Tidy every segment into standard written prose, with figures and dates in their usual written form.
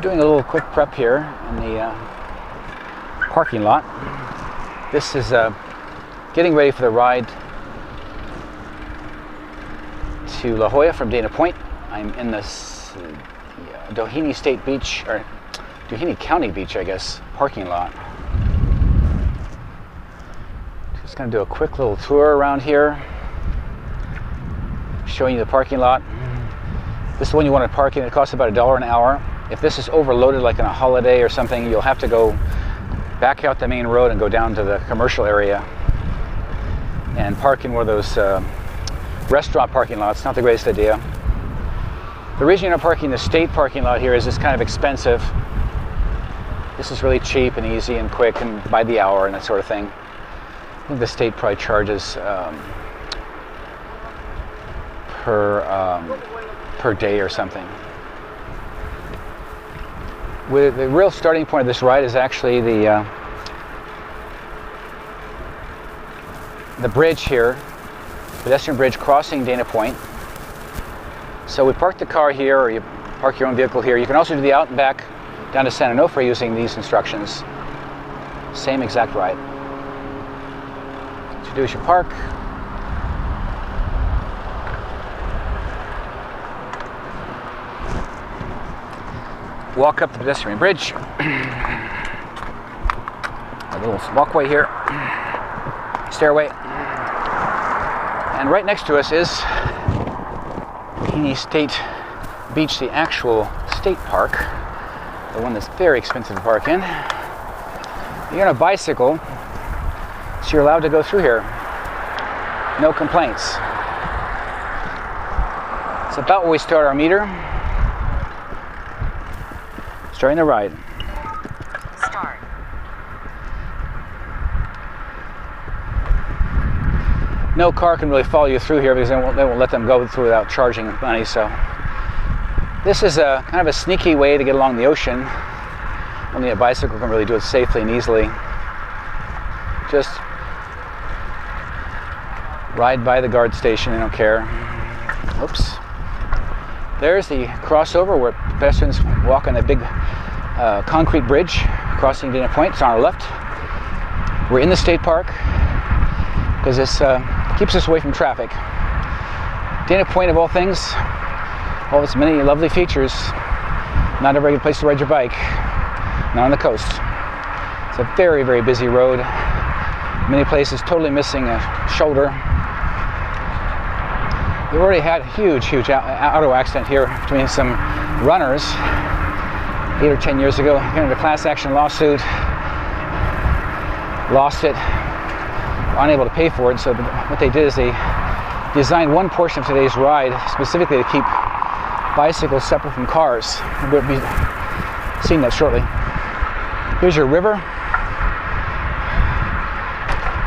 We're doing a little quick prep here in the parking lot. This is getting ready for the ride to La Jolla from Dana Point. I'm in the Doheny State Beach, or Doheny County Beach, I guess, parking lot. Just going to do a quick little tour around here, showing you the parking lot. This is the one you want to park in. It costs about $1 an hour. If this is overloaded, like on a holiday or something, you'll have to go back out the main road and go down to the commercial area and park in one of those restaurant parking lots. Not the greatest idea. The reason you're not parking the state parking lot here is it's kind of expensive. This is really cheap and easy and quick and by the hour and that sort of thing. I think the state probably charges per day or something. The real starting point of this ride is actually the bridge here, pedestrian bridge crossing Dana Point. So we park the car here, or you park your own vehicle here. You can also do the out and back down to San Onofre using these instructions. Same exact ride. What you do is you park. Walk up the pedestrian bridge. A little walkway here. Stairway. And right next to us is Doheny State Beach, the actual state park. The one that's very expensive to park in. You're on a bicycle, so you're allowed to go through here. No complaints. It's about where we start our meter. Starting the ride. Start. No car can really follow you through here because they won't let them go through without charging money. So this is a kind of a sneaky way to get along the ocean. Only a bicycle can really do it safely and easily. Just ride by the guard station. They don't care. Oops. There's the crossover where pedestrians walk on a big concrete bridge crossing Dana Point. It's on our left. We're in the state park because this keeps us away from traffic. Dana Point, of all things, all its many lovely features, not a very good place to ride your bike, not on the coast. It's a very, very busy road. Many places totally missing a shoulder. We already had a huge auto accident here between some runners 8 or 10 years ago. Got into a class action lawsuit, lost it, unable to pay for it. So what they did is they designed one portion of today's ride specifically to keep bicycles separate from cars. We'll be seeing that shortly. Here's your river.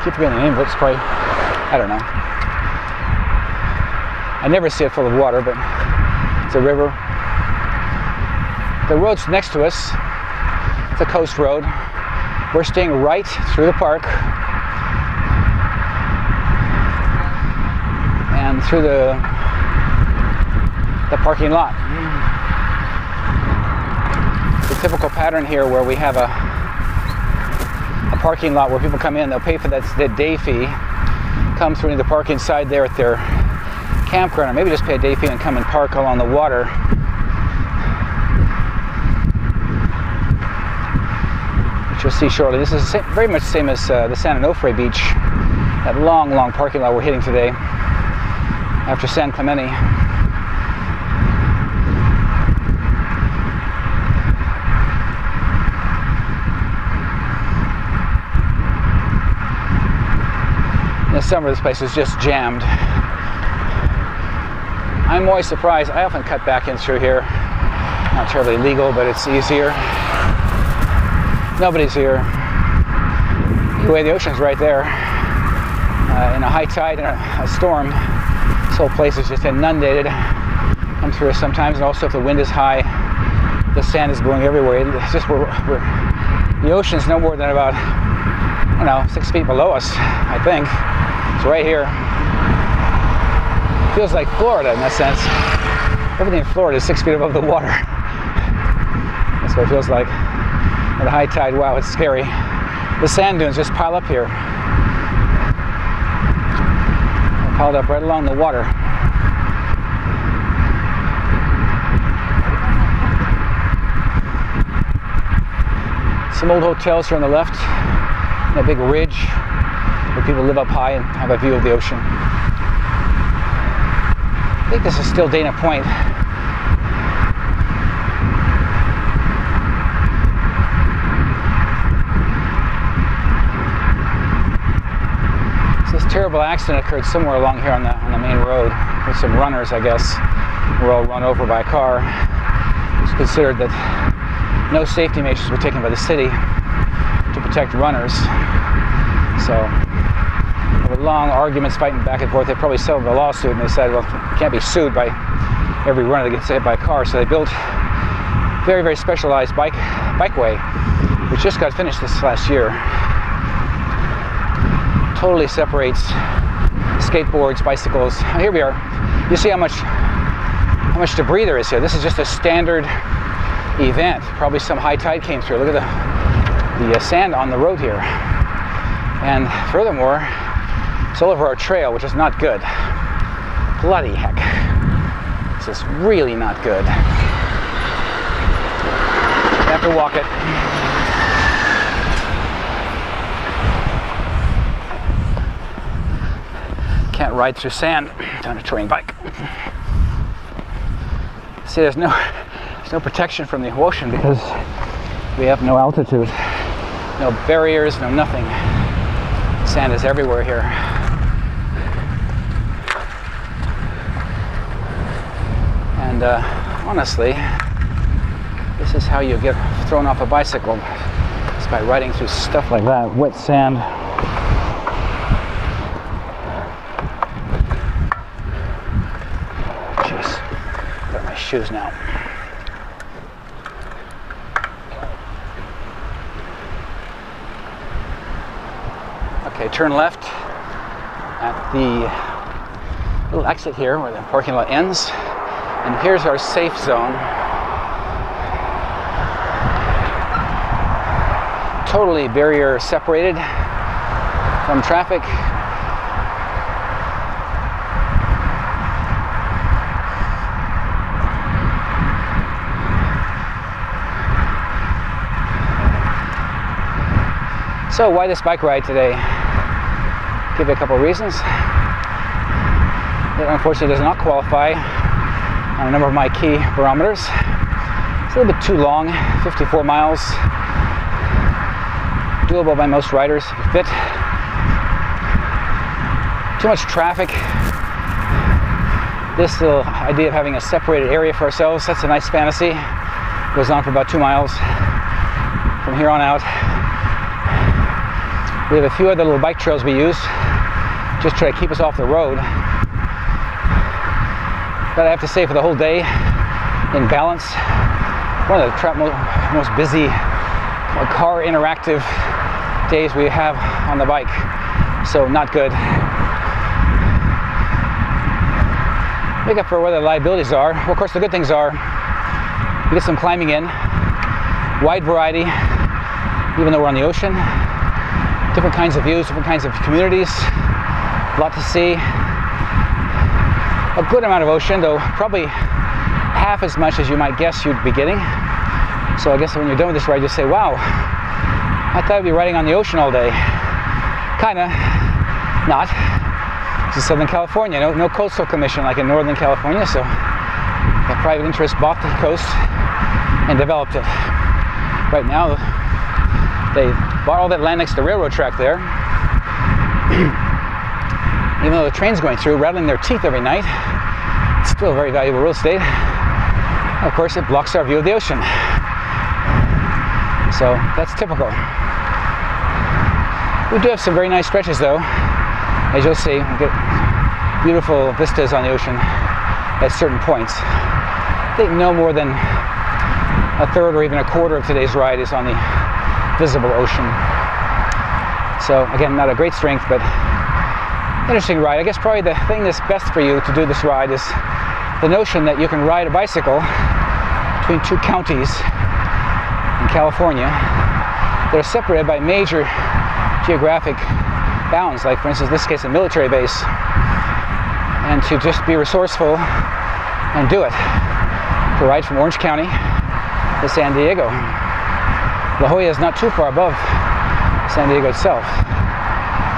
Keep forgetting the name of it. It's probably, I don't know. I never see it full of water, but it's a river. The road's next to us. It's a coast road. We're staying right through the park and through the parking lot. The typical pattern here where we have a parking lot where people come in, they'll pay for that day fee, come through into the park inside there at their campground, or maybe just pay a day fee and come and park along the water. Which you'll see shortly. This is very much the same as the San Onofre beach, that long parking lot we're hitting today after San Clemente. In the summer, this place is just jammed. I'm always surprised. I often cut back in through here. Not terribly legal, but it's easier. Nobody's here. Anyway, the ocean's right there. In a high tide and a storm, this whole place is just inundated. Come through us sometimes, and also if the wind is high, the sand is blowing everywhere. It's just the ocean's no more than about, I don't know, 6 feet below us, I think. It's right here. Feels like Florida in that sense. Everything in Florida is 6 feet above the water. That's what it feels like at a high tide. Wow, it's scary. The sand dunes just pile up here. They're piled up right along the water. Some old hotels here on the left, and a big ridge where people live up high and have a view of the ocean. I think this is still Dana Point. This terrible accident occurred somewhere along here on the main road with some runners, I guess, were all run over by a car. It's considered that no safety measures were taken by the city to protect runners. So, over long arguments, fighting back and forth, they probably settled the lawsuit and they said, well, you can't be sued by every runner that gets hit by a car. So they built very, very specialized bikeway, which just got finished this last year. Totally separates skateboards, bicycles. Here we are. You see how much debris there is here. This is just a standard event. Probably some high tide came through. Look at the sand on the road here. And furthermore, it's all over our trail, which is not good. Bloody heck. This is really not good. You have to walk it. Can't ride through sand on a terrain bike. See, there's no protection from the ocean because we have no altitude, no barriers, no nothing. Sand is everywhere here. And honestly, this is how you get thrown off a bicycle. It's by riding through stuff like that, wet sand. Shoes now. Okay, turn left at the little exit here where the parking lot ends, and here's our safe zone. Totally barrier separated from traffic. So why this bike ride today? Give you a couple of reasons. It unfortunately does not qualify on a number of my key barometers. It's a little bit too long, 54 miles. Doable by most riders if you fit. Too much traffic. This little idea of having a separated area for ourselves, that's a nice fantasy. It goes on for about 2 miles. From here on out, we have a few other little bike trails we use, just try to keep us off the road. But I have to say, for the whole day, in balance, one of the most busy car interactive days we have on the bike. So not good. Make up for what the liabilities are. Well, of course, the good things are you get some climbing in, wide variety, even though we're on the ocean. Different kinds of views, different kinds of communities, a lot to see. A good amount of ocean, though probably half as much as you might guess you'd be getting. So I guess when you're done with this ride, you say, wow, I thought I'd be riding on the ocean all day. Kinda, not. This is Southern California, no coastal commission like in Northern California, so a private interest bought the coast and developed it. Right now, they bought all that land next to the railroad track there. Even though the train's going through, rattling their teeth every night, it's still very valuable real estate. Of course, it blocks our view of the ocean. So that's typical. We do have some very nice stretches though. As you'll see, we get beautiful vistas on the ocean at certain points. I think no more than a third or even a quarter of today's ride is on the visible ocean. So again, not a great strength, but interesting ride. I guess probably the thing that's best for you to do this ride is the notion that you can ride a bicycle between two counties California that are separated by major geographic bounds, like for instance in this case a military base, and to just be resourceful and do it. To ride from Orange County to San Diego. La Jolla is not too far above San Diego itself.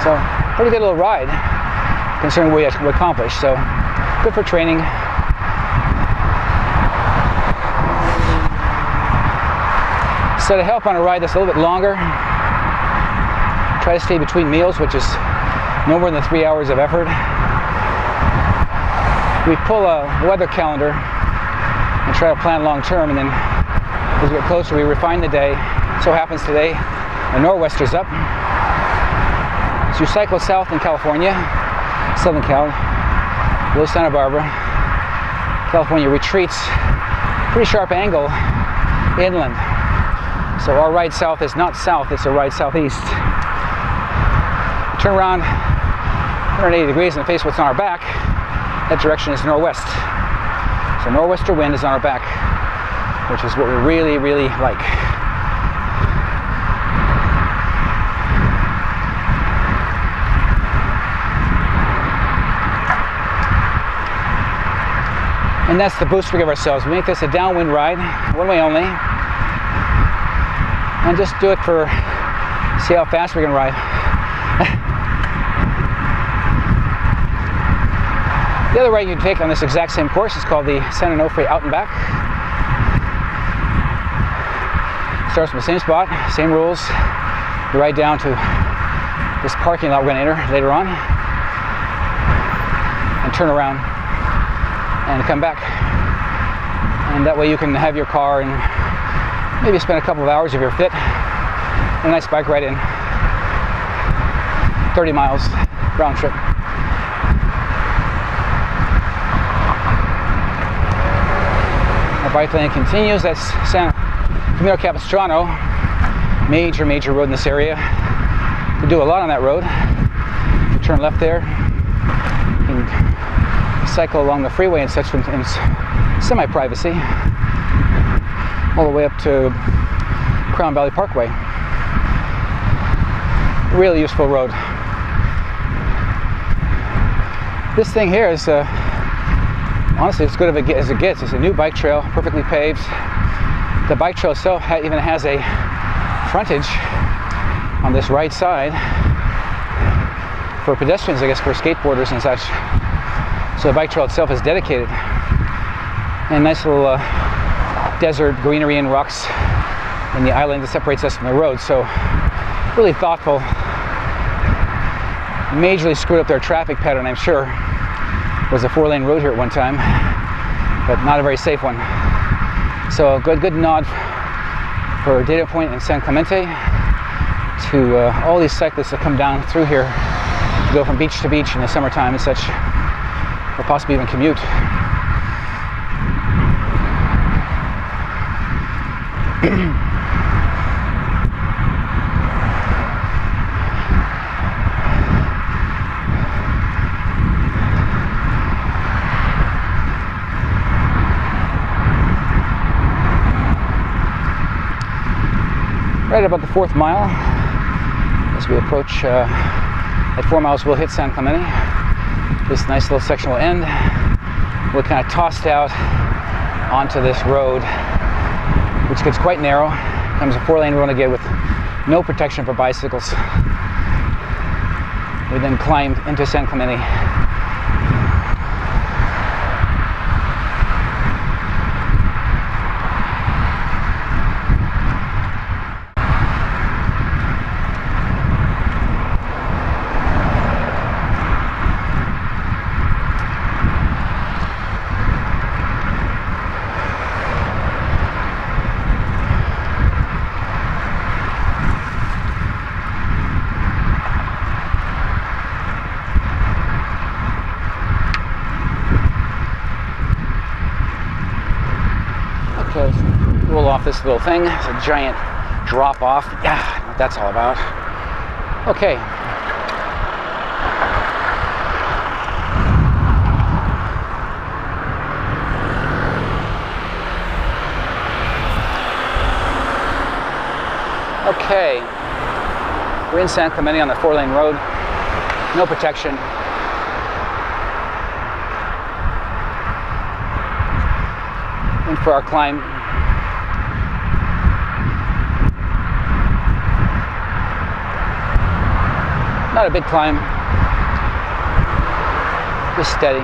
So pretty good little ride considering what we accomplished. So good for training. So to help on a ride that's a little bit longer, try to stay between meals, which is no more than 3 hours of effort. We pull a weather calendar and try to plan long term, and then as we get closer we refine the day. So happens today a nor'wester's up. So you cycle south in California, Southern Cal, below Santa Barbara. California retreats, pretty sharp angle inland. So our ride south is not south, it's a ride southeast. Turn around 180 degrees and face what's on our back. That direction is northwest. So nor'wester wind is on our back, which is what we really, really like. And that's the boost we give ourselves. We make this a downwind ride, one way only. And just do it for, see how fast we can ride. The other ride you can take on this exact same course is called the San Onofre Out and Back. Starts from the same spot, same rules. You ride down to this parking lot we're going to enter later on, and turn around and come back. And that way you can have your car and maybe spend a couple of hours if you're fit. And a nice bike ride in. 30 miles round trip. Our bike lane continues. That's San Camino Capistrano, major road in this area. We do a lot on that road. You turn left there, you can cycle along the freeway and such in semi-privacy, all the way up to Crown Valley Parkway. Really useful road. This thing here is honestly as good as it gets. It's a new bike trail, perfectly paved. The bike trail itself even has a frontage on this right side for pedestrians, I guess, for skateboarders and such. So the bike trail itself is dedicated. And nice little desert greenery and rocks in the island that separates us from the road. So really thoughtful. Majorly screwed up their traffic pattern, I'm sure. It was a 4-lane road here at one time, but not a very safe one. So a good nod for Data Point and San Clemente to all these cyclists that come down through here to go from beach to beach in the summertime and such, or possibly even commute. Right about the 4th mile, as we approach, at 4 miles we'll hit San Clemente. This nice little section will end. We're kind of tossed out onto this road, which gets quite narrow. Comes a 4-lane road again with no protection for bicycles. We then climb into San Clemente. Roll off this little thing. It's a giant drop off. Yeah, what that's all about. Okay. Okay, we're in San Clemente on the 4-lane road. No protection. In for our climb. Not a big climb, just steady.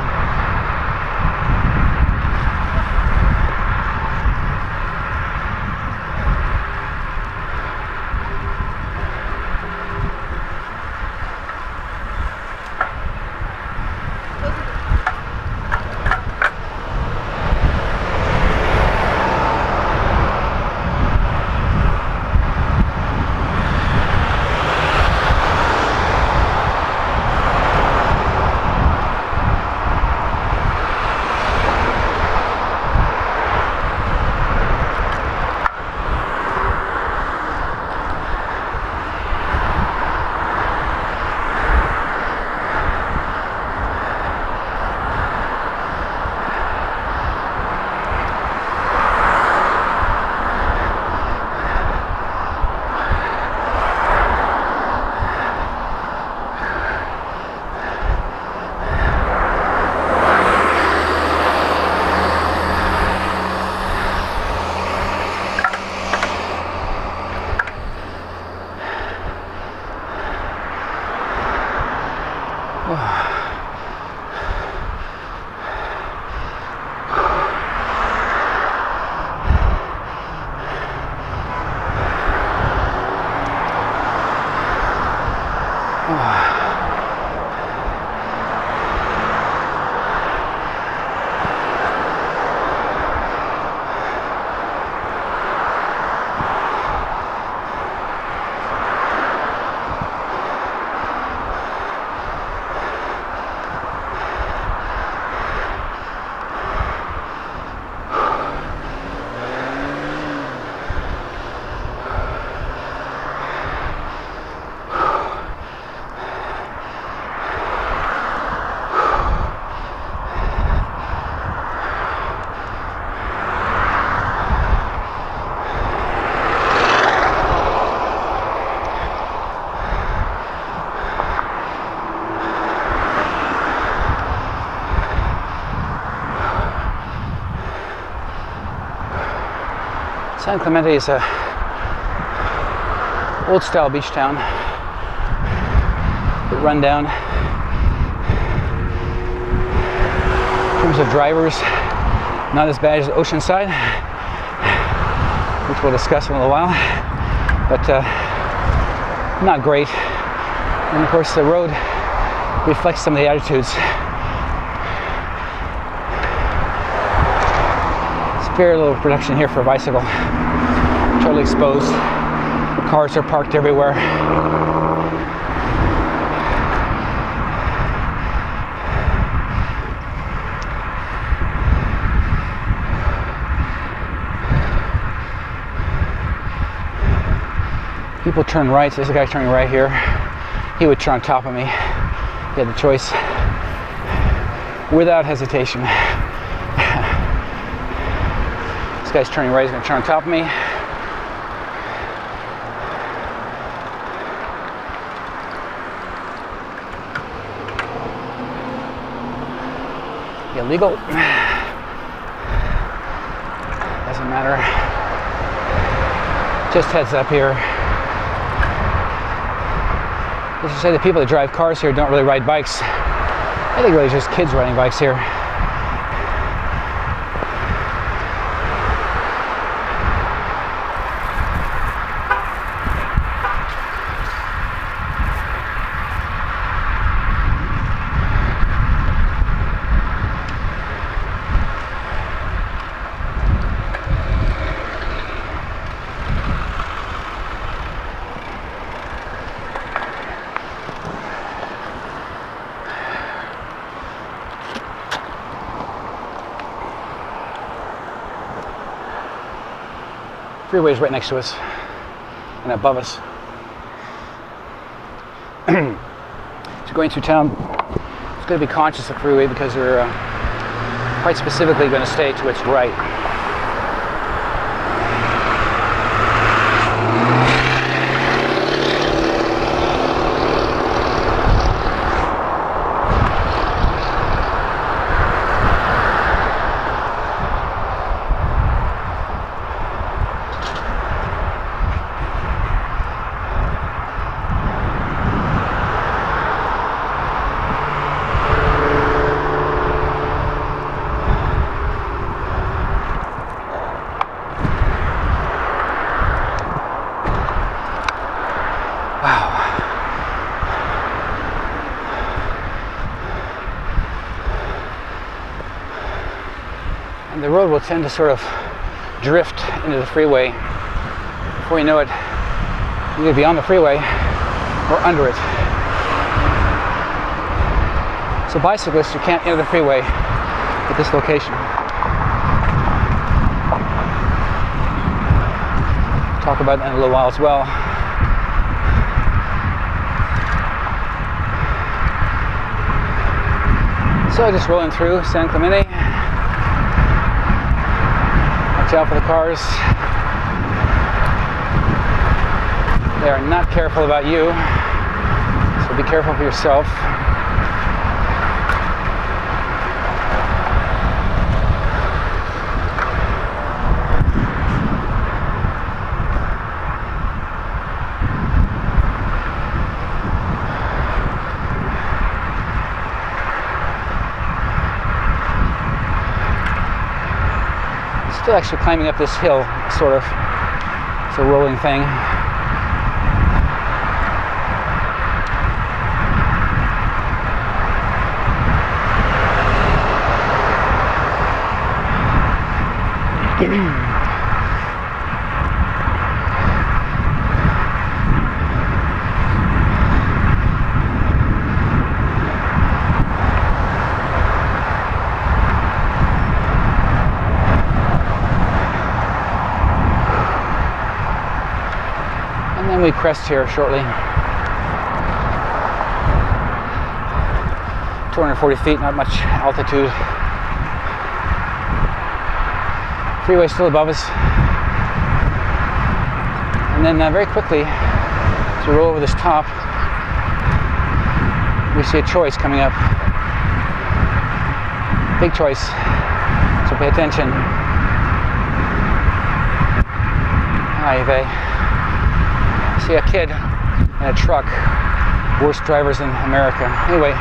San Clemente is a old style beach town, a bit run down. In terms of drivers, not as bad as Oceanside, which we'll discuss in a little while, but not great. And of course the road reflects some of the attitudes. Very little production here for a bicycle. Totally exposed. Cars are parked everywhere. People turn right. There's a guy turning right here. He would turn on top of me. He had the choice without hesitation. This guy's turning right, he's going to turn on top of me. Illegal. Doesn't matter. Just heads up here. As you say, the people that drive cars here don't really ride bikes. I think really it's just kids riding bikes here. Freeway's right next to us and above us. So going through town, it's going to be conscious of the freeway because we're quite specifically going to stay to its right. the road will tend to sort of drift into the freeway. Before you know it, you'll either be on the freeway or under it. So bicyclists, you can't enter the freeway at this location. Talk about that in a little while as well. So just rolling through San Clemente. Watch out for the cars. They are not careful about you, so be careful for yourself. Still actually climbing up this hill, sort of. It's a rolling thing. And then we crest here shortly. 240 feet, not much altitude. Freeway still above us. And then very quickly, as we roll over this top, we see a choice coming up. Big choice, so pay attention. Hi, they. See a kid in a truck. Worst drivers in America. Anyway,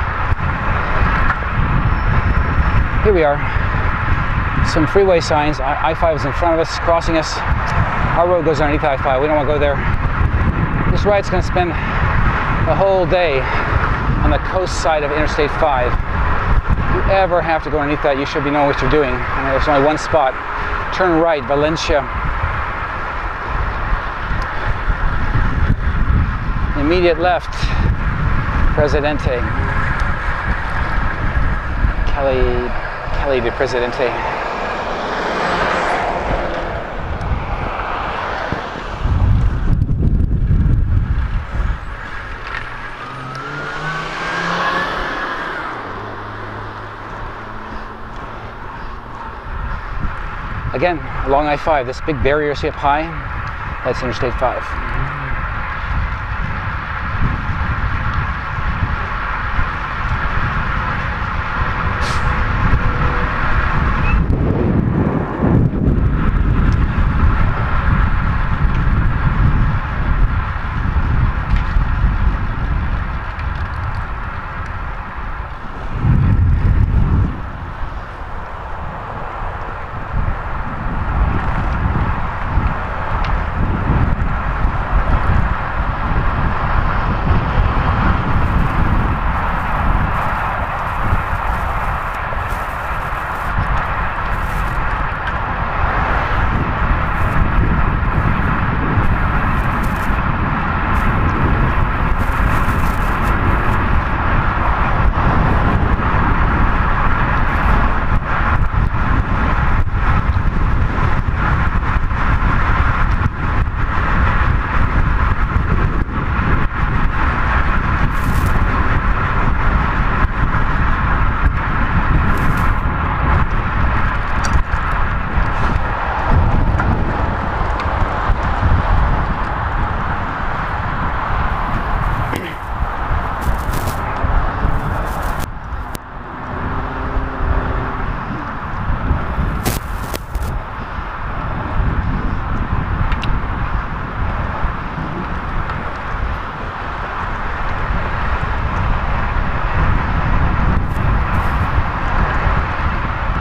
here we are. Some freeway signs. I-5 is in front of us, crossing us. Our road goes underneath I-5. We don't want to go there. This ride's going to spend the whole day on the coast side of Interstate 5. If you ever have to go underneath that, you should be knowing what you're doing. I mean, there's only one spot. Turn right, Valencia. Immediate left, Presidente. Calle de Presidente. Again, along I-5, this big barrier see up high, that's Interstate 5.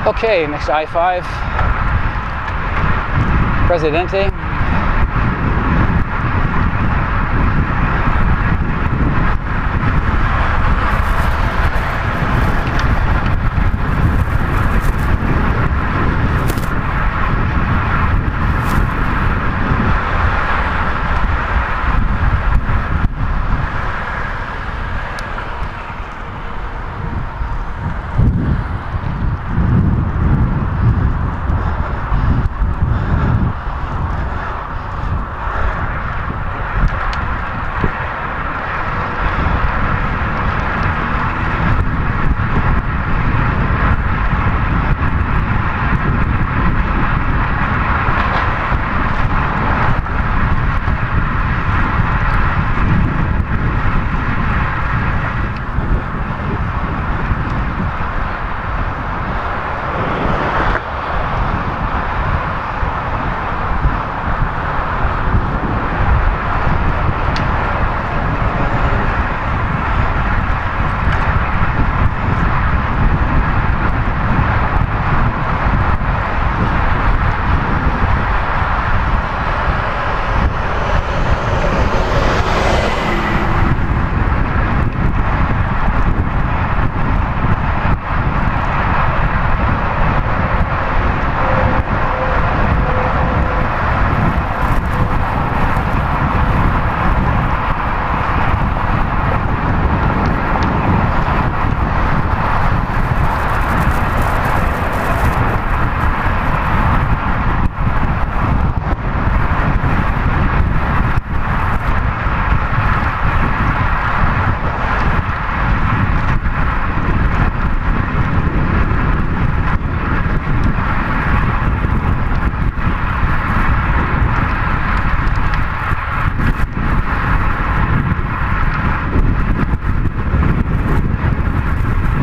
Okay, next to I-5, Presidente.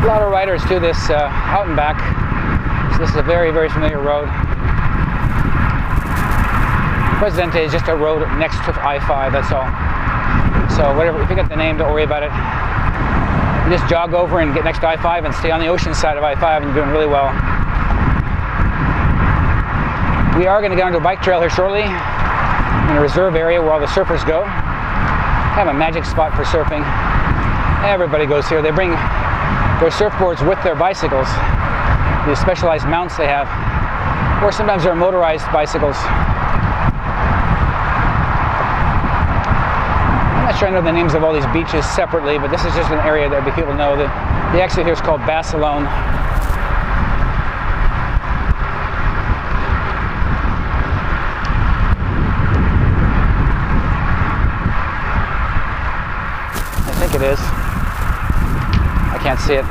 A lot of riders do this out and back. So this is a very, very familiar road. Presidente is just a road next to I-5, that's all. So whatever, if you get the name, don't worry about it. You just jog over and get next to I-5 and stay on the ocean side of I-5 and you're doing really well. We are going to get onto a bike trail here shortly in a reserve area where all the surfers go. Kind of a magic spot for surfing. Everybody goes here. They bring their surfboards with their bicycles. These specialized mounts they have. Or sometimes they're motorized bicycles. I'm not sure I know the names of all these beaches separately, but this is just an area that people know. The exit here is called Barcelona. I think it is. I can't see it.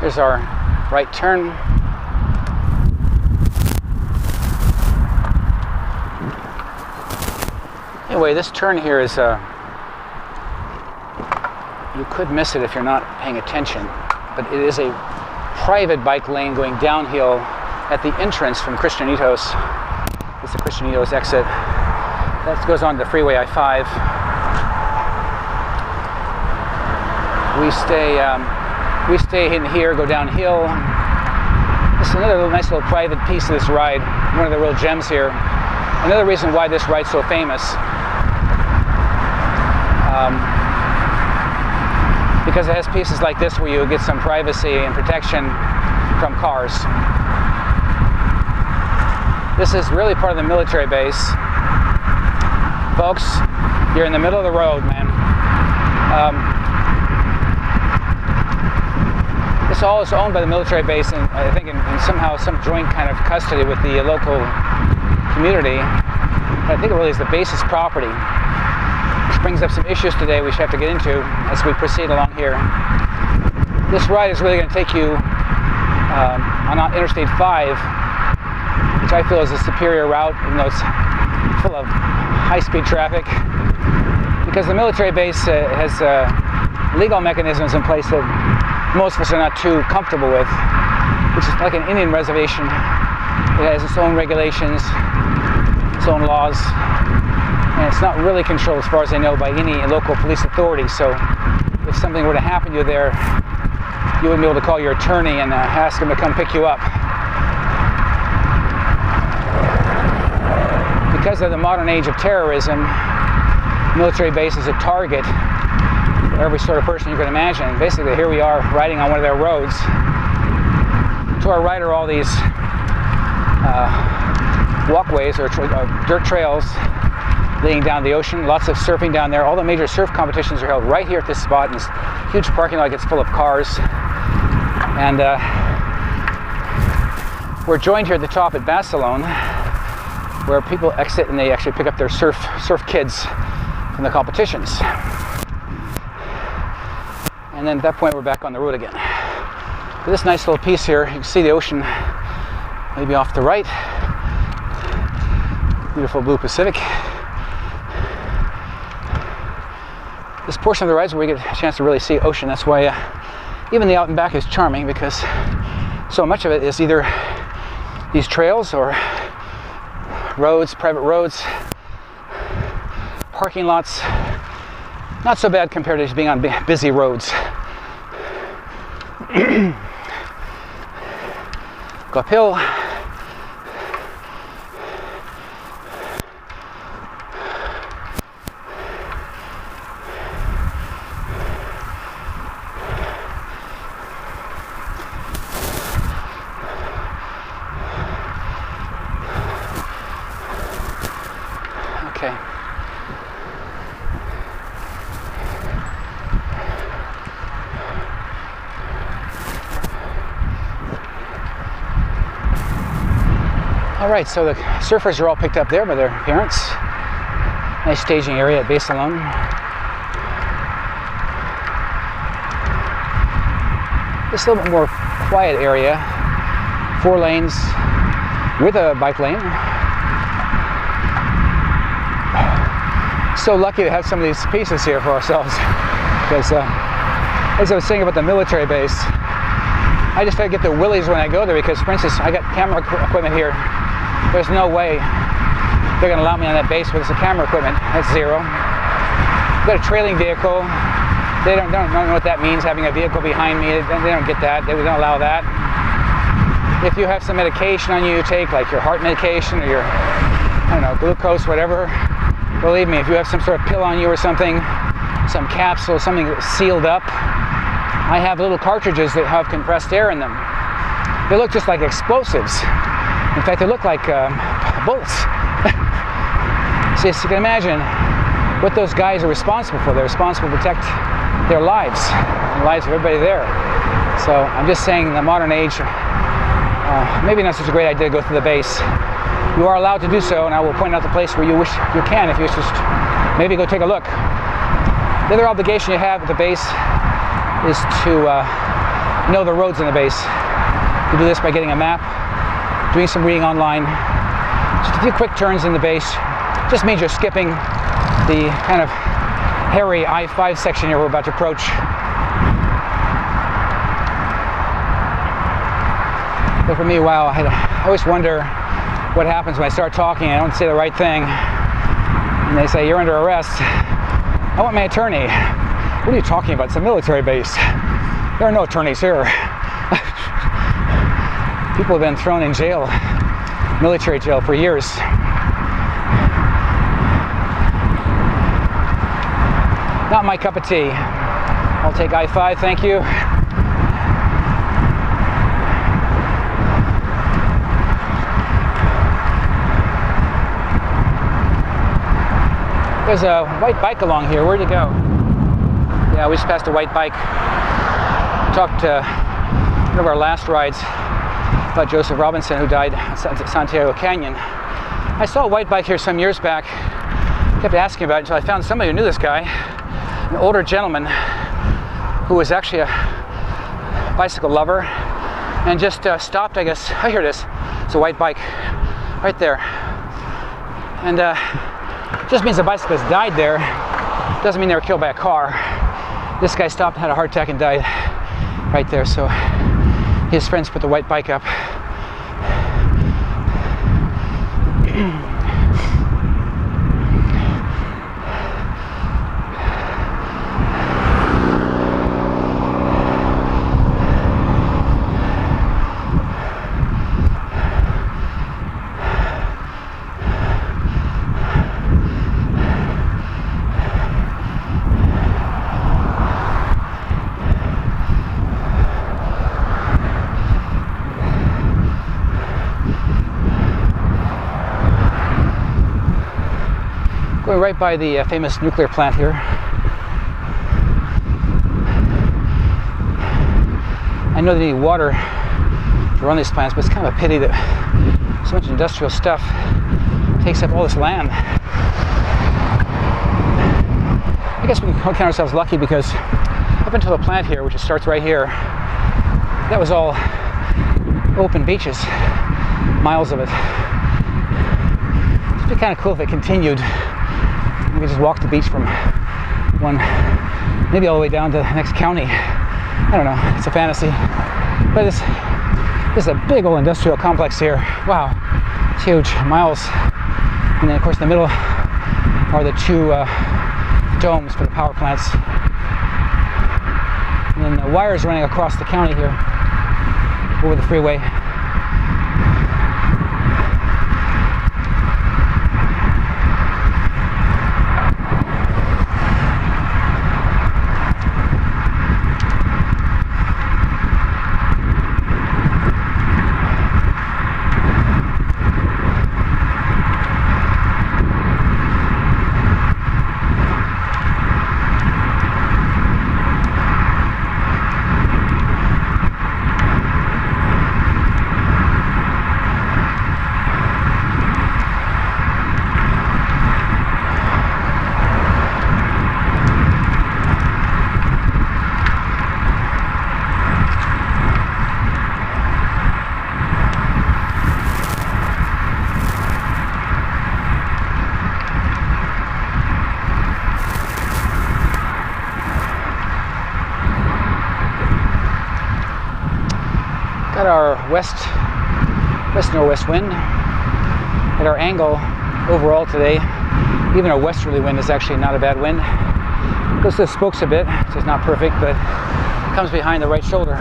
Here's our right turn. Anyway, this turn here is, you could miss it if you're not paying attention, but it is a private bike lane going downhill at the entrance from Christianitos. This is the Christianitos exit. That goes on to the freeway I-5. We stay in here, go downhill. This is another nice little private piece of this ride, one of the real gems here. Another reason why this ride's so famous. Because it has pieces like this where you get some privacy and protection from cars. This is really part of the military base. Folks, you're in the middle of the road, man. This all is owned by the military base, and I think in somehow some joint kind of custody with the local community. I think it really is the base's property, which brings up some issues today we should have to get into as we proceed along here. This ride is really going to take you on Interstate 5, which I feel is a superior route, even though it's full of high-speed traffic, because the military base has legal mechanisms in place that most of us are not too comfortable with, which is like an Indian reservation. It has its own regulations, its own laws, and it's not really controlled, as far as I know, by any local police authority. So if something were to happen to you there, you wouldn't be able to call your attorney and ask him to come pick you up. Because of the modern age of terrorism, military base is a target for every sort of person you can imagine. Basically, here we are riding on one of their roads. To our right are all these walkways or dirt trails leading down the ocean. Lots of surfing down there. All the major surf competitions are held right here at this spot, and this huge parking lot gets full of cars. And we're joined here at the top at Barcelona, where people exit and they actually pick up their surf kids from the competitions. And then at that point we're back on the road again. But this nice little piece here, you can see the ocean maybe off the right. Beautiful blue Pacific. This portion of the ride is where we get a chance to really see ocean. That's why even the out and back is charming, because so much of it is either these trails or roads, private roads, parking lots. Not so bad compared to just being on busy roads. Go uphill. Okay. All right, so the surfers are all picked up there by their parents. Nice staging area at base alone. This a little bit more quiet area. 4 lanes with a bike lane. So lucky to have some of these pieces here for ourselves. Because as I was saying about the military base, I just try to get the willies when I go there because, for instance, I got camera equipment here. There's no way they're going to allow me on that base with some camera equipment. That's zero. I've got a trailing vehicle. They don't know what that means, having a vehicle behind me. They don't get that. They don't allow that. If you have some medication on you take, like your heart medication or your, I don't know, glucose, whatever, believe me, if you have some sort of pill on you or something, some capsule, something that's sealed up, I have little cartridges that have compressed air in them. They look just like explosives. In fact, they look like bullets. So you can imagine what those guys are responsible for. They're responsible to protect their lives, and the lives of everybody there. So I'm just saying, in the modern age, maybe not such a great idea to go through the base. You are allowed to do so, and I will point out the place where you wish you can, if you just maybe go take a look. The other obligation you have at the base is to know the roads in the base. You do this by getting a map, doing some reading online. Just a few quick turns in the base just means you're skipping the kind of hairy I-5 section here we're about to approach. But for me, wow, I always wonder what happens when I start talking and I don't say the right thing. And they say, you're under arrest. I want my attorney. What are you talking about? It's a military base. There are no attorneys here. People have been thrown in jail, military jail, for years. Not my cup of tea. I'll take I-5, thank you. There's a white bike along here. Where'd it go? Yeah, we just passed a white bike. Talked one of our last rides about Joseph Robinson, who died at Santiago Canyon. I saw a white bike here some years back. Kept asking about it until I found somebody who knew this guy, an older gentleman who was actually a bicycle lover, and just stopped, I guess. Oh, here it is. It's a white bike right there. And just means the bicyclist died there. Doesn't mean they were killed by a car. This guy stopped, had a heart attack, and died right there. So his friends put the white bike up. Going right by the famous nuclear plant here. I know they need water to run these plants, but it's kind of a pity that so much industrial stuff takes up all this land. I guess we can count ourselves lucky because up until the plant here, which starts right here, that was all open beaches, miles of it. It'd be kind of cool if it continued. We could just walk the beach from one, maybe all the way down to the next county. I don't know, it's a fantasy. But this is a big old industrial complex here. Wow, it's huge, miles. And then of course in the middle are the two domes for the power plants. And then the wires running across the county here over the freeway. west-northwest wind. At our angle overall today, even a westerly wind is actually not a bad wind. Goes to the spokes a bit, so it's not perfect, but it comes behind the right shoulder.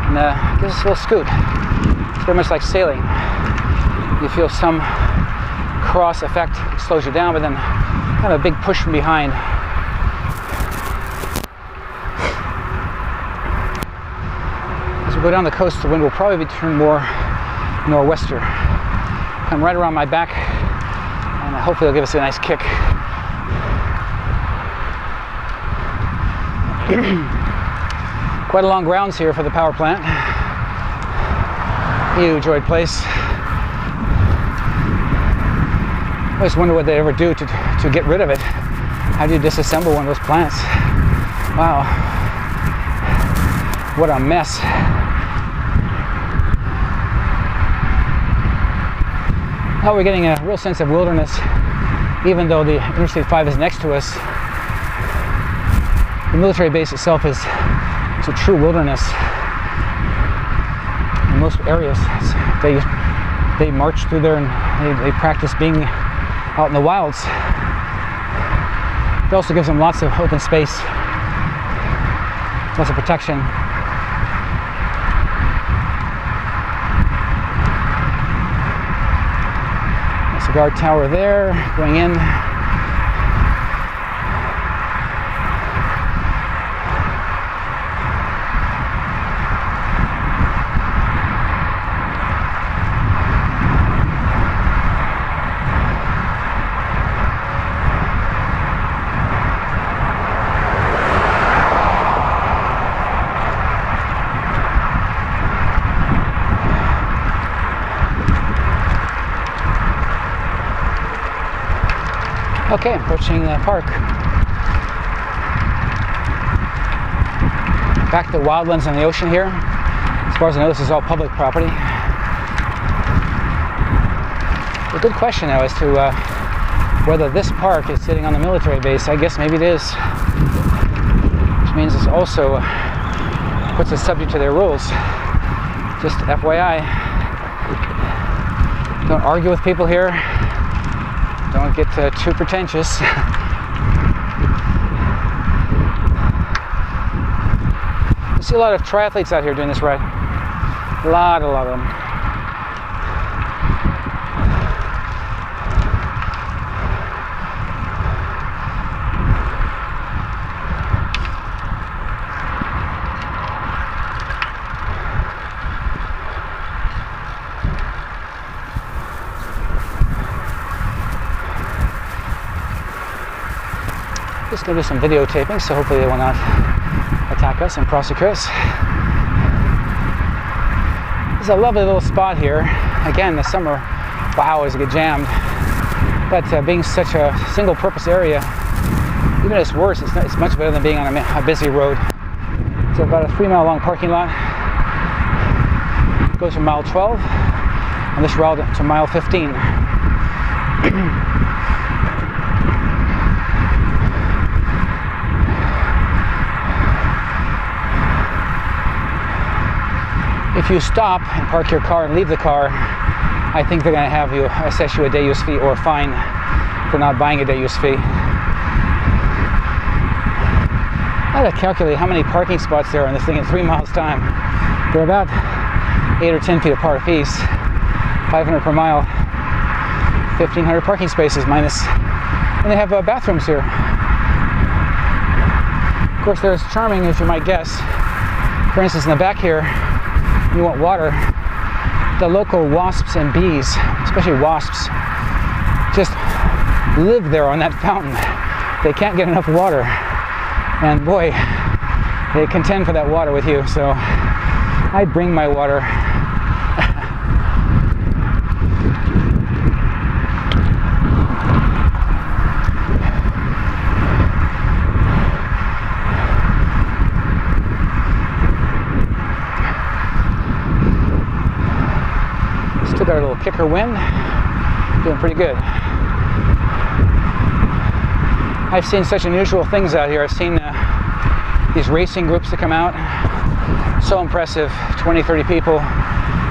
And gives us a little scoot. It's very much like sailing. You feel some cross effect, slows you down, but then kind of a big push from behind. As we go down the coast, the wind will probably be turned more nor'wester. Come right around my back, and hopefully it'll give us a nice kick. Quite a long grounds here for the power plant. Huge old place. I always wonder what they ever do to get rid of it. How do you disassemble one of those plants? Wow. What a mess. Now we're getting a real sense of wilderness, even though the Interstate 5 is next to us. The military base itself is a true wilderness. In most areas, they march through there and they practice being out in the wilds. It also gives them lots of open space, lots of protection. There's a guard tower there, going in. Okay, approaching the park. Back to the wildlands on the ocean here. As far as I know, this is all public property. A good question now as to whether this park is sitting on the military base. I guess maybe it is. Which means it's also puts it subject to their rules. Just FYI. Don't argue with people here. Don't get too pretentious. You see a lot of triathletes out here doing this ride. A lot of them. Just going to do some videotaping, so hopefully they will not attack us and prosecute us. This is a lovely little spot here. Again, the summer, wow, is get jammed. But being such a single-purpose area, even if it's worse, it's much better than being on a busy road. It's about a 3-mile-long parking lot. It goes from mile 12 on this route to mile 15. If you stop and park your car and leave the car, I think they're going to have you assess you a day use fee or a fine for not buying a day use fee. I had to calculate how many parking spots there are in this thing in 3 miles time. They're about 8 or 10 feet apart apiece, 500 per mile, 1,500 parking spaces minus, and they have bathrooms here. Of course, they're as charming as you might guess. For instance, in the back here, you want water, the local wasps and bees, especially wasps, just live there on that fountain. They can't get enough water, and boy, they contend for that water with you, so I'd bring my water. Still got a little kicker wind, doing pretty good. I've seen such unusual things out here. I've seen these racing groups that come out. So impressive. 20, 30 people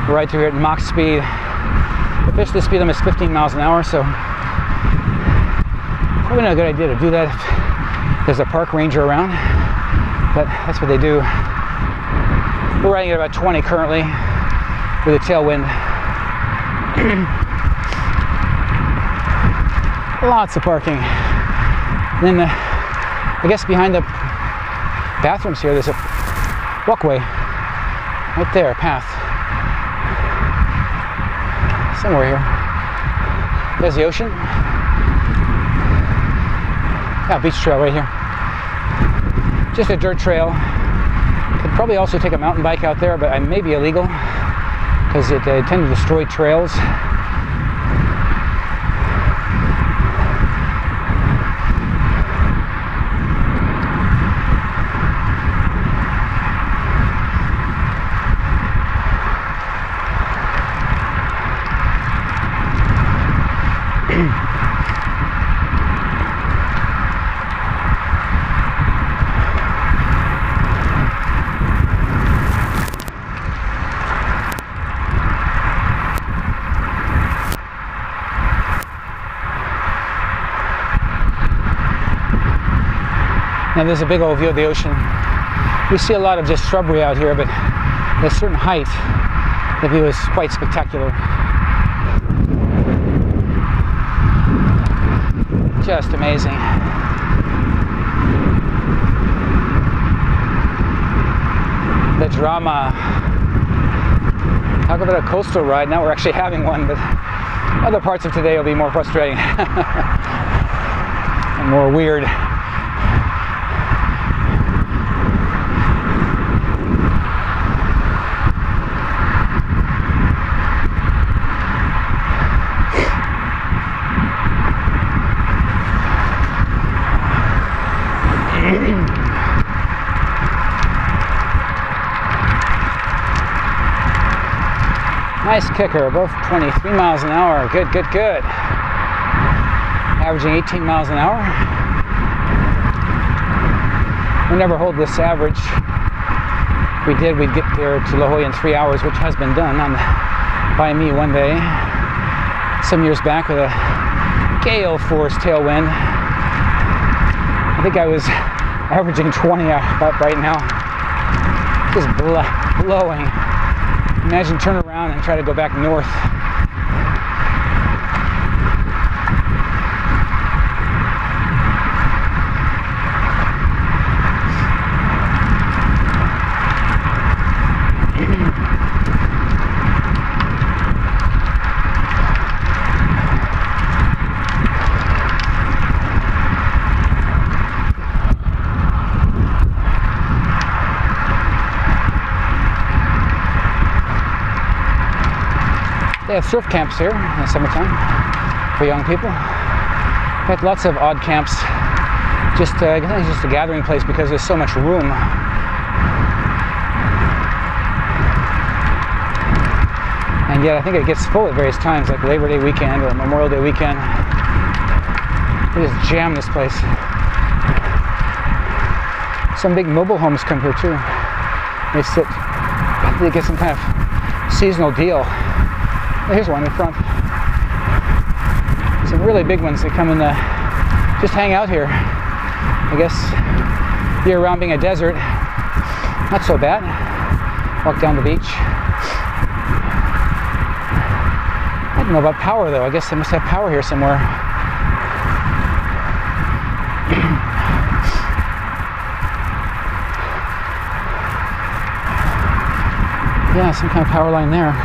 ride through here at Mach speed. The official speed limit is 15 miles an hour, so probably not a good idea to do that if there's a park ranger around, but that's what they do. We're riding at about 20 currently with a tailwind. Lots of parking. Then I guess behind the bathrooms here, there's a walkway right there, a path. Somewhere here. There's the ocean. Yeah, beach trail right here. Just a dirt trail. Could probably also take a mountain bike out there, but I may be illegal because it tend to destroy trails. Now there's a big old view of the ocean. We see a lot of just shrubbery out here, but at a certain height, the view is quite spectacular. Just amazing. The drama. Talk about a coastal ride. Now we're actually having one, but other parts of today will be more frustrating and more weird. Nice kicker, both 23 miles an hour. Good, good, good. Averaging 18 miles an hour. We never hold this average. If we did, we'd get there to La Jolla in 3 hours, which has been done by me one day, some years back with a gale force tailwind. I think I was averaging 20 about right now. Just blowing. Imagine turn around and try to go back north. They have surf camps here in the summertime for young people. We have lots of odd camps. Just, I think it's just a gathering place because there's so much room. And yet I think it gets full at various times, like Labor Day weekend or Memorial Day weekend. They just jam this place. Some big mobile homes come here too. They get some kind of seasonal deal. Here's one in front. Some really big ones that come in just hang out here. I guess year round, being a desert, not so bad. Walk down the beach. I don't know about power though. I guess they must have power here somewhere. Yeah, some kind of power line there.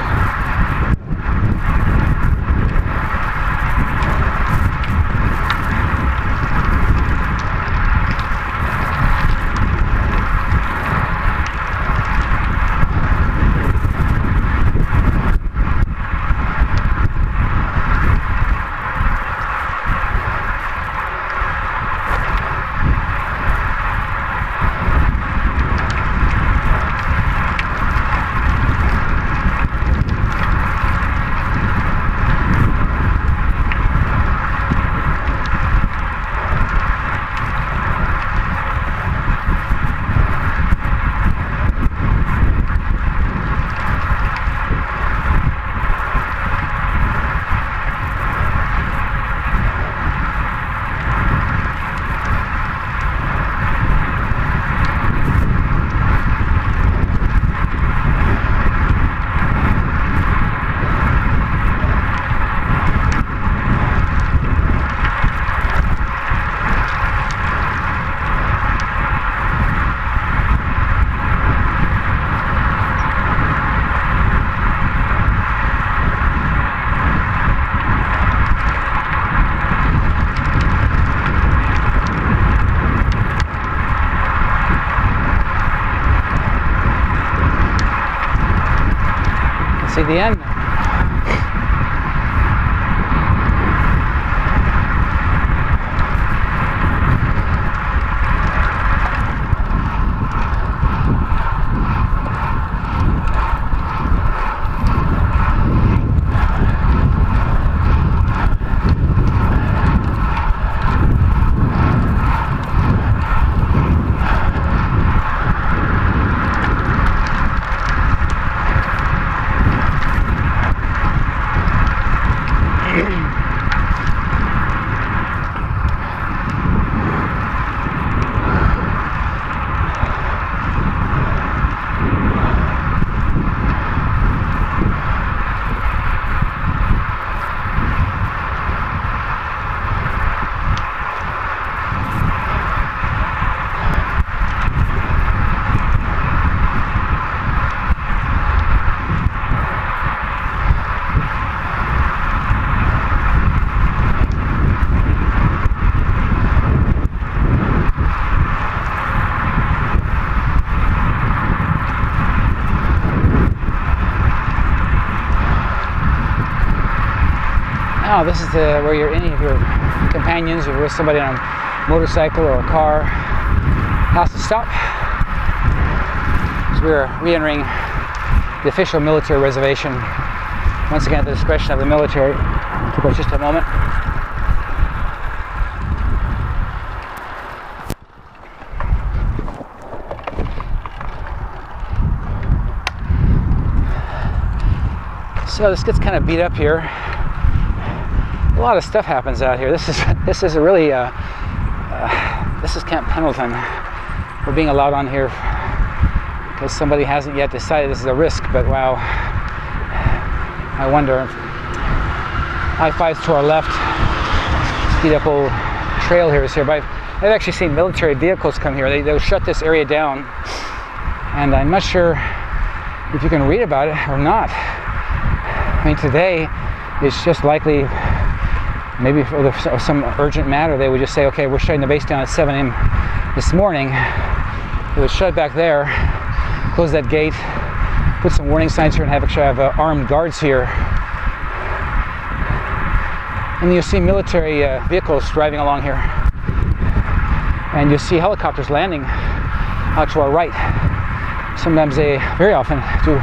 be the end. Now this is where any of your companions or with somebody on a motorcycle or a car has to stop. So we're re-entering the official military reservation. Once again at the discretion of the military. Give us just a moment. So this gets kind of beat up here. A lot of stuff happens out here. This is a really this is Camp Pendleton. We're being allowed on here because somebody hasn't yet decided this is a risk. But wow, I wonder. I-5's to our left. Speed up old trail here is here. But I've actually seen military vehicles come here. They'll shut this area down, and I'm not sure if you can read about it or not. I mean, today it's just likely. Maybe for some urgent matter, they would just say, okay, we're shutting the base down at 7 a.m. this morning. They would shut back there, close that gate, put some warning signs here, and have armed guards here. And you'll see military vehicles driving along here. And you'll see helicopters landing out to our right. Sometimes they, very often, do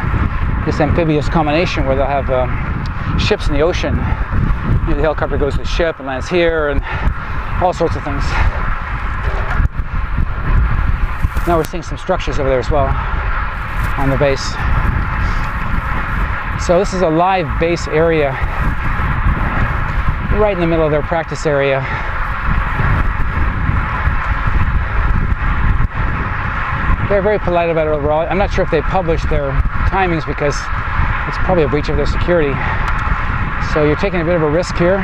this amphibious combination where they'll have ships in the ocean. The helicopter goes to the ship and lands here, and all sorts of things. Now we're seeing some structures over there as well on the base. So this is a live base area right in the middle of their practice area. They're very polite about it overall. I'm not sure if they publish their timings because it's probably a breach of their security. So you're taking a bit of a risk here,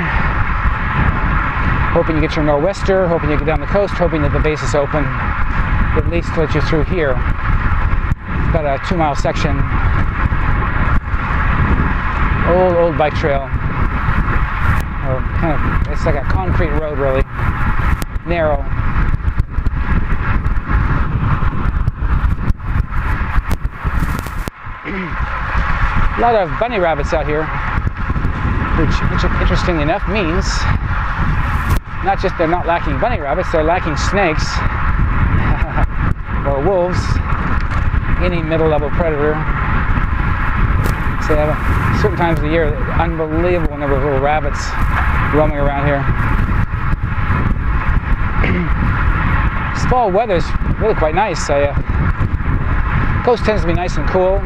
hoping you get your nor'wester, hoping you get down the coast, hoping that the base is open, at least to let you through here. It's about a 2-mile section, old bike trail, or kind of, it's like a concrete road really, narrow. A lot of bunny rabbits out here. Which interestingly enough means not just they're not lacking bunny rabbits, they're lacking snakes or wolves, any middle-level predator. So they have certain times of the year, unbelievable number of little rabbits roaming around here. This fall weather's really quite nice. The coast tends to be nice and cool.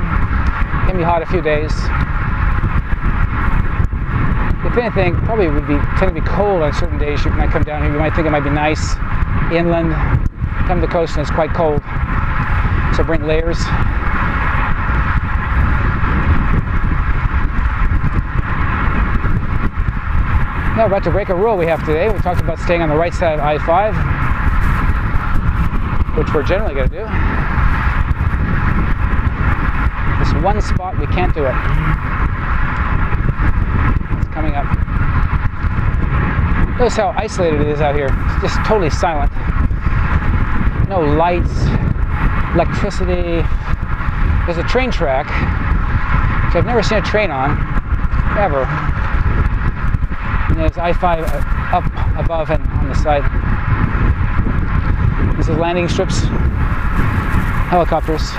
Can be hot a few days. If anything, probably would tend to be cold on certain days. You might come down here, you might think it might be nice inland. Come to the coast and it's quite cold. So bring layers. Now we're about to break a rule we have today. We talked about staying on the right side of I-5, which we're generally going to do. This one spot we can't do it. Coming up. Notice how isolated it is out here. It's just totally silent. No lights, electricity. There's a train track which I've never seen a train on, ever. And there's I-5 up above and on the side. This is landing strips, helicopters.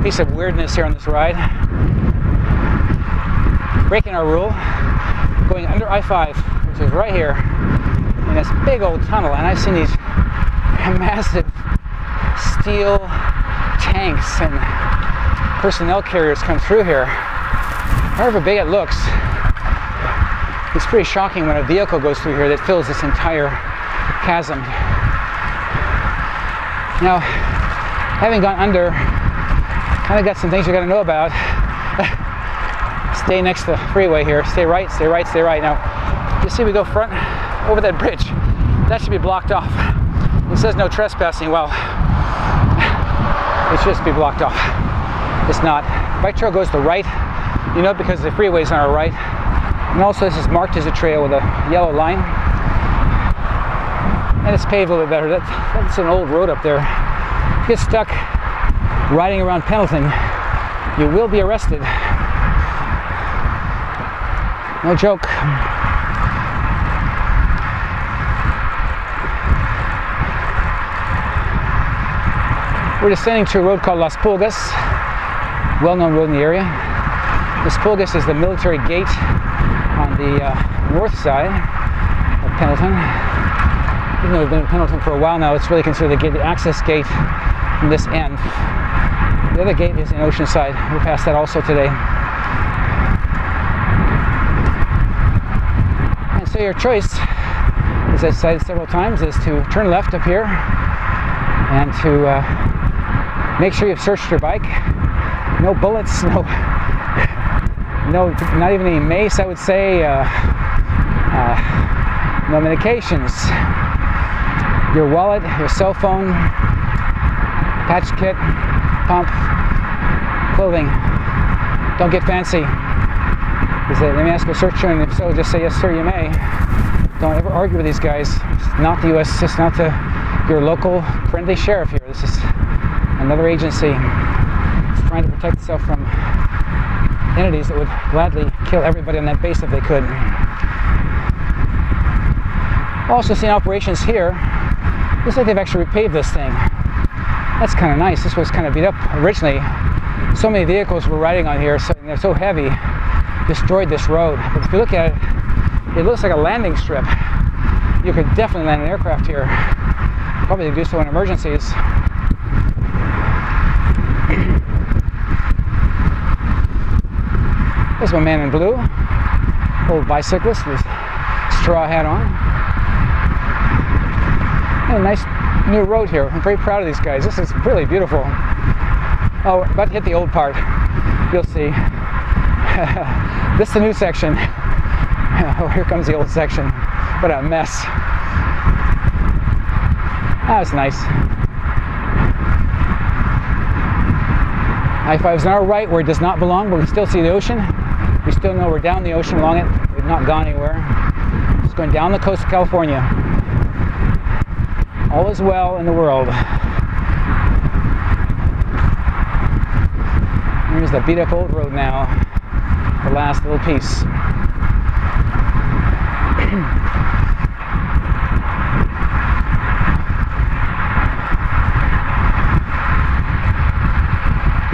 Piece of weirdness here on this ride. Breaking our rule, going under I-5, which is right here, in this big old tunnel, and I've seen these massive steel tanks and personnel carriers come through here. However big it looks, it's pretty shocking when a vehicle goes through here that fills this entire chasm. Now, having gone under, kind of got some things you got to know about. Stay next to the freeway here. Stay right, stay right, stay right. Now, you see we go front over that bridge. That should be blocked off. It says no trespassing. Well, it should just be blocked off. It's not. Bike trail goes to the right. You know, because the freeway's on our right. And also this is marked as a trail with a yellow line. And it's paved a little bit better. That's an old road up there. If you get stuck riding around Pendleton, you will be arrested. No joke. We're descending to a road called Las Pulgas, well-known road in the area. Las Pulgas is the military gate on the north side of Pendleton. Even though we've been in Pendleton for a while now, it's really considered the gate, the access gate from this end. The other gate is in Oceanside. We'll pass that also today. And so your choice, as I cited several times, is to turn left up here and to make sure you've searched your bike. No bullets, no, not even any mace, I would say. No medications. Your wallet, your cell phone, patch kit, pump, clothing. Don't get fancy. Let me ask a searcher, and if so, just say yes sir, you may. Don't ever argue with these guys. It's not the U.S. It's not your local friendly sheriff here. This is another agency. It's trying to protect itself from entities that would gladly kill everybody on that base if they could. Also seen operations here. Looks like they've actually repaved this thing. That's kind of nice. This was kind of beat up originally. So many vehicles were riding on here, so they're so heavy, destroyed this road. But if you look at it, it looks like a landing strip. You could definitely land an aircraft here. Probably do so in emergencies. There's my man in blue, old bicyclist with straw hat on. And a nice new road here. I'm very proud of these guys. This is really beautiful. Oh, about to hit the old part. You'll see. This is the new section. Oh, here comes the old section. What a mess. That was nice. I-5 is on our right where it does not belong, but we still see the ocean. We still know we're down the ocean along it. We've not gone anywhere. Just going down the coast of California. All is well in the world. Here's the beat up old road now. The last little piece.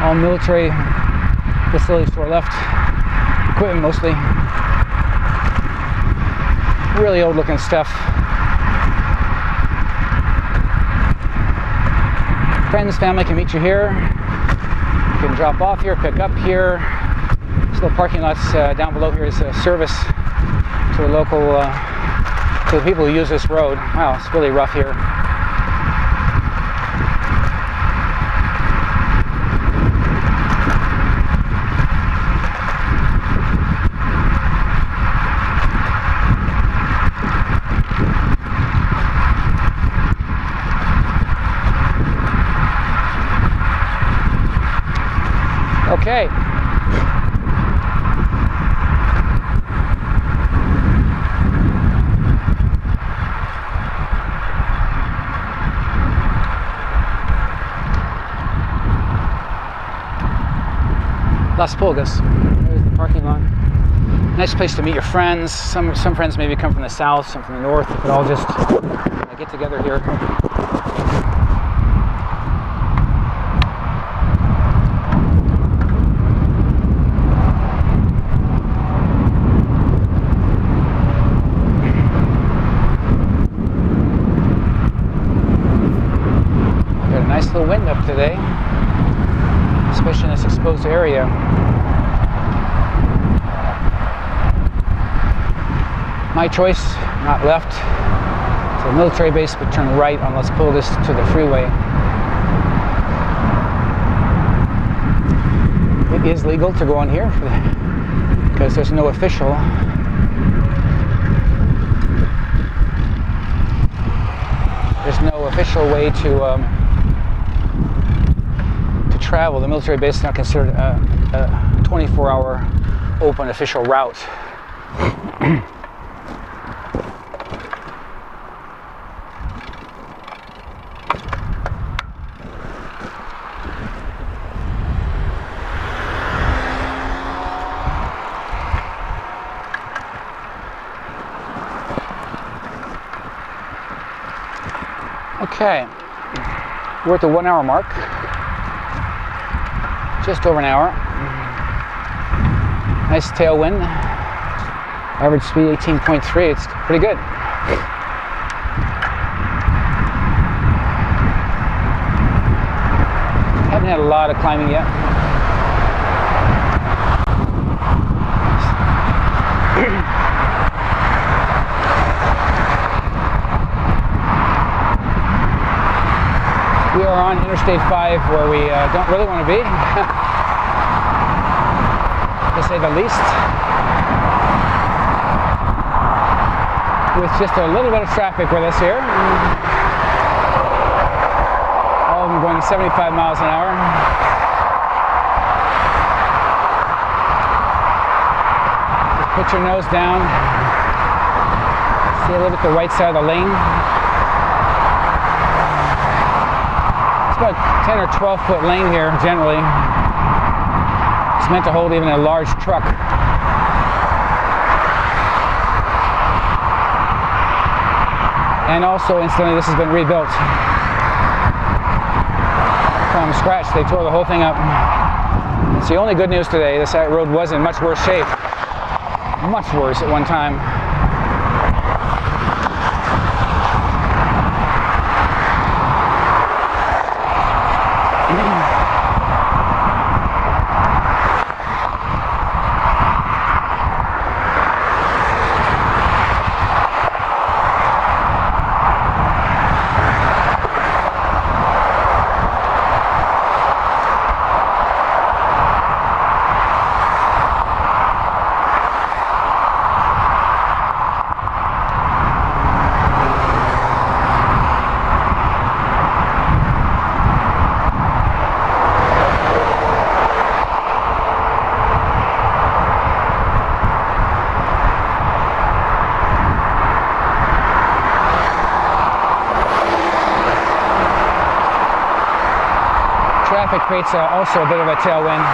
All military facilities to our left. Equipment mostly. Really old looking stuff. Friends, family can meet you here. You can drop off here, pick up here. This little parking lot's down below here is a service to the local, to the people who use this road. Wow, it's really rough here. Okay. Las Pulgas. There's the parking lot. Nice place to meet your friends. Some friends maybe come from the south, some from the north. We could all just get together here. Nice little wind up today, especially in this exposed area. My choice, not left to the military base, but turn right on Las Pulgas to the freeway. It is legal to go on here because there's no official way to travel. The military base is not considered a 24-hour open official route. Okay, we're at the 1 hour mark. Just over an hour. Nice tailwind. Average speed 18.3. It's pretty good. Haven't had a lot of climbing yet. We are on Interstate 5 where we don't really want to be, to say the least. With just a little bit of traffic with us here. All of them going 75 miles an hour. Just put your nose down. See a little bit the right side of the lane. About 10 or 12 foot lane here generally. It's meant to hold even a large truck. And also, incidentally, this has been rebuilt from scratch. They tore the whole thing up. It's the only good news today. This road was in much worse shape. Much worse at one time. traffic creates also a bit of a tailwind.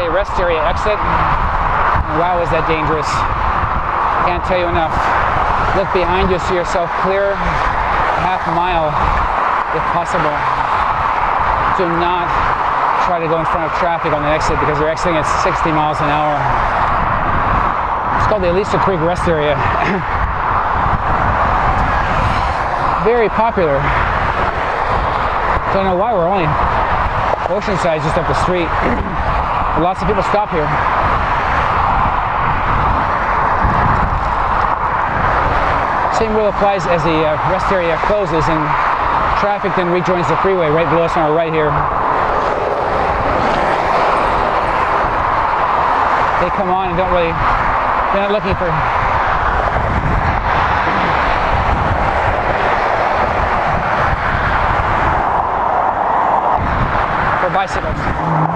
Rest area exit. Wow, is that dangerous. Can't tell you enough. Look behind you, see yourself clear half mile if possible. Do not try to go in front of traffic on the exit because they're exiting at 60 miles an hour. It's called the Elisa Creek Rest Area. Very popular. Don't know why, we're only Oceanside, just up the street. Lots of people stop here. Same rule applies as the rest area closes and traffic then rejoins the freeway right below us on our right here. They come on and they're not looking for bicycles.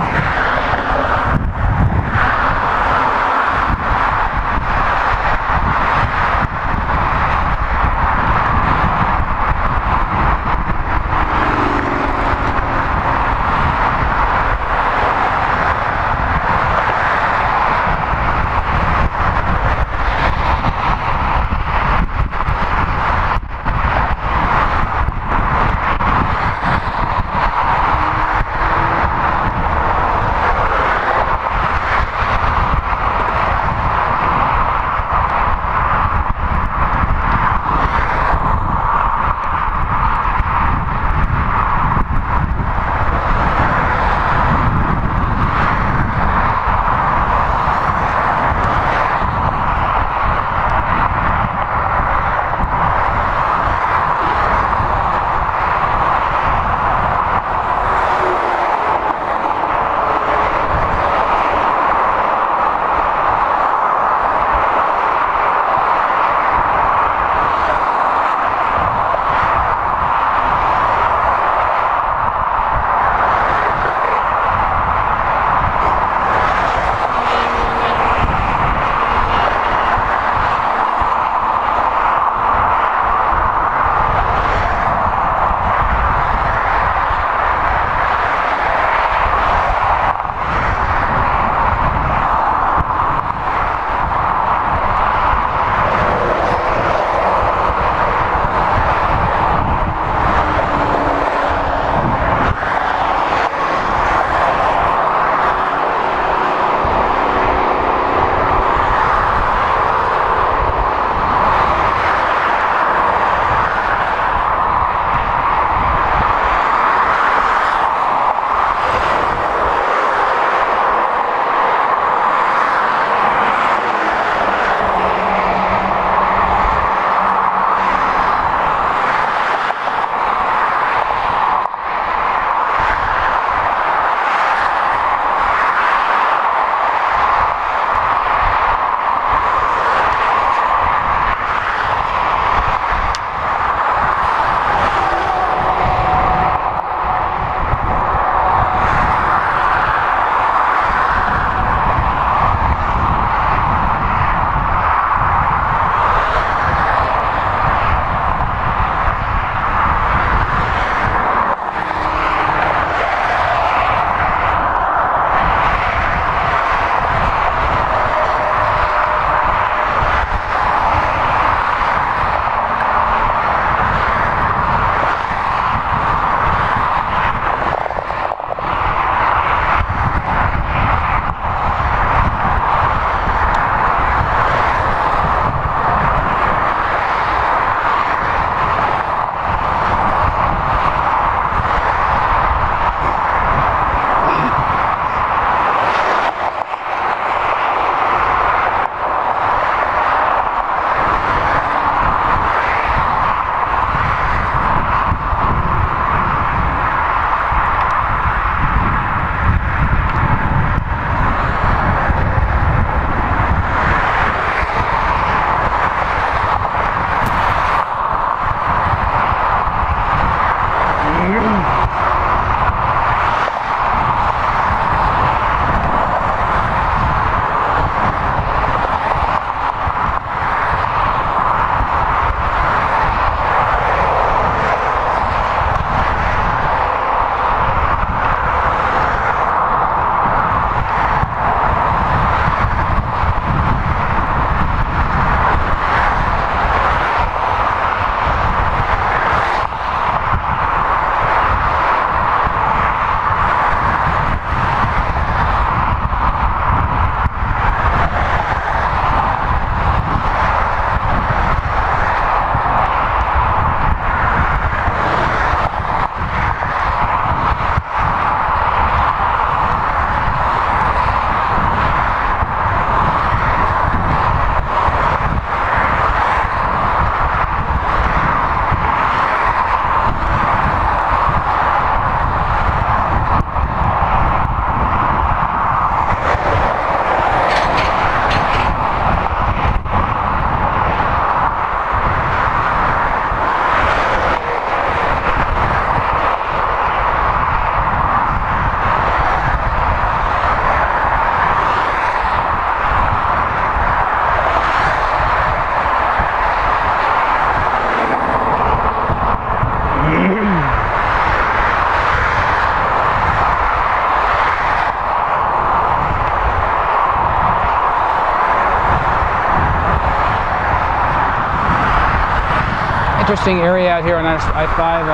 Interesting area out here on I-5.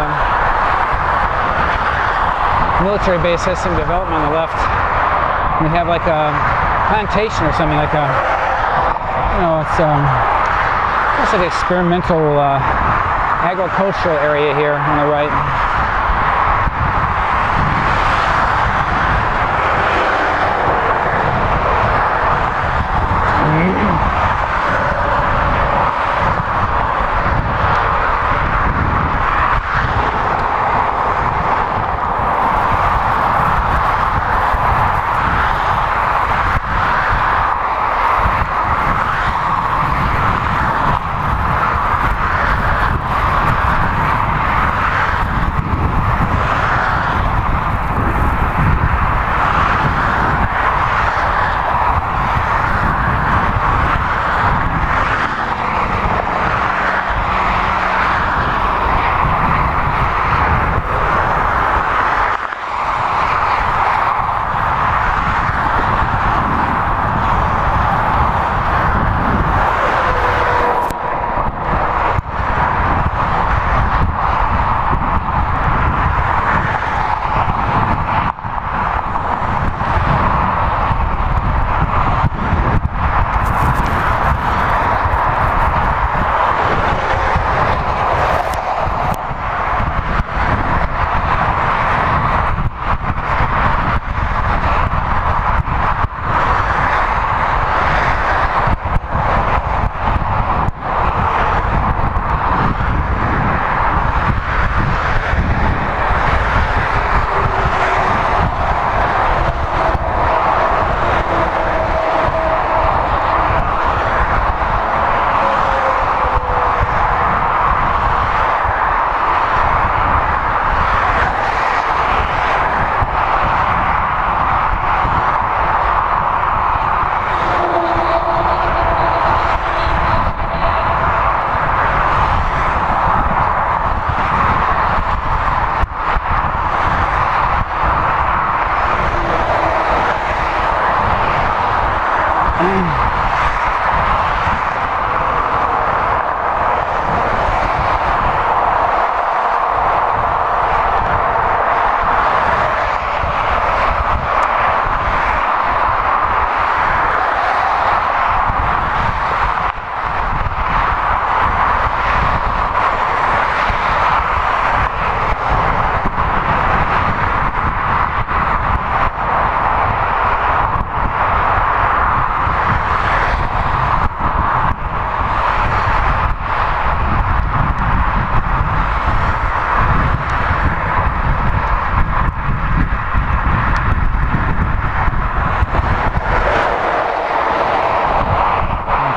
Military base has some development on the left. We have like a plantation or something, like a, you know, it's almost like an experimental agricultural area here on the right.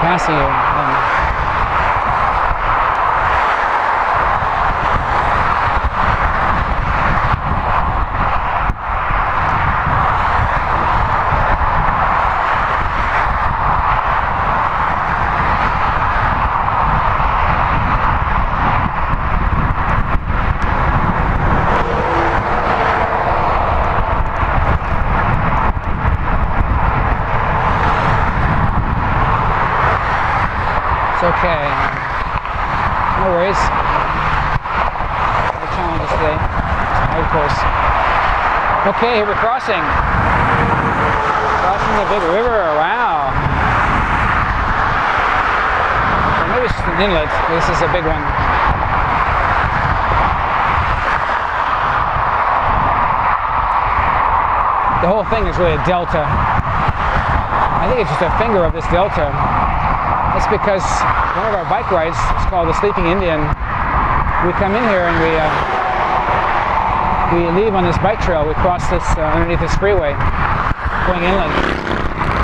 Passing it. It's okay. No worries. No challenges today. Of course. Okay, here we're crossing. Crossing the big river. Wow. Or maybe it's just an inlet. This is a big one. The whole thing is really a delta. I think it's just a finger of this delta. That's because one of our bike rides is called the Sleeping Indian. We come in here and we leave on this bike trail. We cross this underneath this freeway, going inland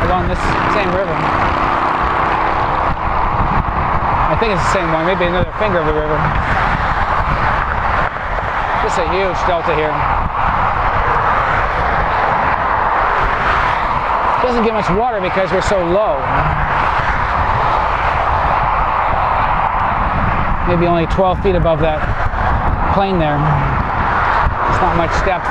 along this same river. I think it's the same one, maybe another finger of the river. This is a huge delta here. It doesn't get much water because we're so low. Maybe only 12 feet above that plane there. It's not much depth.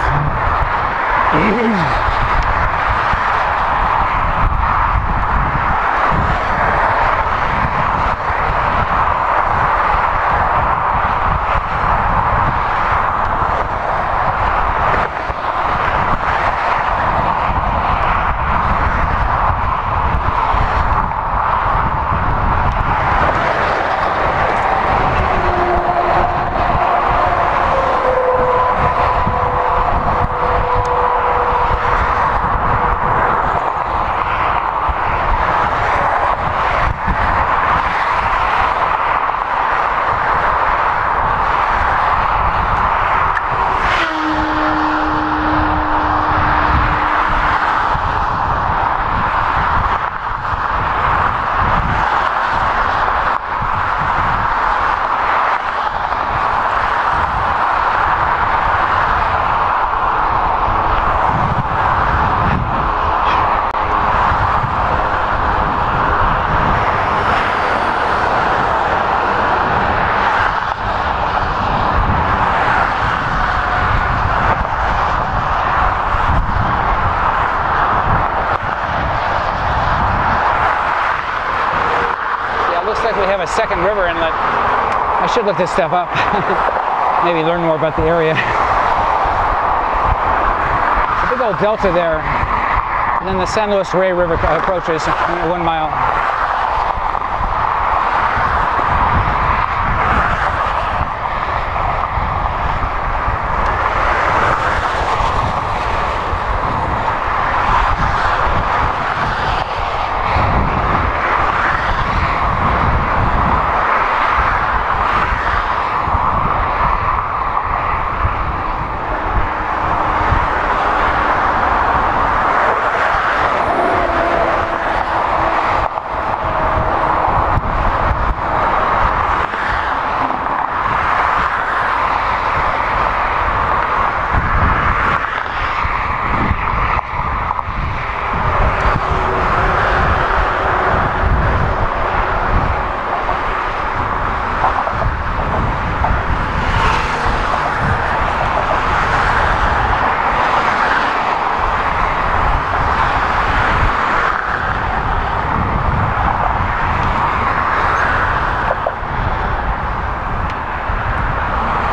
a second river inlet. I should look this stuff up. Maybe learn more about the area. It's a big old delta there. And then the San Luis Rey River approaches 1 mile.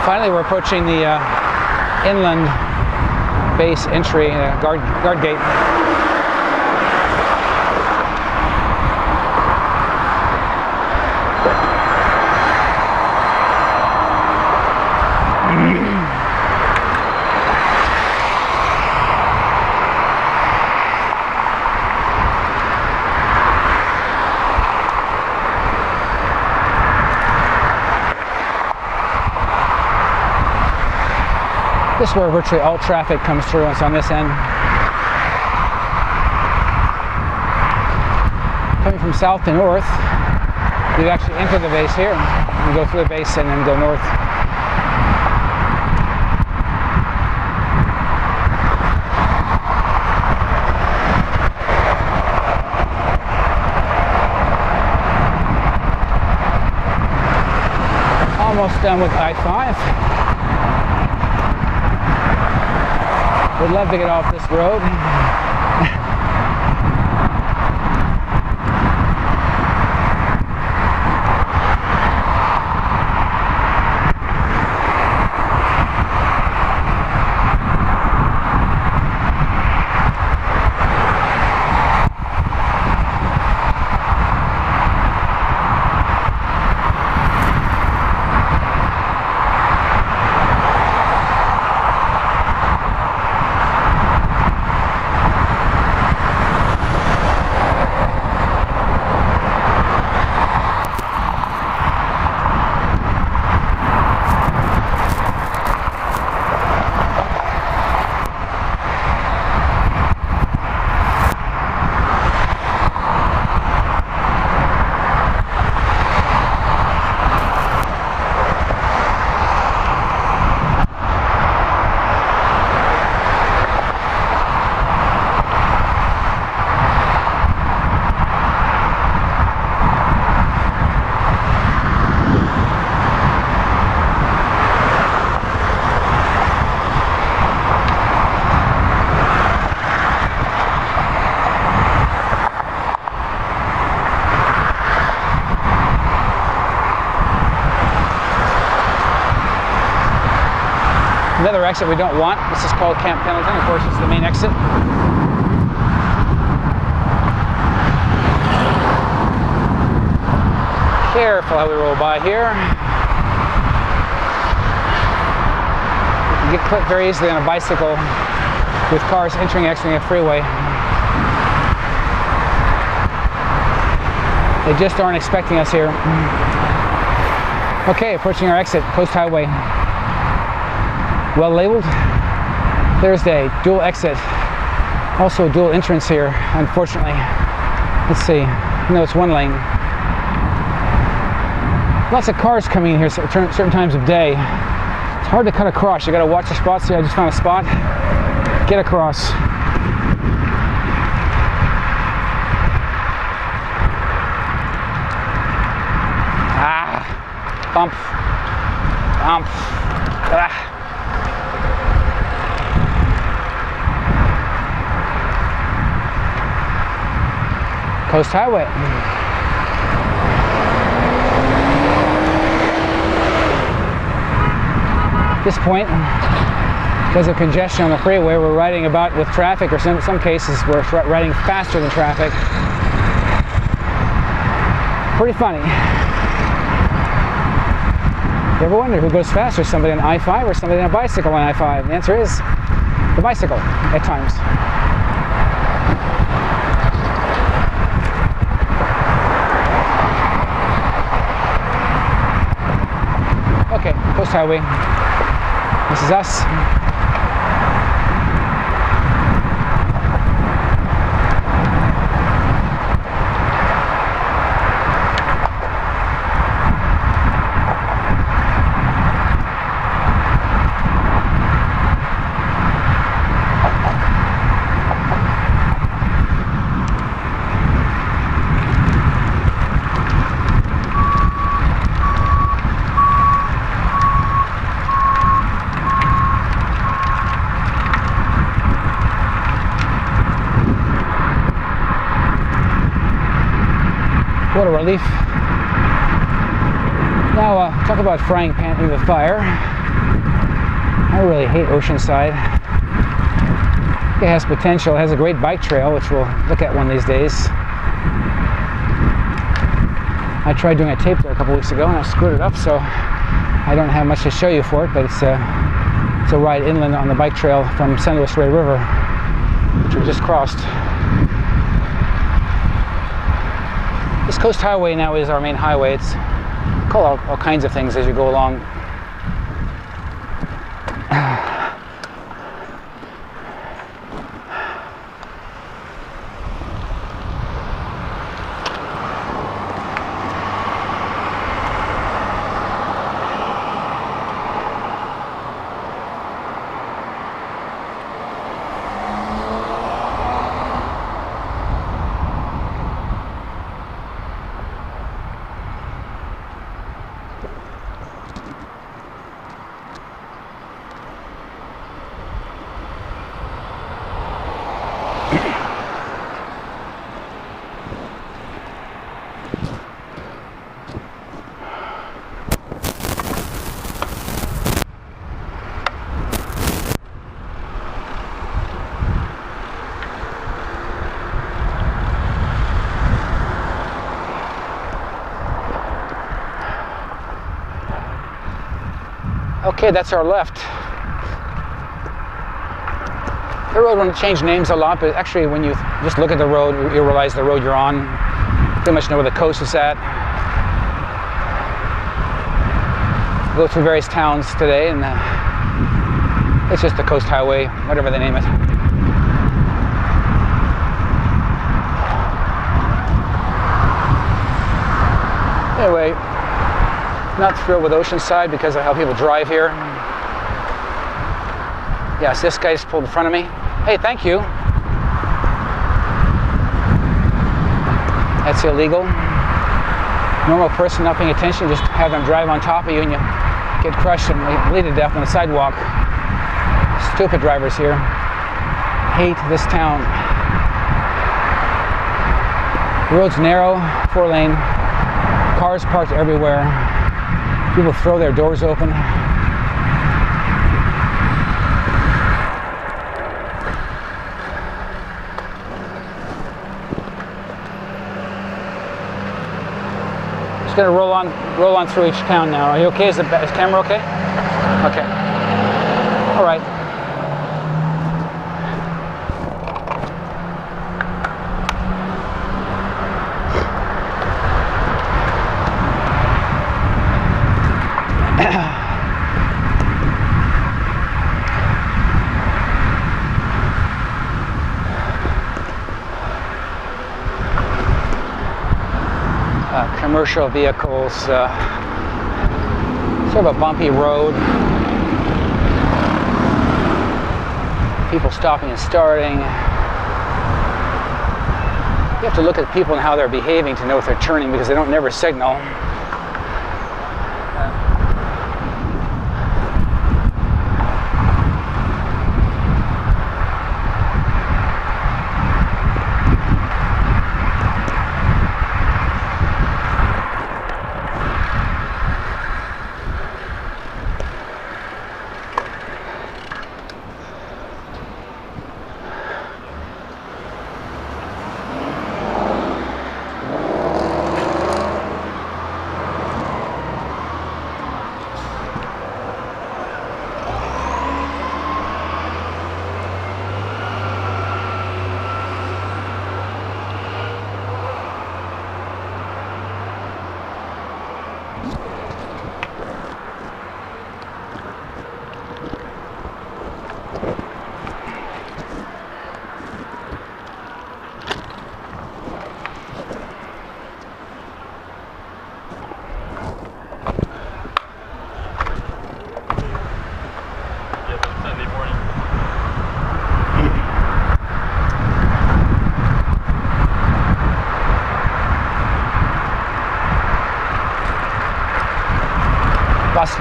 Finally, we're approaching the inland base entry, guard gate. This is where virtually all traffic comes through. It's on this end. Coming from south to north, you actually enter the base here. You go through the base and then go north. Almost done with I-5. Would love to get off this road. Another exit we don't want. This is called Camp Pendleton. Of course, it's the main exit. Careful how we roll by here. You can get clipped very easily on a bicycle with cars entering and exiting a freeway. They just aren't expecting us here. Okay, approaching our exit, Coast Highway. Well labeled. Thursday, dual exit. Also dual entrance here, unfortunately. Let's see. No, it's one lane. Lots of cars coming in here at certain times of day. It's hard to cut across. You gotta watch the spots. See, I just found a spot. Get across. Bump. Bump. Ah. Coast Highway. At this point, because of congestion on the freeway, we're riding about with traffic, or some cases we're riding faster than traffic. Pretty funny. You ever wonder who goes faster, somebody on I-5 or somebody on a bicycle on I-5? The answer is the bicycle at times. Okay, Coast Highway. This is us. What a relief. Now, talk about frying pan in the fire. I really hate Oceanside. It has potential. It has a great bike trail, which we'll look at one of these days. I tried doing a tape there a couple weeks ago and I screwed it up, so I don't have much to show you for it, but it's a ride inland on the bike trail from San Luis Rey River, which we just crossed. This Coast Highway now is our main highway. It's called all kinds of things as you go along. Okay, that's our left. The road won't change names a lot, but actually when you just look at the road, you realize the road you're on. Pretty much know where the coast is at. Go through various towns today, and it's just the Coast Highway, whatever they name it. Anyway, not thrilled with Oceanside because of how people drive here. Yes, this guy just pulled in front of me. Hey, thank you. That's illegal. Normal person not paying attention, just have them drive on top of you and you get crushed and bleed to death on the sidewalk. Stupid drivers here. Hate this town. The road's narrow, 4-lane. Cars parked everywhere. People throw their doors open. Just gonna roll on through each town now. Are you okay? Is the camera okay? Okay. All right. Commercial vehicles, sort of a bumpy road. People stopping and starting. You have to look at people and how they're behaving to know if they're turning because they don't never signal.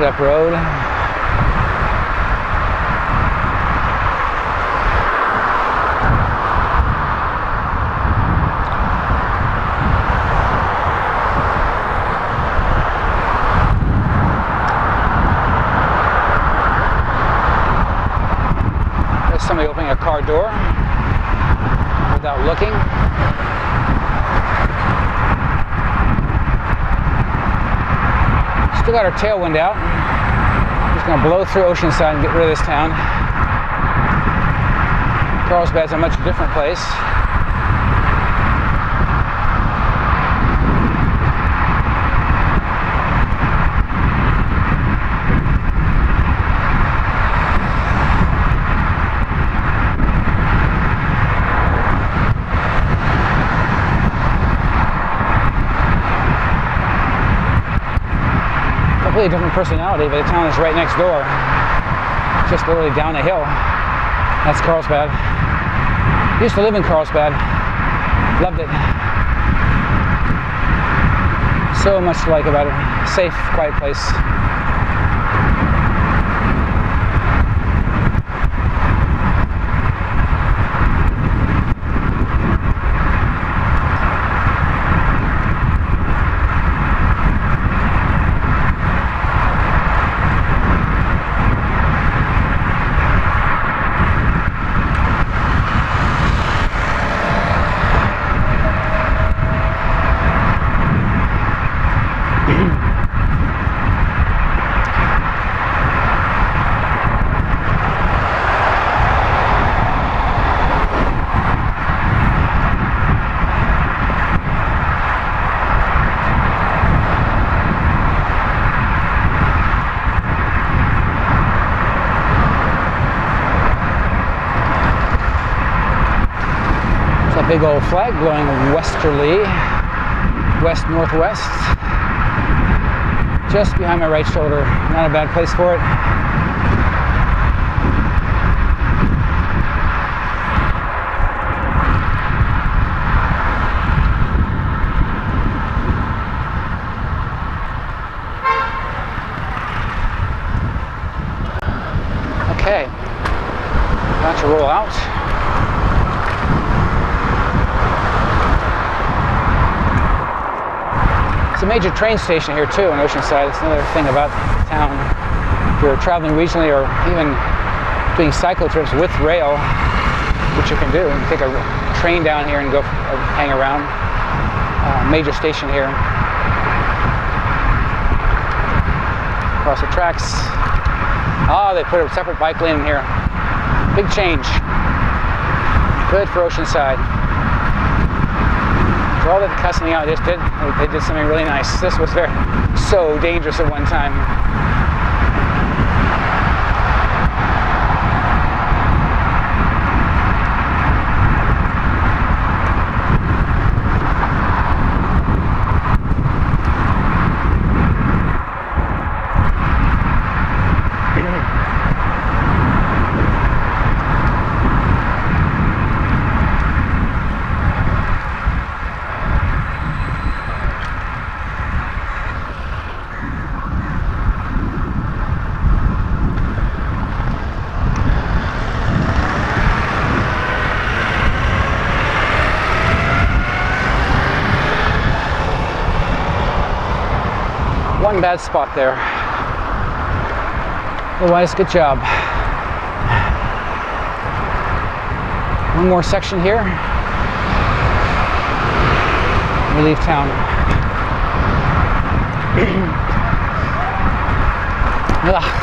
busted up road. There's somebody opening a car door without looking. Still got our tailwind out. Just gonna blow through Oceanside and get rid of this town. Carlsbad's a much different place. Completely different personality, but the town is right next door. Just literally down a hill. That's Carlsbad. Used to live in Carlsbad. Loved it. So much to like about it. Safe, quiet place. Big old flag blowing westerly, west-northwest, just behind my right shoulder. Not a bad place for it. Okay, about to roll out. It's a major train station here too in Oceanside. It's another thing about the town. If you're traveling regionally or even doing cycle trips with rail, which you can do, you can take a train down here and go hang around. Major station here. Across the tracks. Oh, they put a separate bike lane in here. Big change. Good for Oceanside. For all that cussing out just did, they did something really nice. This was so dangerous at one time. One bad spot there. Otherwise, good job. One more section here. We leave town. Ugh.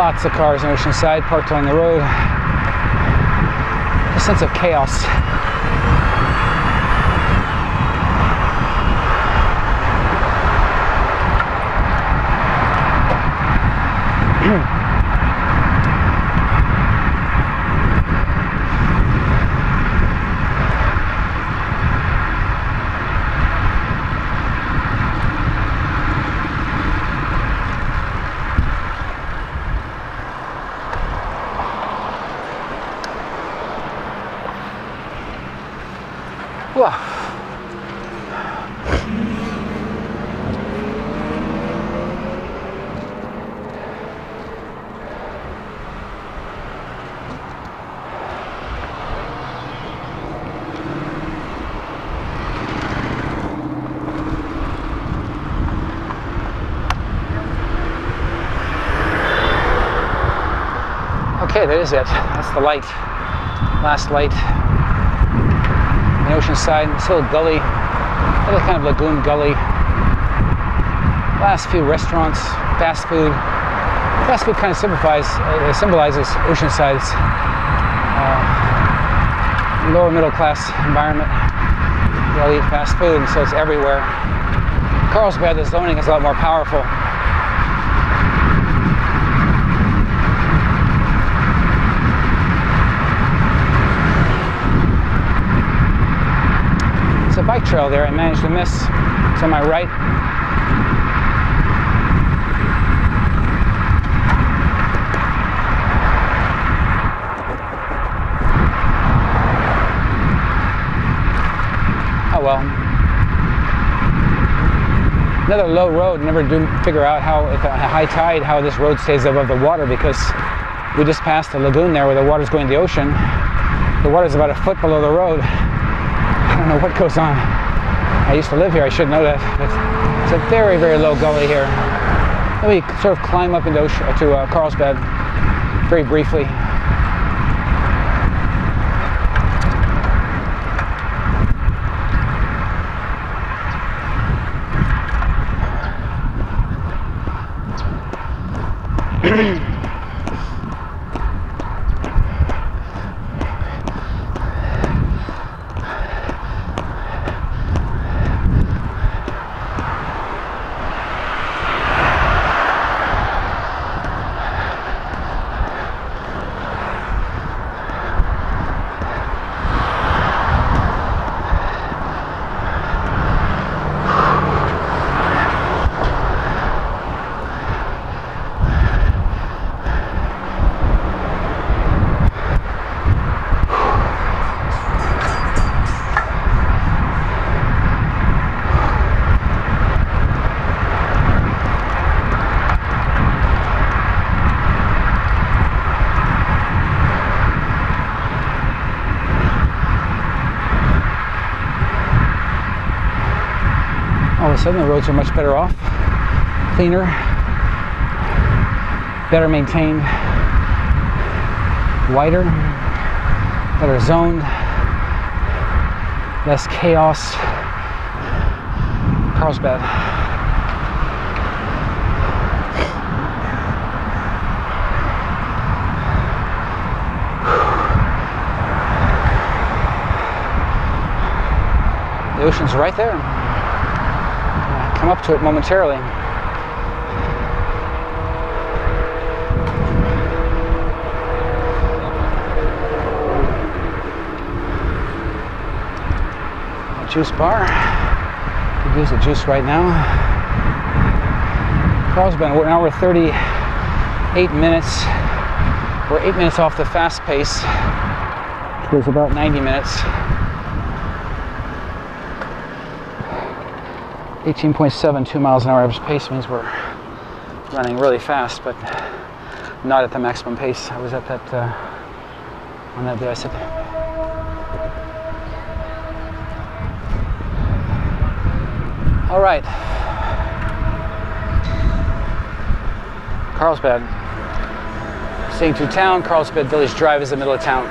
Lots of cars in Oceanside parked along the road. A sense of chaos. Whoa. Okay, that is it. That's the light. Last light. In Oceanside, this little gully, little kind of lagoon gully. Last few restaurants, fast food. Fast food kind of symbolizes Oceanside's lower middle class environment. They all eat fast food, and so it's everywhere. Carlsbad, the zoning is a lot more powerful. It's a bike trail there I managed to miss. It's on my right. Oh well. Another low road. Never do figure out how, at high tide, how this road stays above the water, because we just passed a lagoon there where the water's going to the ocean. The water's about a foot below the road. I don't know what goes on. I used to live here, I should know that. But it's a very, very low gully here. Then we sort of climb up into Carlsbad very briefly. All of a sudden the roads are much better off, cleaner, better maintained, wider, better zoned, less chaos. Carlsbad. The ocean's right there. Come up to it momentarily. A juice bar. Could use the juice right now. Carlsbad, now we're 38 minutes. We're 8 minutes off the fast pace. It was about 90 minutes. 18.72 miles an hour average pace means we're running really fast, but not at the maximum pace. I was at that, on that day I said. All right. Carlsbad. Staying through town, Carlsbad Village Drive is the middle of town.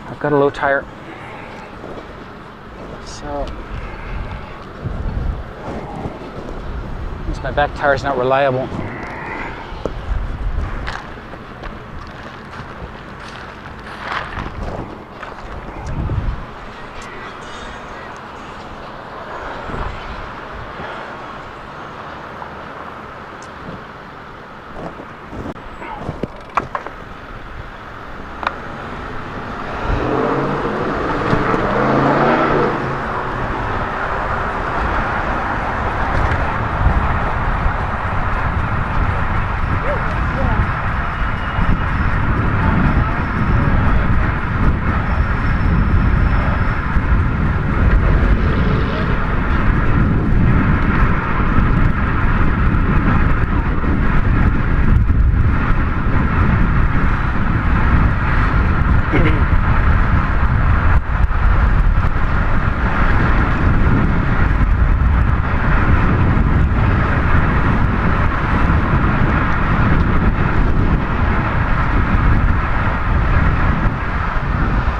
I've got a low tire. So Since my back tire is not reliable.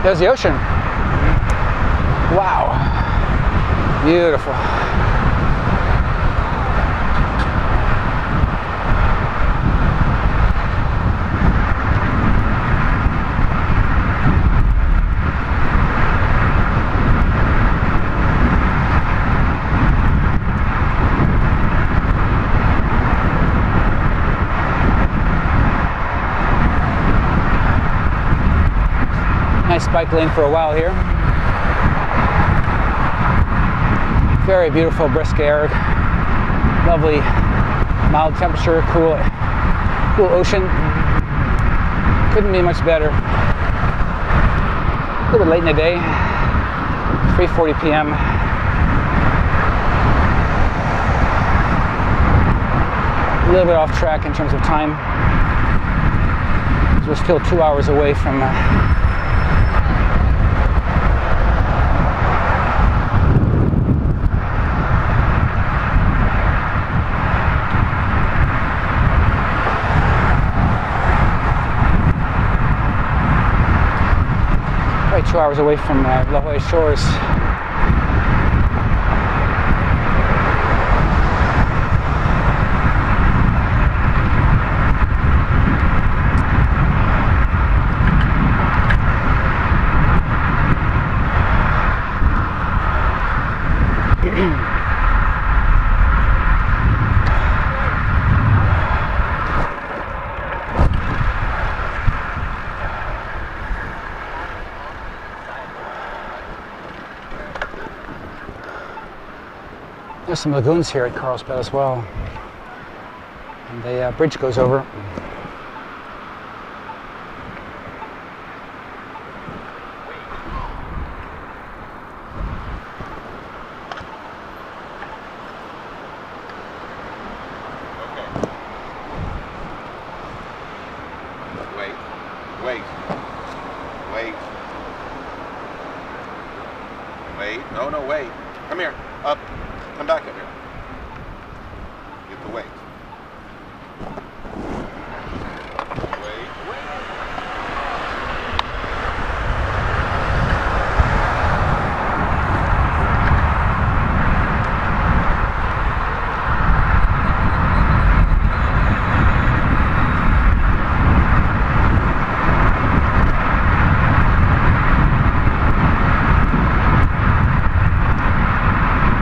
There's the ocean. Wow. Beautiful. Nice bike lane for a while here. Very beautiful, brisk air. Lovely, mild temperature, cool ocean. Couldn't be much better. A little bit late in the day, 3:40 p.m. A little bit off track in terms of time. We're still 2 hours away from probably 2 hours away from La Jolla shores. There's some lagoons here at Carlsbad as well. And the bridge goes over. Wait. No, wait. Come here. Up. Come back up here. You have to wait. Wait.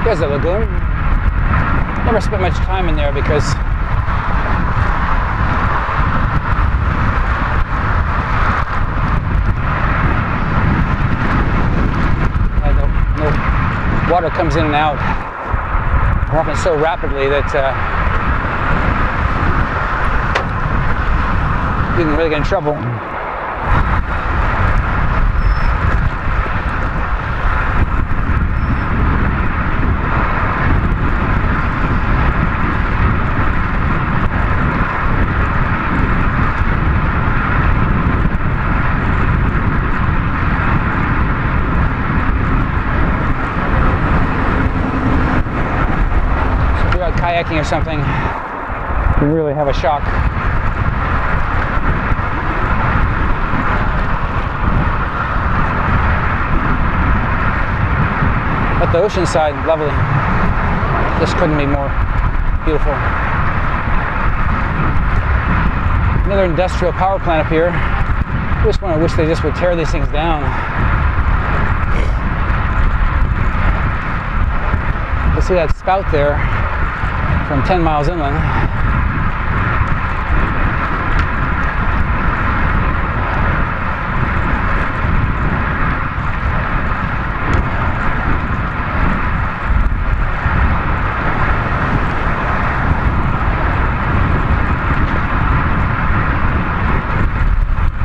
There's a lagoon. Never spent much time in there because no water comes in and out often so rapidly that you can really get in trouble. Kayaking or something, you really have a shock. But the Oceanside, lovely. Just couldn't be more Beautiful. Another industrial power plant up here. I wish they just would tear these things down. You see that spout there from 10 miles inland.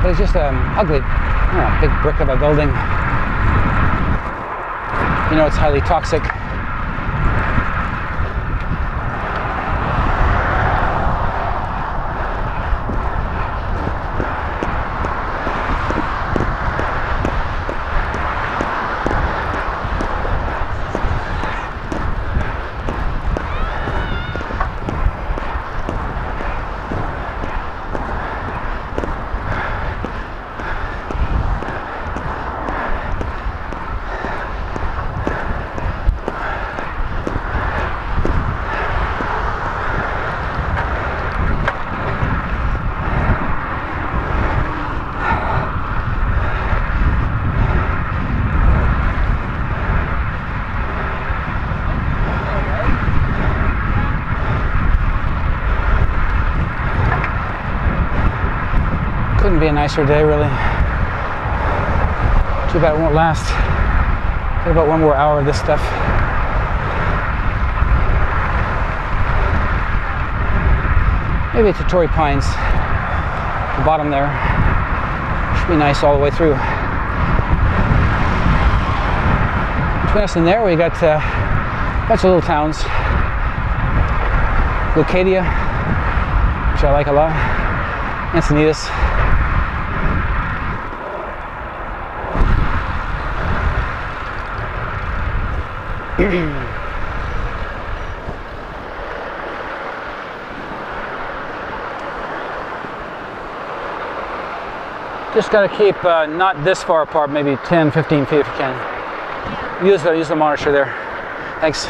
But it's just ugly, big brick of a building. You know, it's highly toxic. Couldn't be a nicer day, really. Too bad it won't last. Got about 1 more hour of this stuff. Maybe it's the Torrey Pines, the bottom there. Should be nice all the way through. Between us and there, we got a bunch of little towns. Leucadia, which I like a lot. Encinitas. Just got to keep not this far apart, maybe 10, 15 feet if you can. Use the monitor there. Thanks.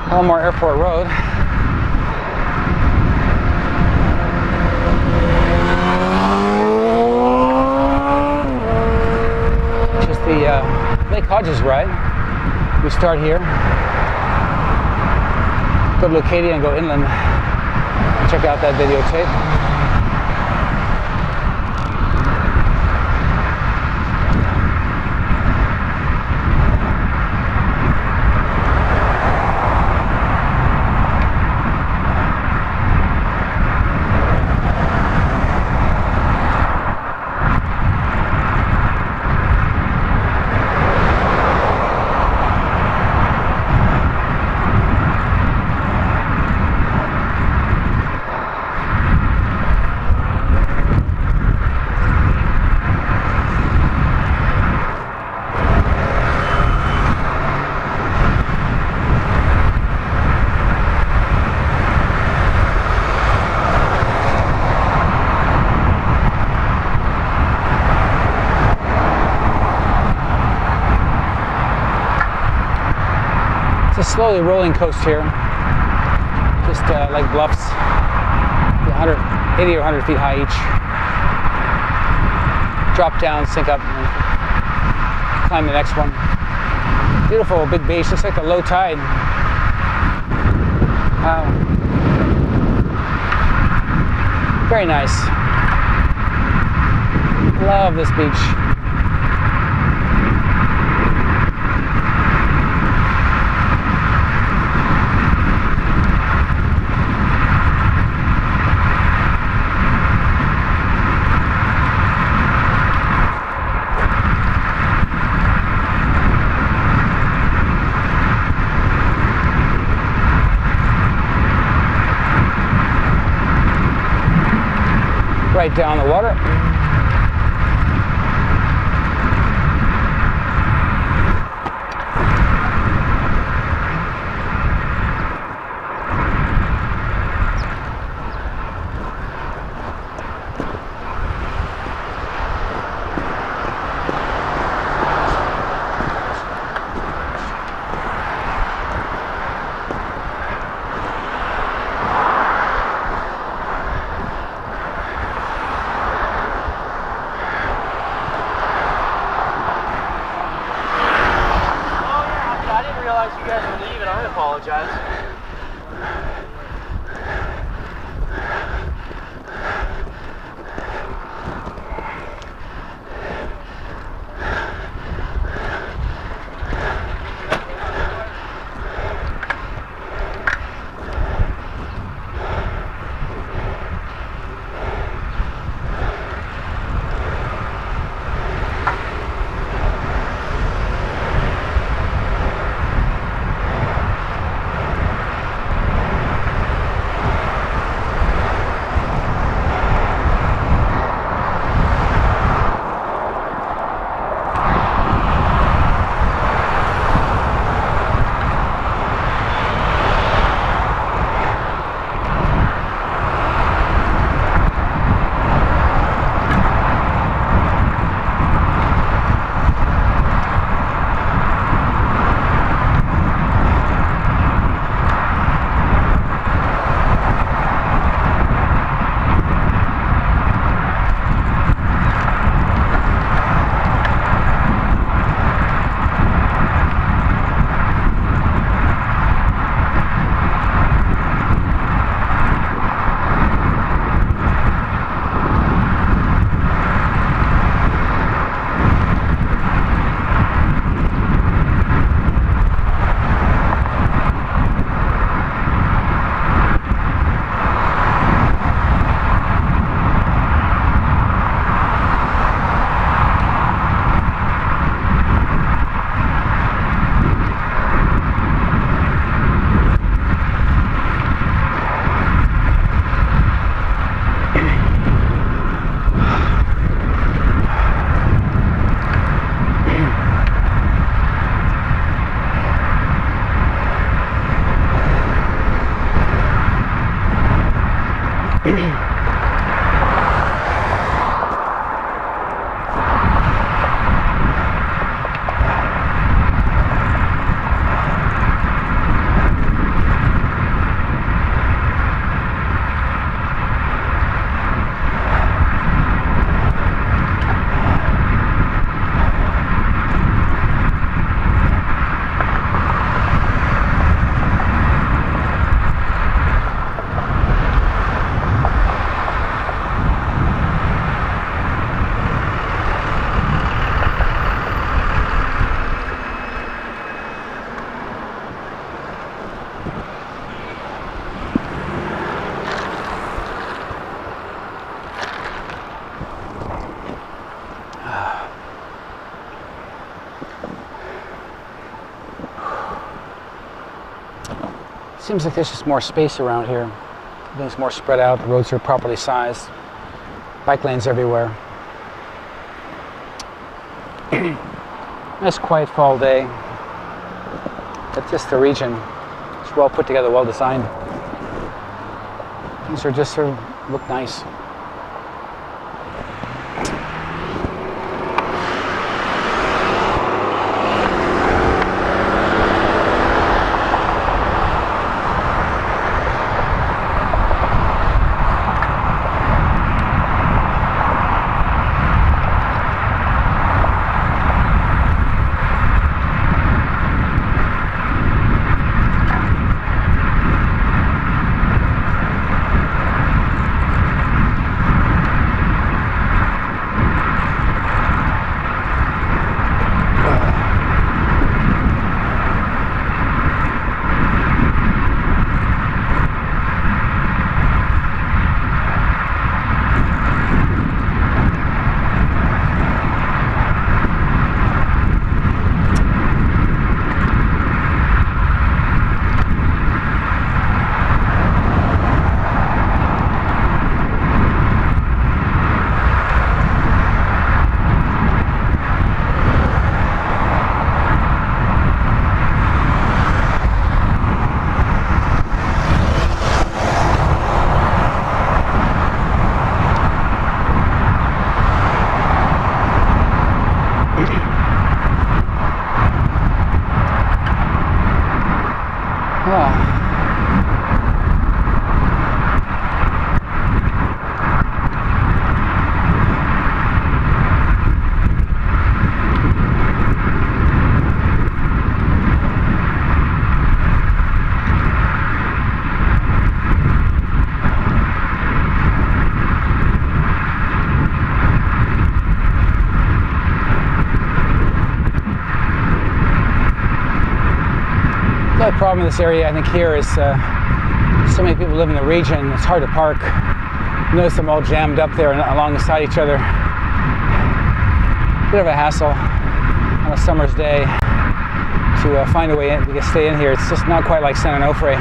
Palomar Airport Road. Which is the Lake Hodges ride. We start here, go to Leucadia and go inland. Check out that videotape. slowly rolling coast here. Just like bluffs, 80 or 100 feet high each. Drop down, sink up, and climb the next one. Beautiful big beach, just like the low tide. Wow. Very nice. Love this beach. Right down the water. You guys are leaving. I apologize. Seems like there's just more space around here. Everything's more spread out. The roads are properly sized. Bike lanes everywhere. Nice quiet fall day. But just the region is well put together, well designed. Things are just sort of look nice. problem in this area, I think, here is so many people live in the region. It's hard to park. You notice them all jammed up there and alongside each other. Bit of a hassle on a summer's day to find a way in, to stay in here. It's just not quite like San Onofre.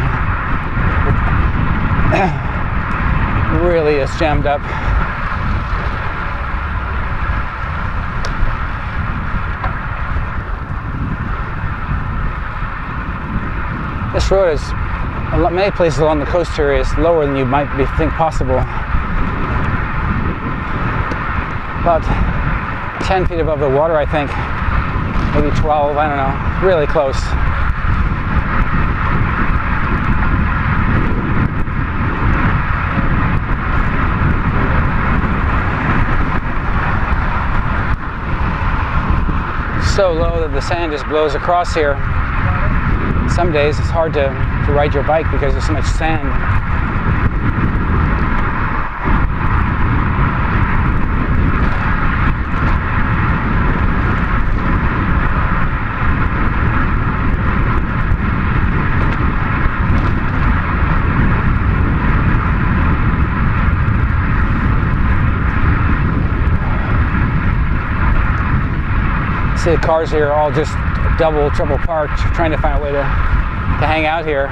It really is jammed up. This road is, many places along the coast here, is lower than you might think possible. About 10 feet above the water, I think. Maybe 12, I don't know. Really close. So low that the sand just blows across here. Some days it's hard to ride your bike because there's so much sand. See, the cars here are all just double, triple parked, trying to find a way to hang out here.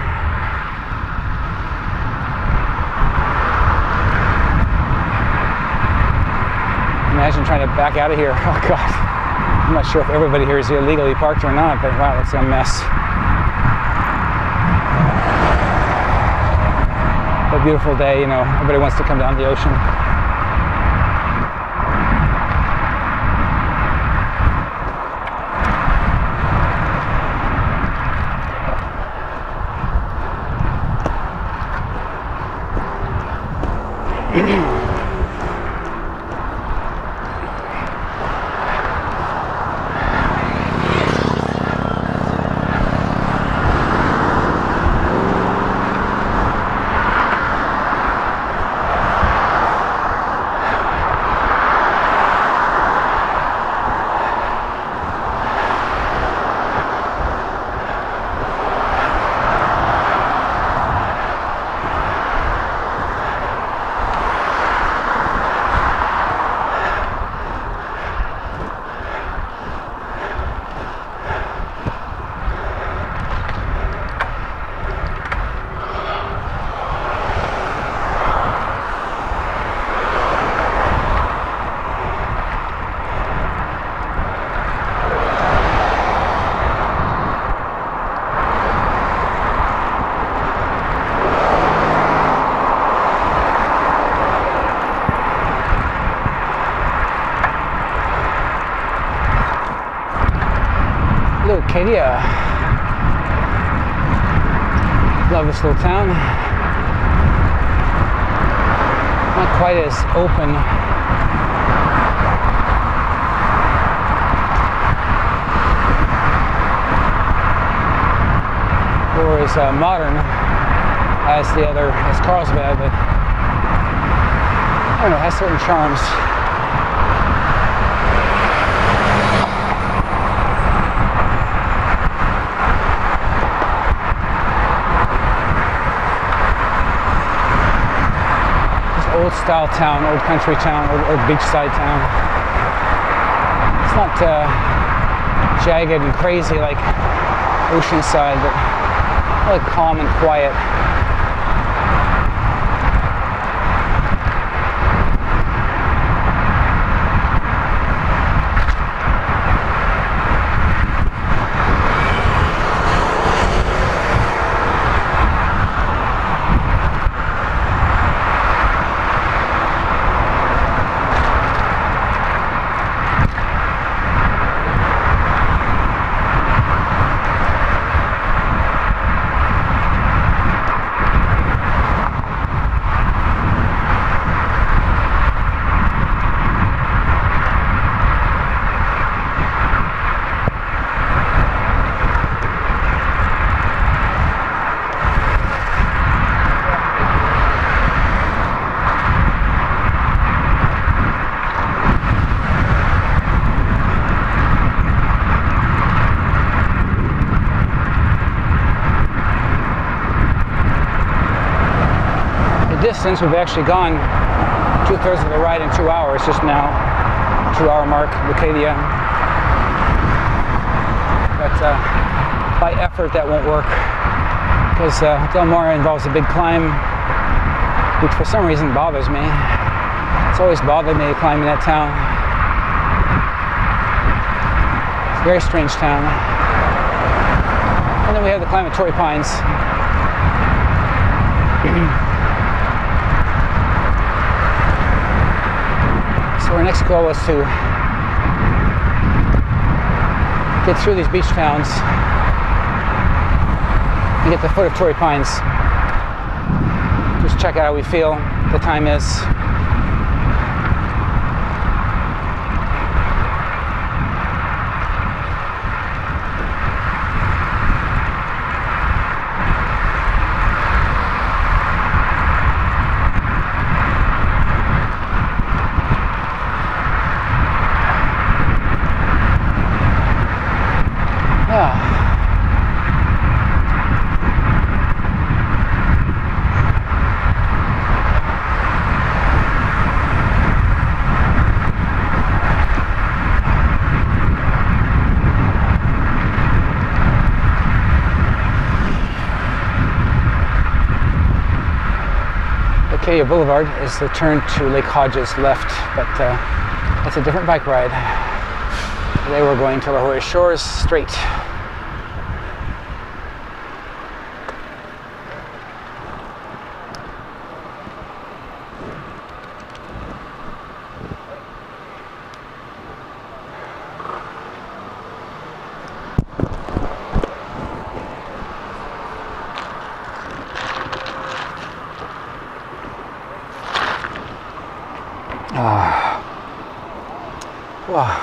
Imagine trying to back out of here. Oh God. I'm not sure if everybody here is illegally parked or not, but wow, it's a mess. What a beautiful day, you know, everybody wants to come down to the ocean. Acadia. Love this little town. Not quite as open. Or as modern as the other, as Carlsbad, but I don't know, it has certain charms. Old style town, old country town, old beachside town. It's not jagged and crazy like Oceanside, but really calm and quiet. since we've actually gone 2/3 of the ride in 2 hours just now. 2-hour mark, Lucadia. But by effort, that won't work because Del Mar involves a big climb, which for some reason bothers me. It's always bothered me climbing that town. It's a very strange town. And then we have the climb of Torrey Pines. So our next goal is to get through these beach towns and get to the foot of Torrey Pines. Just check out how we feel. The time is. Acadia Boulevard is the turn to Lake Hodges left, but that's a different bike ride. Today we're going to La Jolla Shores straight. Wow.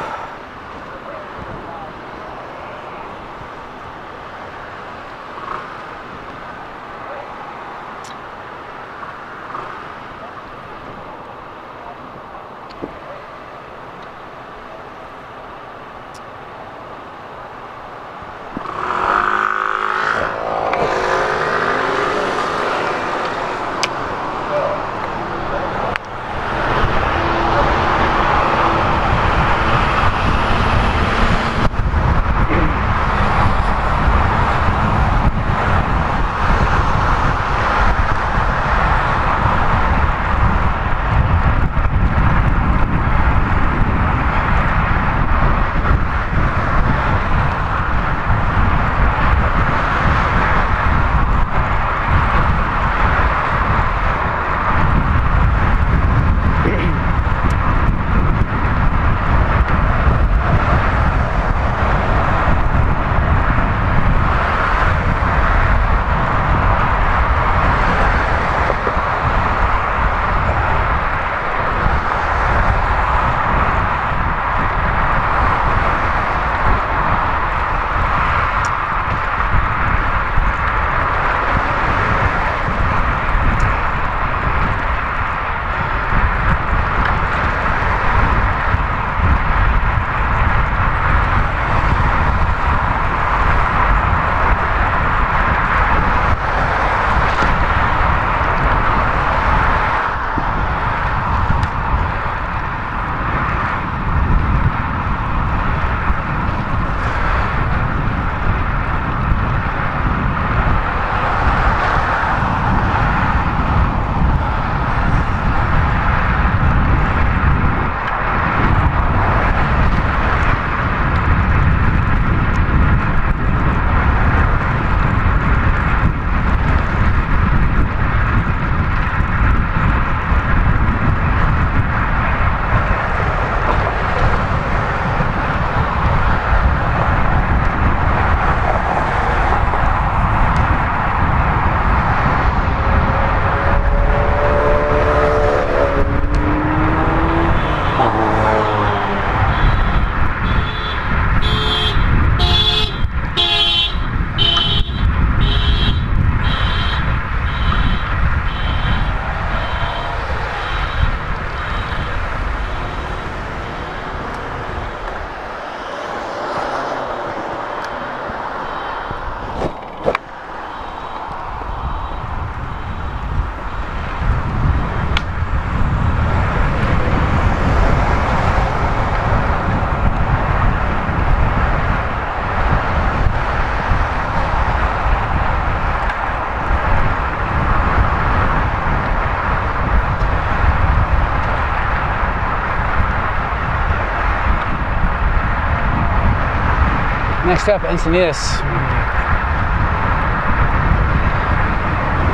Next up, Encinitas.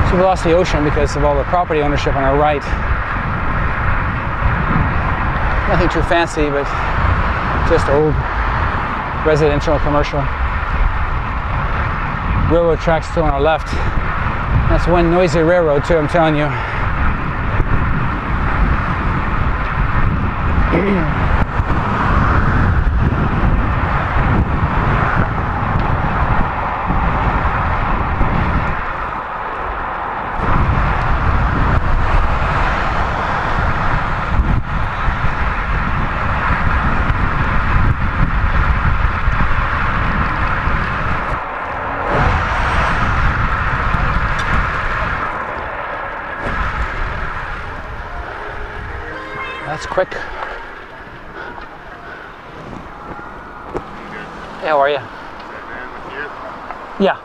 So we lost the ocean because of all the property ownership on our right. Nothing too fancy, but just old residential and commercial. Railroad tracks still on our left. That's one noisy railroad too, I'm telling you. That's quick. Hey, how are you? Yeah.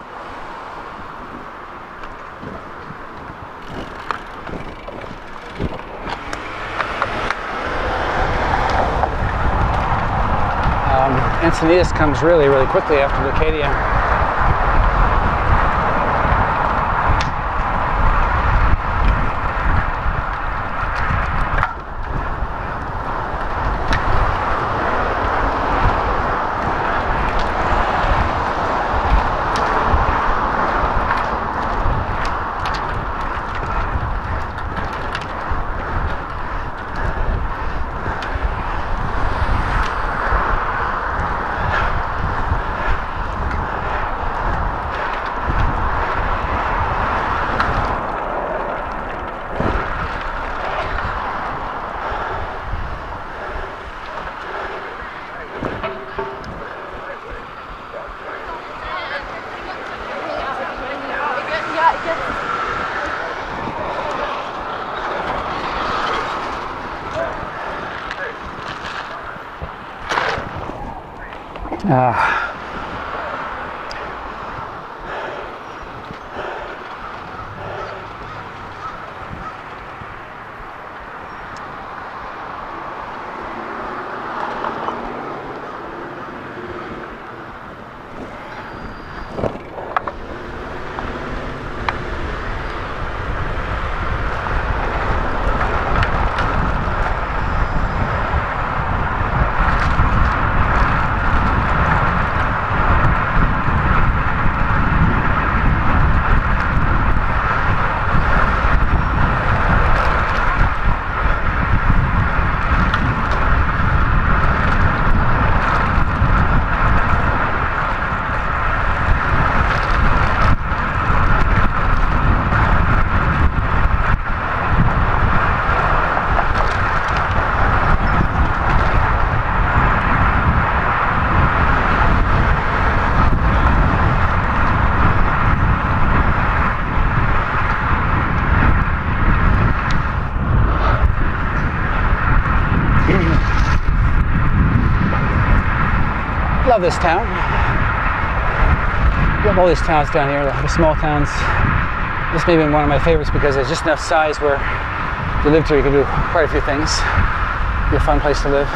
Encinitas comes really, really quickly after Leucadia. Love this town. Love all these towns down here, the small towns. This may be one of my favorites because there's just enough size where if you lived here you can do quite a few things. Be a fun place to live.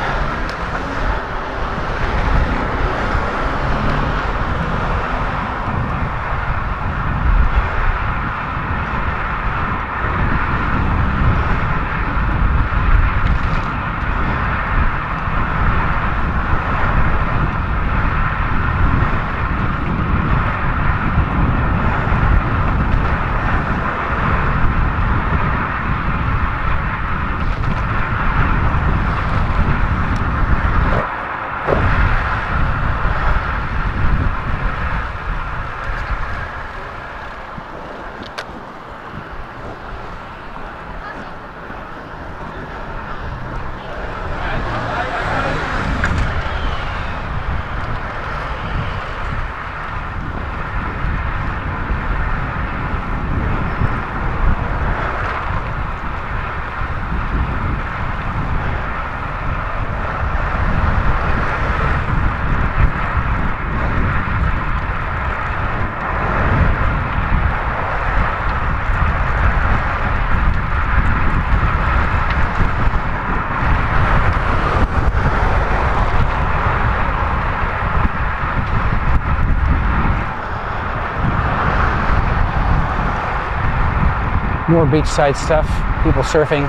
More beachside stuff, people surfing.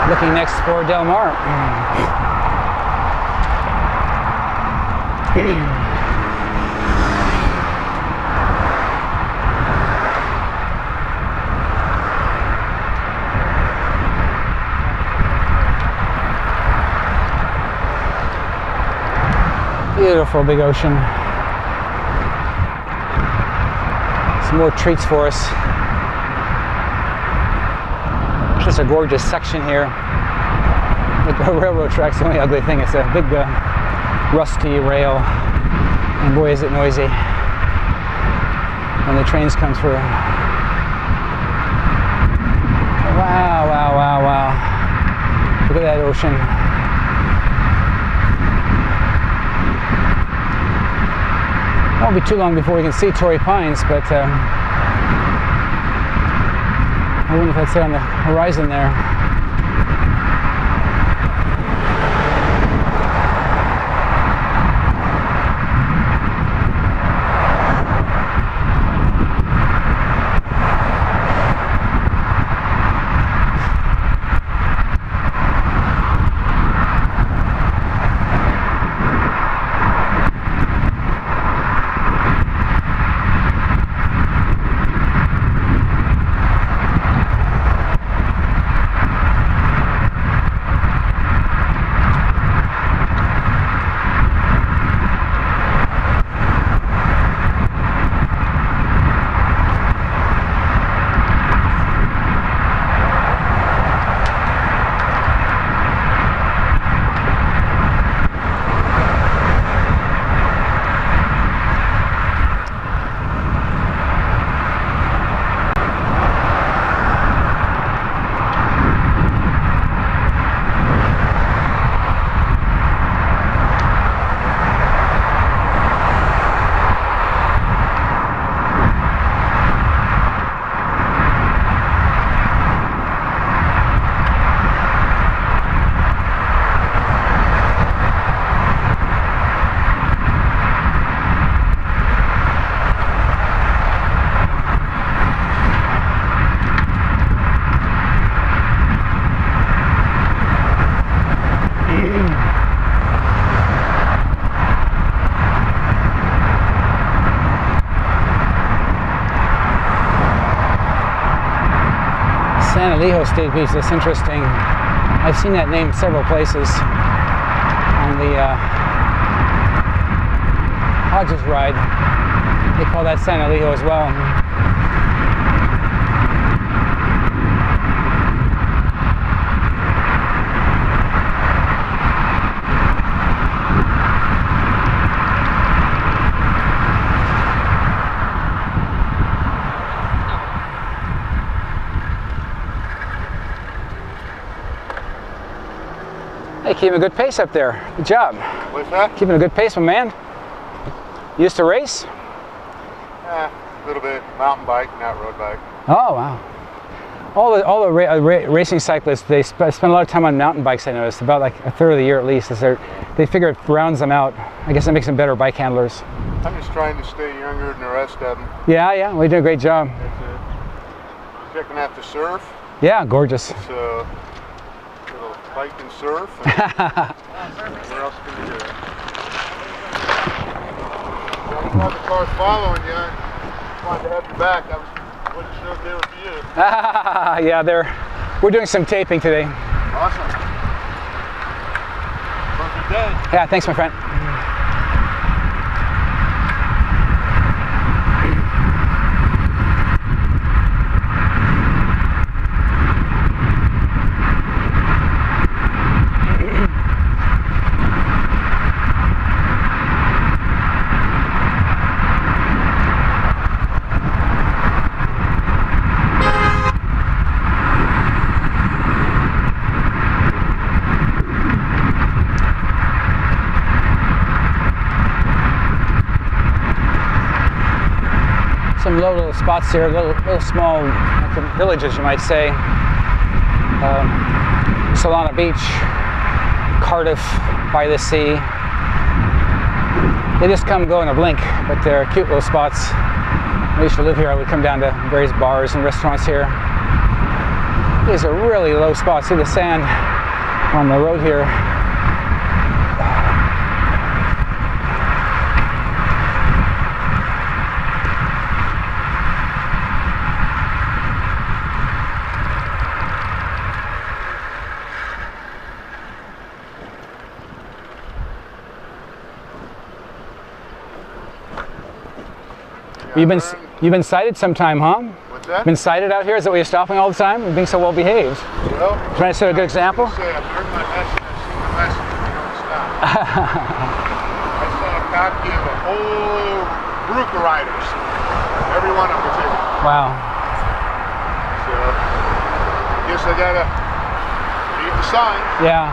Looking next for Del Mar. Beautiful big ocean. Some more treats for us. Just a gorgeous section here. The railroad track's the only ugly thing. It's a big rusty rail, and boy is it noisy when the trains come through. Wow, wow, wow, wow. Look at that ocean. Won't be too long before we can see Torrey Pines, but I wonder if that's it on the horizon there. State Beach. That's interesting. I've seen that name several places on the Hodges ride. They call that San Elijo as well. Hey, keeping a good pace up there. Good job. What's that? Keeping a good pace, my man. You used to race? A little bit. Mountain bike, not road bike. Oh, wow. All the racing cyclists, they spend a lot of time on mountain bikes, I noticed. About like a third of the year at least. They figure it rounds them out. I guess it makes them better bike handlers. I'm just trying to stay younger than the rest of them. Yeah, yeah. We did a great job. That's it. Checking out the surf. Yeah, gorgeous. It's a little bike and surf. And where else can we do it? I'm glad the car's following you. I wanted to have you back. I wasn't sure if they were for you. Yeah, we're doing some taping today. Awesome. Perfect day. Yeah, thanks, my friend. Some low little spots here, little small villages, you might say. Solana Beach, Cardiff by the sea. They just come and go in a blink, but they're cute little spots. I used to live here. I would come down to various bars and restaurants here. These are really low spots. See the sand on the road here. You've been sighted sometime, huh? What's that? Been sighted out here? Is that why you're stopping all the time? You're being so well behaved. Well, Trying to set a good example? I've learned my lesson. I've seen the lesson. You don't stop. I saw a cop give a whole group of riders. Every one of them was in. Wow. So, I guess I gotta read the sign. Yeah.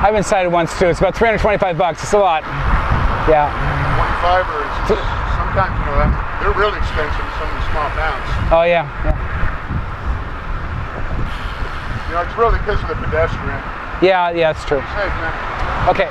I've been sighted once too. It's about $325. It's a lot. Yeah. 25 or sometimes, you know, they're really expensive in some of the small towns. Oh yeah. Yeah. You know, it's really because of the pedestrian. Yeah. Yeah. It's true. Hey, man. Okay.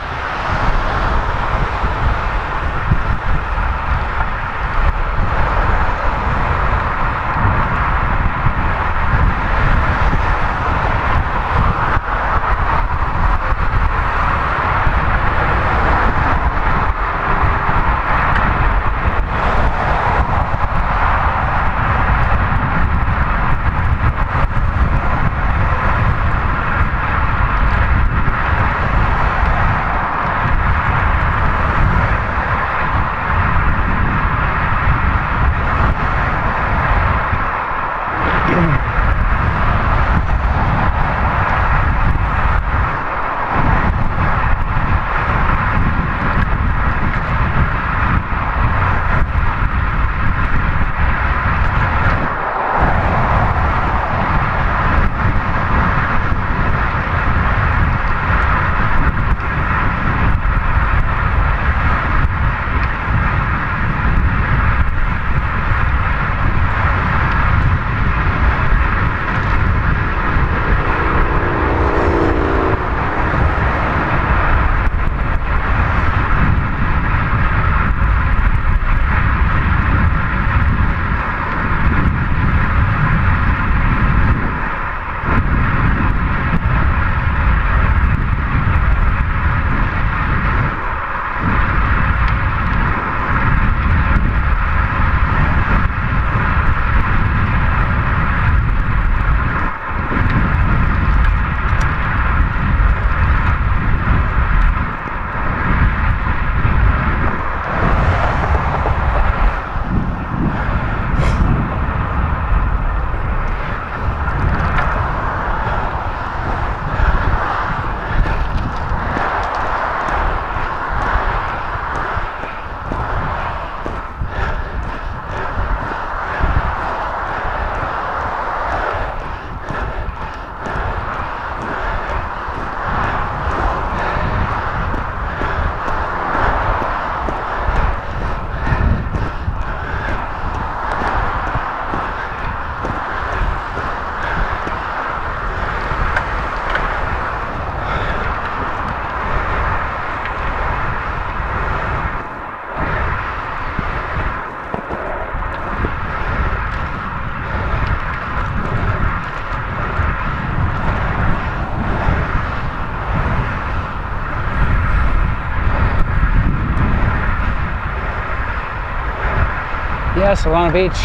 Yeah, Solana Beach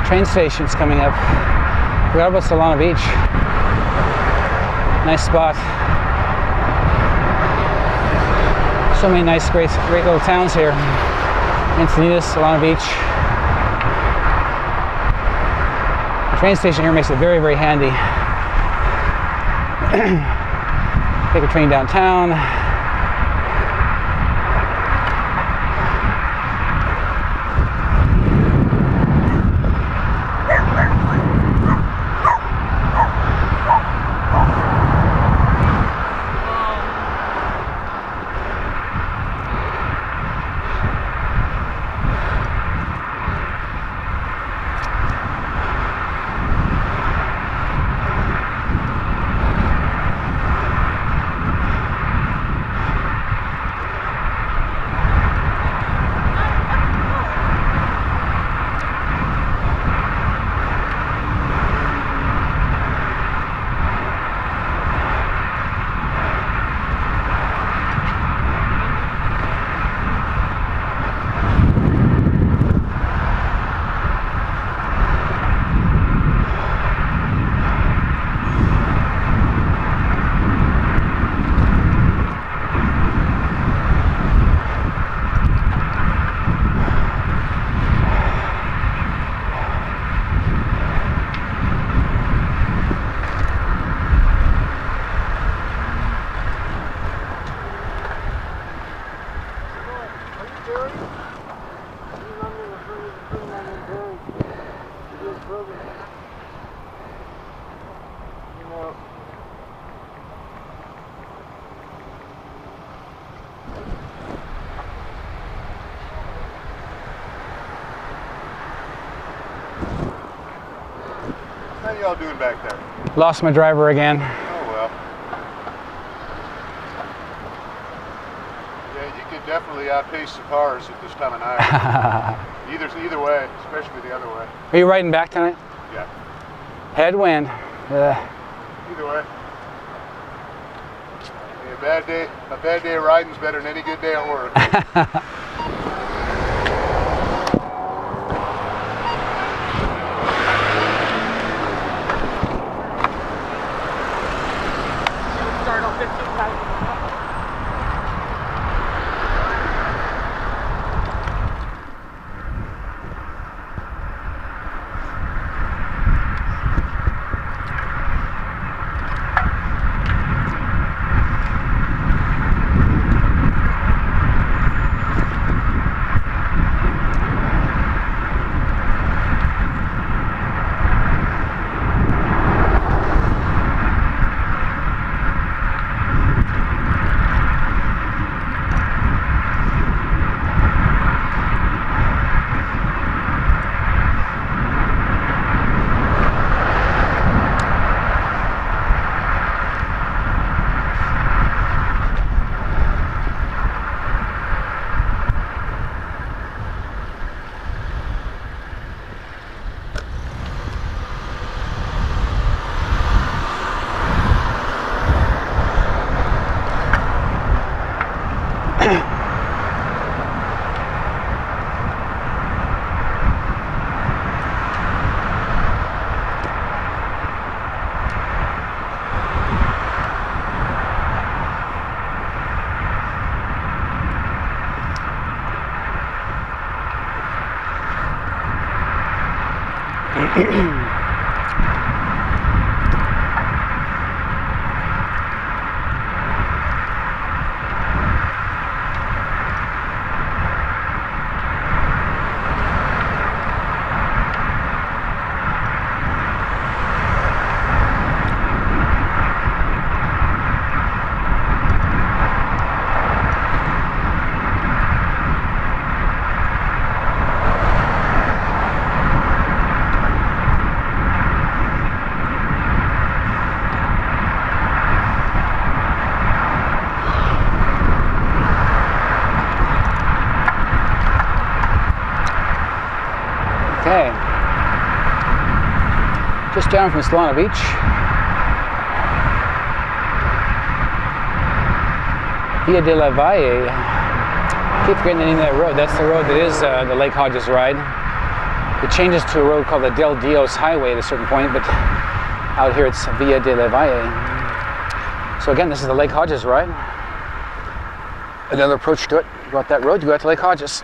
train station's coming up. Forgot about Solana Beach. Nice spot. So many nice, great little towns here. Encinitas, Solana Beach. The train station here makes it very, very handy. Take a train downtown. How y'all doing back there? Lost my driver again. Oh well. Yeah, you could definitely outpace the cars at this time of night. Either way, especially the other way. Are you riding back tonight? Yeah. Headwind. Either way. Yeah, a bad day of riding's better than any good day at work. Start on 15,000. Okay. Just down from Solana Beach. Via de la Valle. Keep forgetting the name of that road. That's the road that is the Lake Hodges ride. It changes to a road called the Del Dios Highway at a certain point, but out here it's Via de la Valle. So again, this is the Lake Hodges ride. Another approach to it. You go out that road, you go out to Lake Hodges.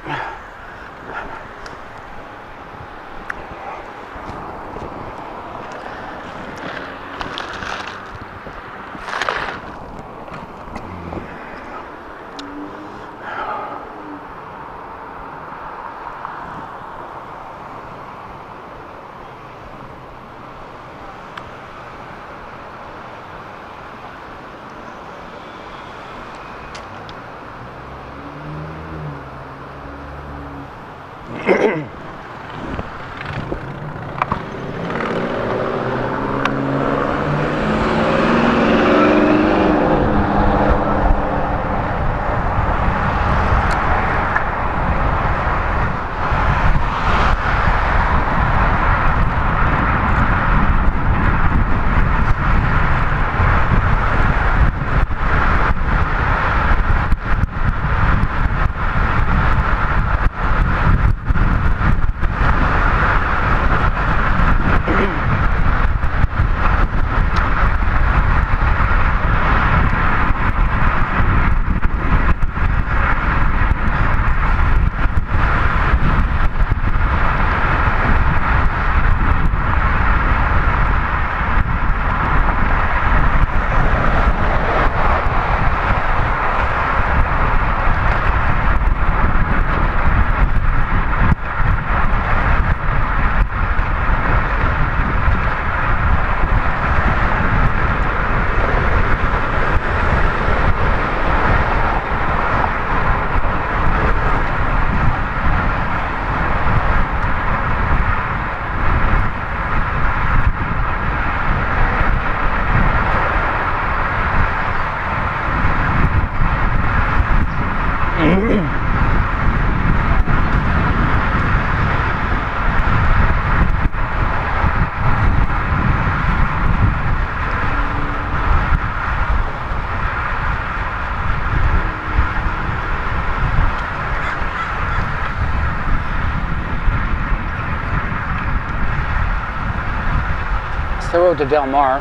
the road to Del Mar.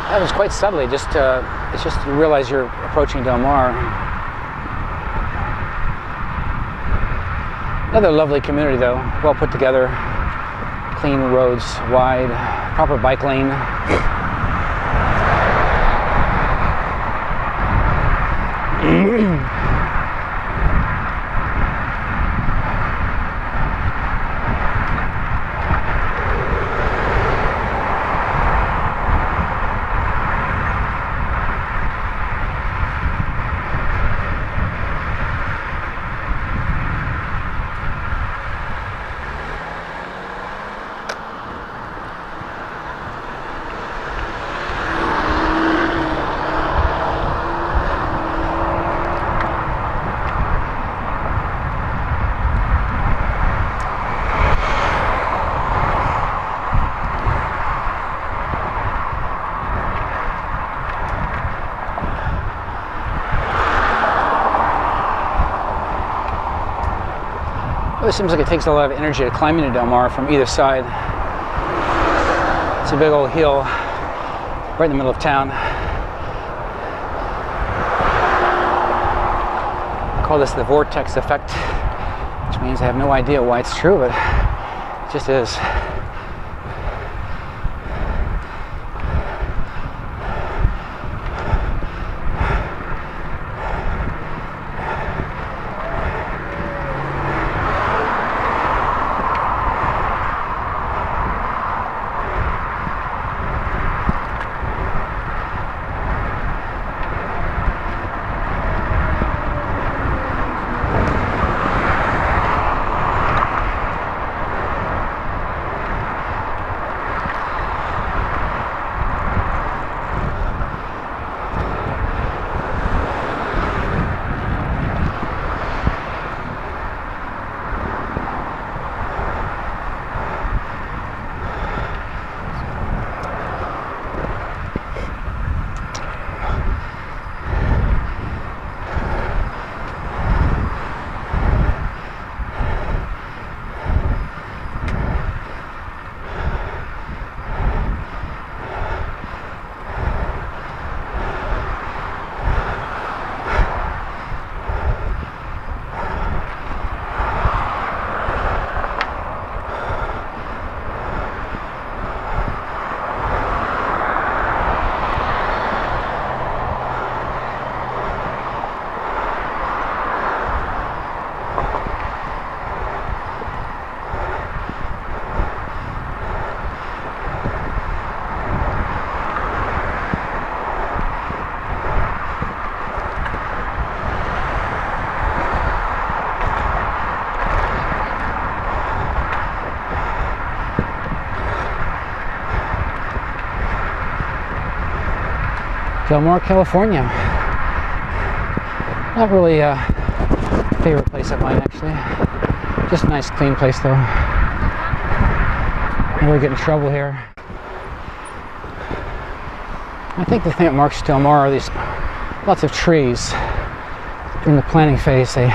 That was quite subtly, just it's just you realize you're approaching Del Mar. Another lovely community though, well put together, clean roads, wide, proper bike lane. It seems like it takes a lot of energy to climb into Del Mar from either side. It's a big old hill right in the middle of town. I call this the vortex effect, which means I have no idea why it's true, but it just is. Del Mar, California. Not really a favorite place of mine, actually. Just a nice, clean place, though. Don't really get in trouble here. I think the thing that marks Del Mar are these lots of trees. During the planning phase, they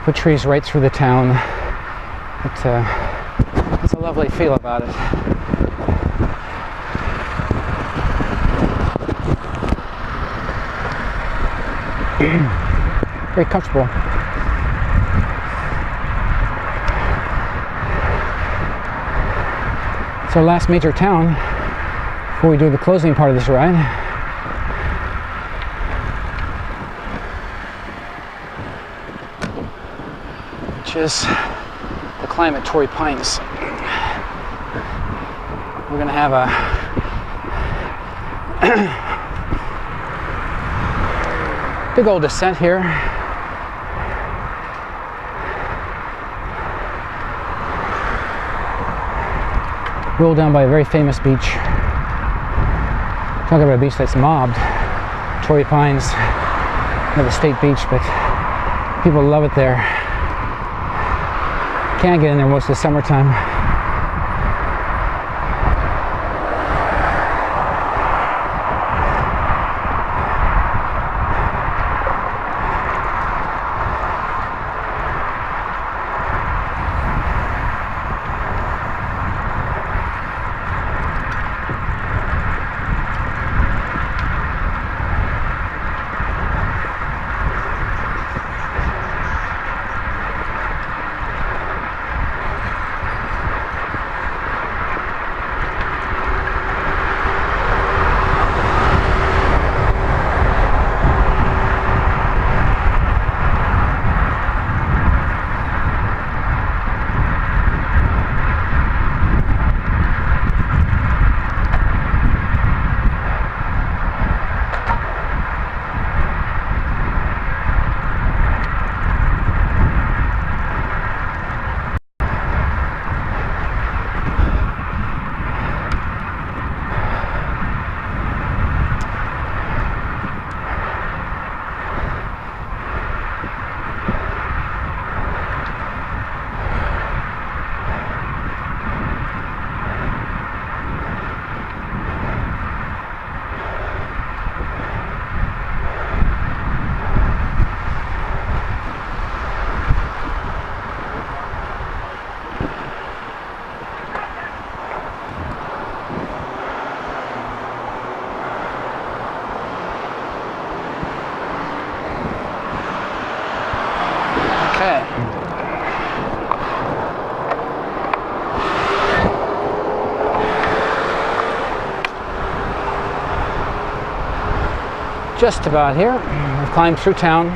put trees right through the town. It's a lovely feel about it. Very comfortable. It's our last major town before we do the closing part of this ride. Which is the climb at Torrey Pines. We're gonna have a big old descent here. Rolled down by a very famous beach. Talking about a beach that's mobbed. Torrey Pines, not a state beach, but people love it there. Can't get in there most of the summertime. Okay. Just about here. We've climbed through town.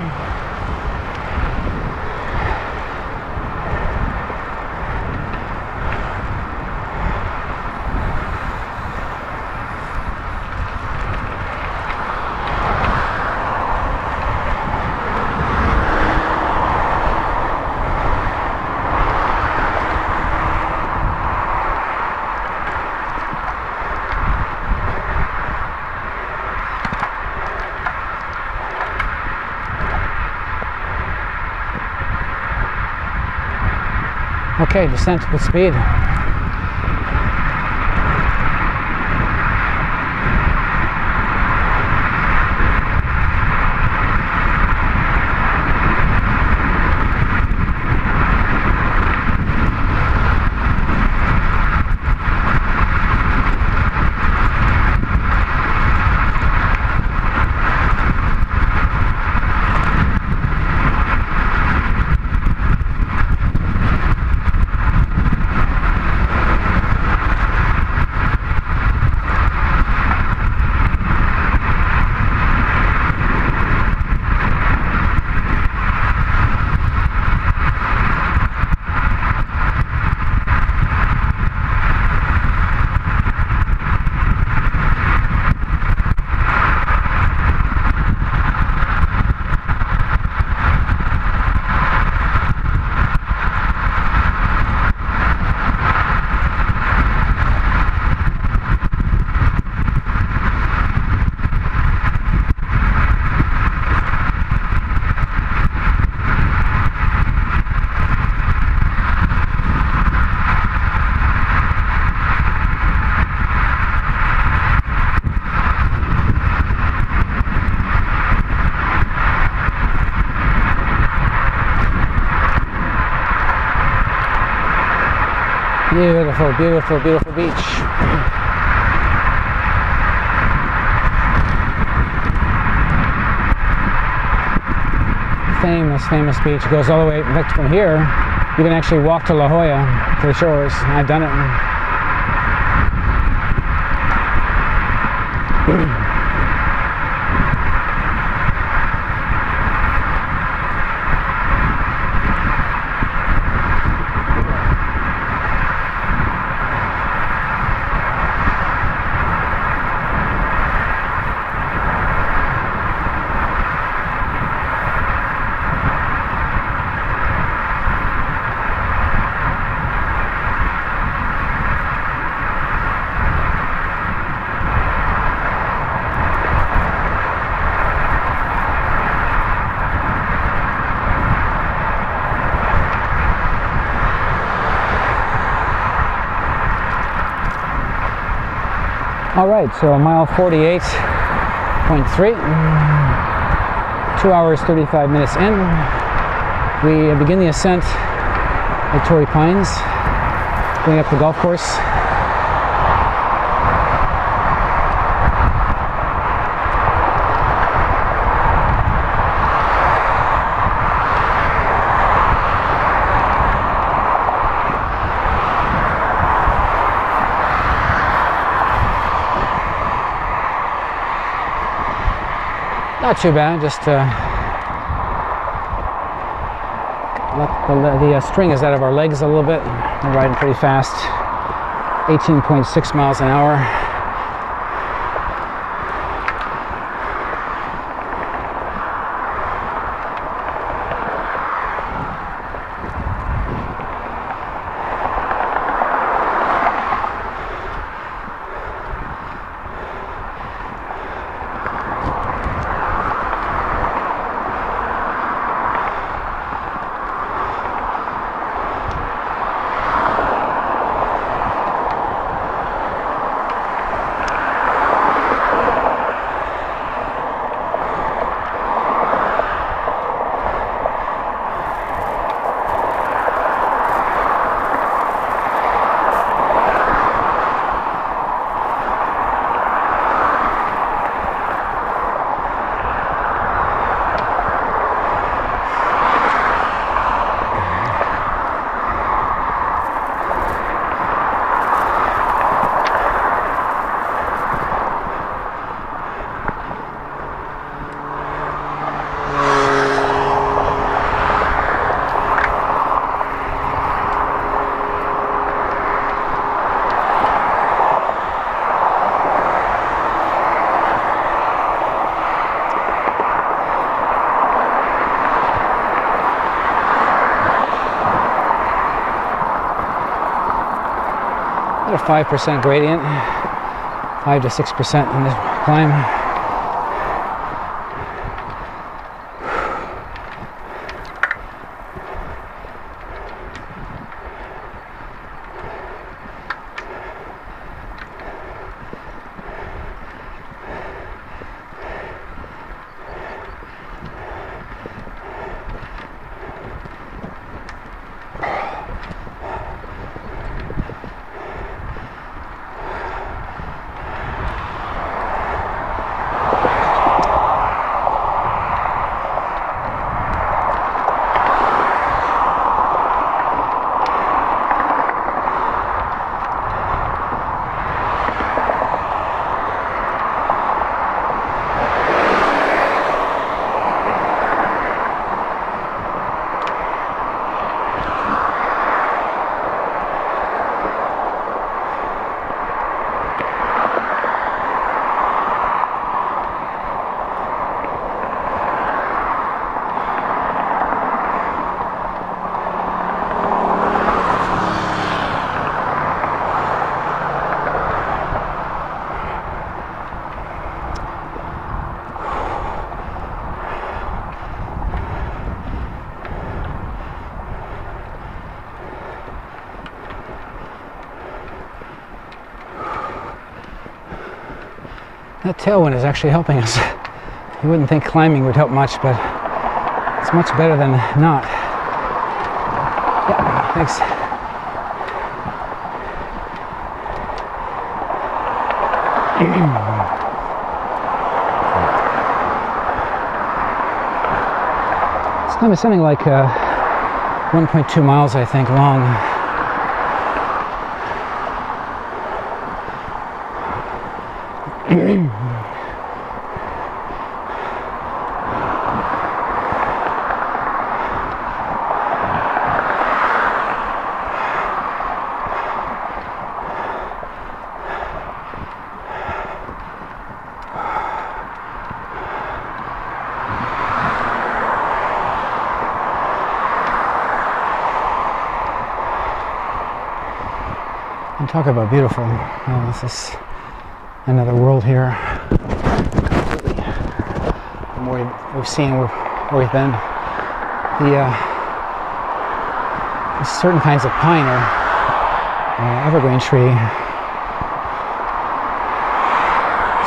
Okay, descent with speed. Beautiful, beautiful, beautiful beach. Famous, famous beach. It goes all the way back from here. You can actually walk to La Jolla, to the shores. I've done it. All right, so mile 48.3, 2 hours 35 minutes in. We begin the ascent at Torrey Pines, going up the golf course. Not too bad, just the string is out of our legs a little bit. We're riding pretty fast, 18.6 miles an hour. About a 5% gradient, 5 to 6% in this climb. That tailwind is actually helping us. You wouldn't think climbing would help much, but it's much better than not. Yeah, thanks. This climb is something like 1.2 miles, I think, long. And talk about beautiful. Oh, this is another world here. From where we've seen where we've been. The certain kinds of pine or evergreen tree,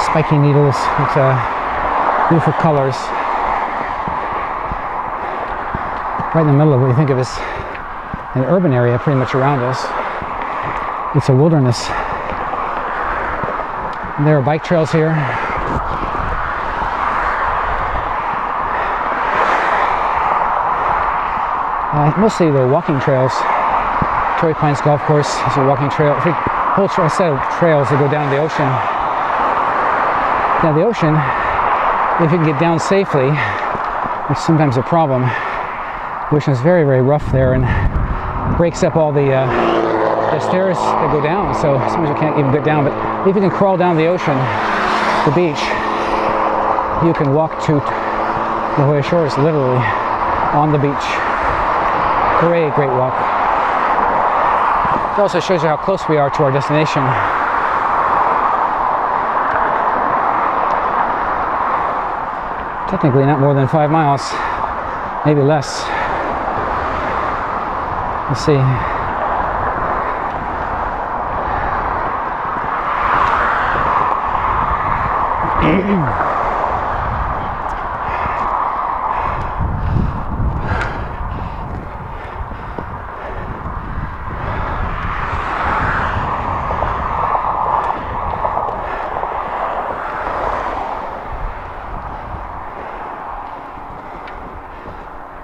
spiky needles with beautiful colors. Right in the middle of what you think of as an urban area, pretty much around us. It's a wilderness. And there are bike trails here. Mostly they're walking trails. Torrey Pines Golf Course is a walking trail. Whole set of trails that go down to the ocean. Now the ocean, if you can get down safely, which is sometimes a problem, the ocean is very, very rough there and breaks up all the stairs that go down, so sometimes you can't even get down. But if you can crawl down the ocean, the beach, you can walk to La Jolla Shores, literally on the beach. Great, great walk. It also shows you how close we are to our destination. Technically not more than 5 miles, maybe less. Let's see.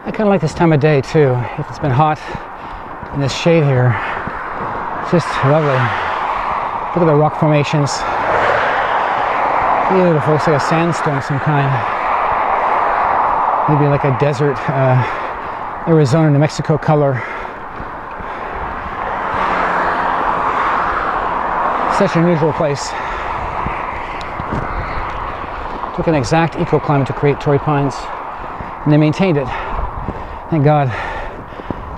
I kind of like this time of day too. If it's been hot in this shade here, it's just lovely. Look at the rock formations. Beautiful. Looks like a sandstone of some kind. Maybe like a desert, Arizona, New Mexico color. Such an unusual place. Took an exact eco-climate to create Torrey Pines, and they maintained it. Thank God.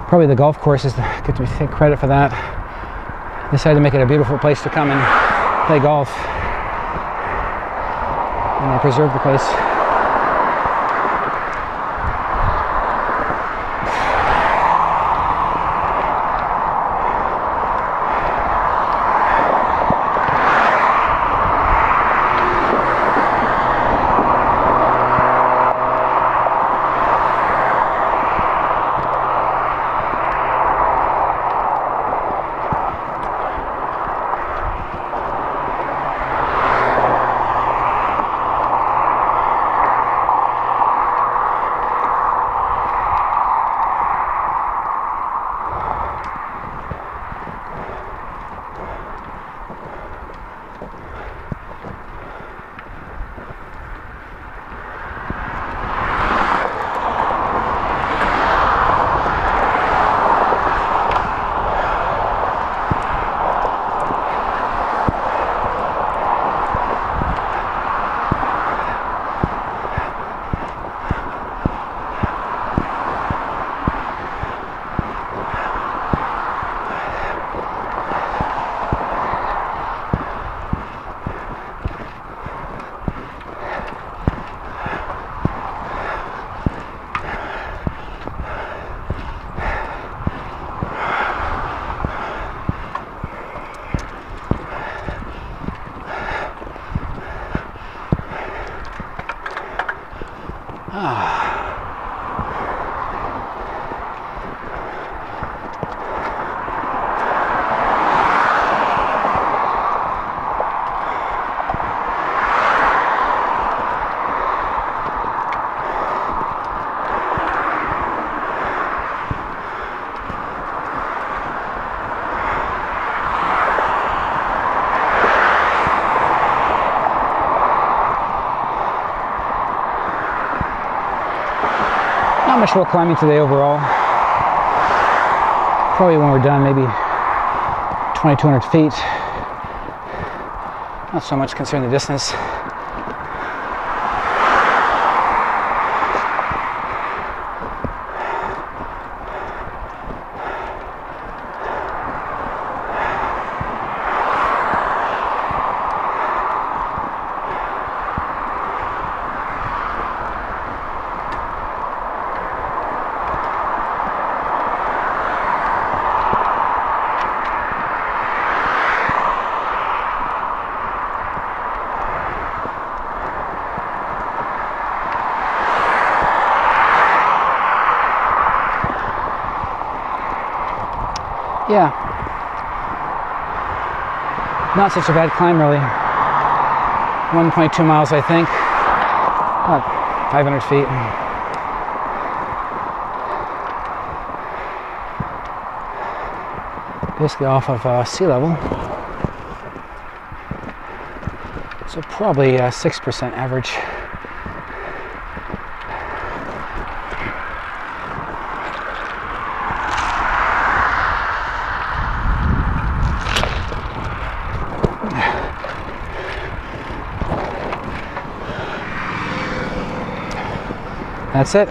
Probably the golf courses get to take credit for that. decided to make it a beautiful place to come and play golf. And they preserved the place. Not much rock climbing today overall. Probably when we're done, maybe 2,200 feet. Not so much considering the distance. Yeah, not such a bad climb really. 1.2 miles, I think, about 500 feet. Basically off of sea level, so probably 6% average. That's it.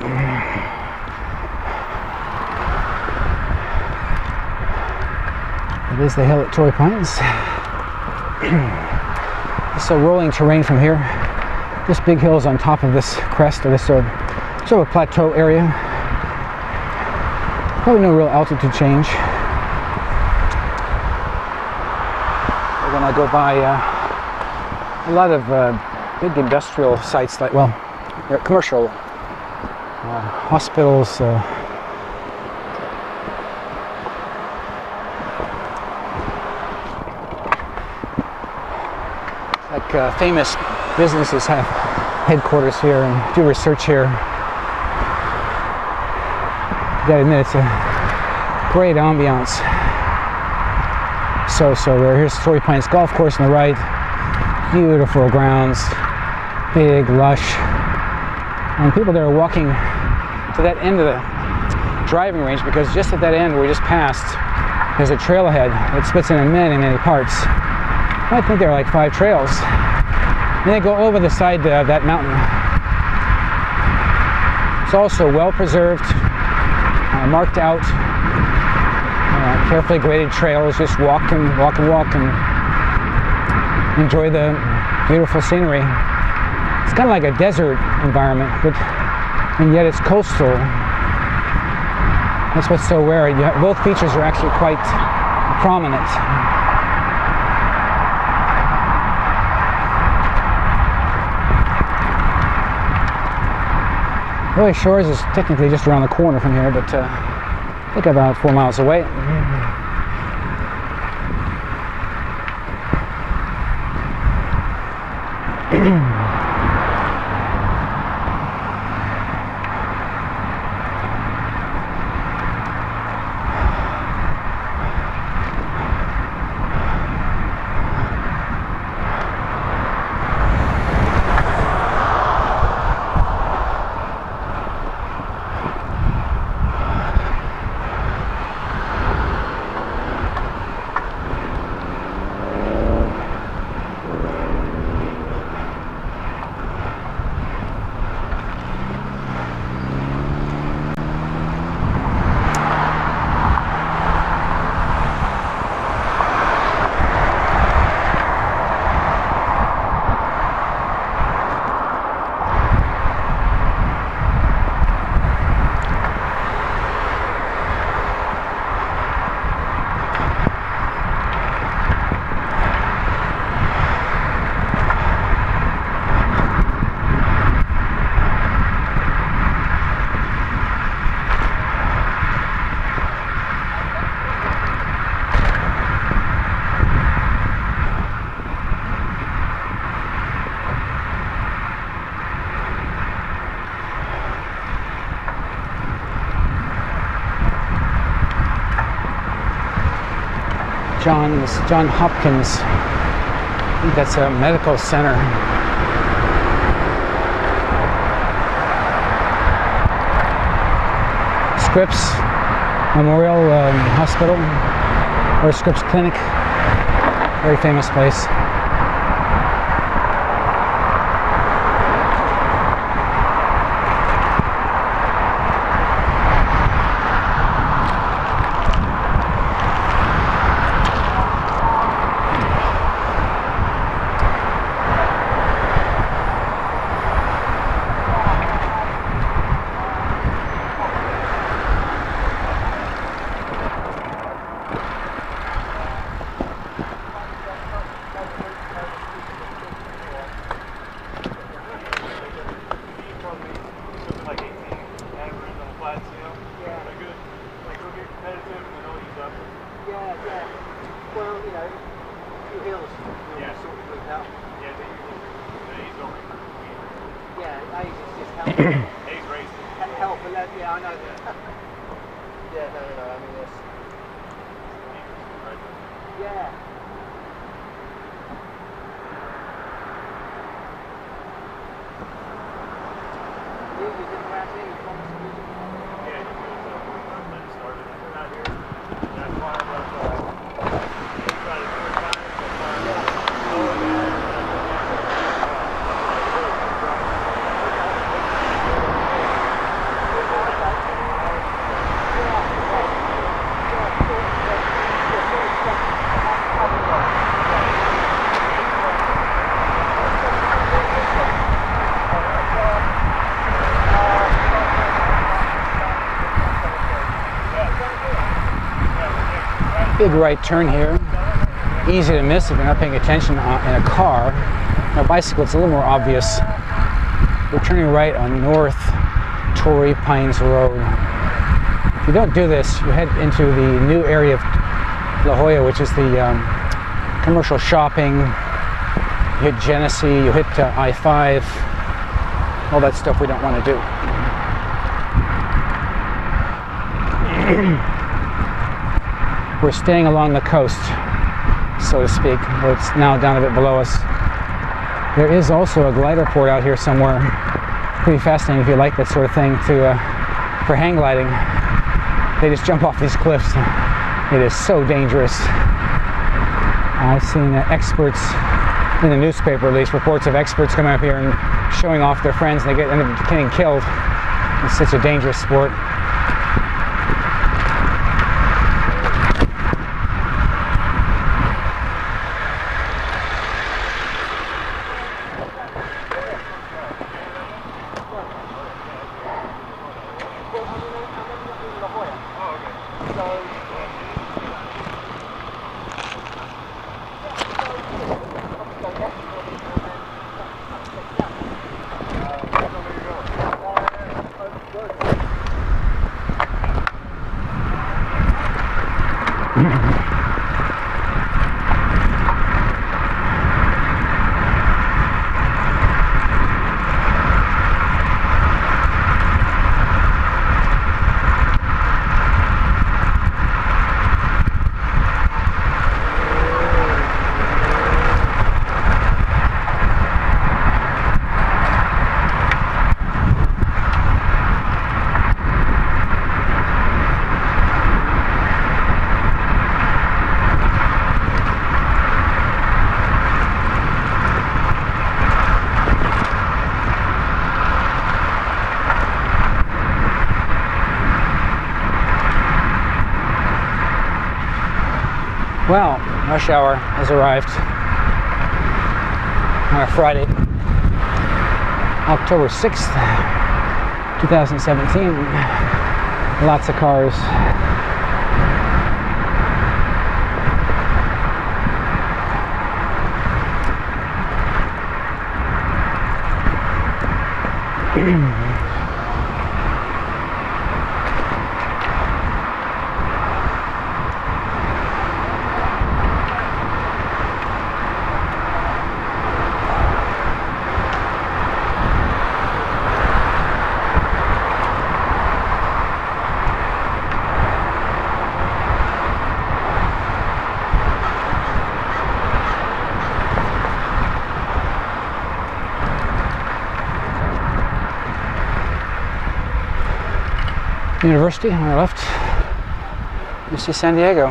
It is the hill at Torrey Pines. It's a rolling terrain from here. Just big hills on top of this crest, or this sort of a plateau area. Probably no real altitude change. We're gonna go by a lot of big industrial sites, like, well, commercial hospitals, like famous businesses have headquarters here and do research here. Gotta admit, it's a great ambiance. So there. Here's Torrey Pines Golf Course on the right. Beautiful grounds, big, lush. And people that are walking to that end of the driving range, because just at that end where we just passed, there's a trailhead that splits into many, many parts. I think there are like 5 trails. And they go over the side of that mountain. It's also well preserved, marked out. carefully graded trails. Just walk and walk and walk and enjoy the beautiful scenery. It's kind of like a desert environment, and yet it's coastal. That's what's so rare. Both features are actually quite prominent. Really, Shores is technically just around the corner from here, but I think about 4 miles away. John Hopkins. I think that's a medical center. Scripps Memorial Hospital, or Scripps Clinic. Very famous place. Big right turn here. Easy to miss if you're not paying attention in a car. On a bicycle, it's a little more obvious. We're turning right on North Torrey Pines Road. If you don't do this, you head into the new area of La Jolla, which is the commercial shopping. You hit Genesee, you hit I-5, all that stuff we don't want to do. We're staying along the coast, so to speak, where it's now down a bit below us. There is also a glider port out here somewhere. Pretty fascinating if you like that sort of thing for hang gliding. They just jump off these cliffs. It is so dangerous. I've seen experts in the newspaper, at least reports of experts coming up here and showing off their friends, and they end up getting killed. It's such a dangerous sport. Well, rush hour has arrived on a Friday, October 6th, 2017. Lots of cars. University on our left. UC San Diego.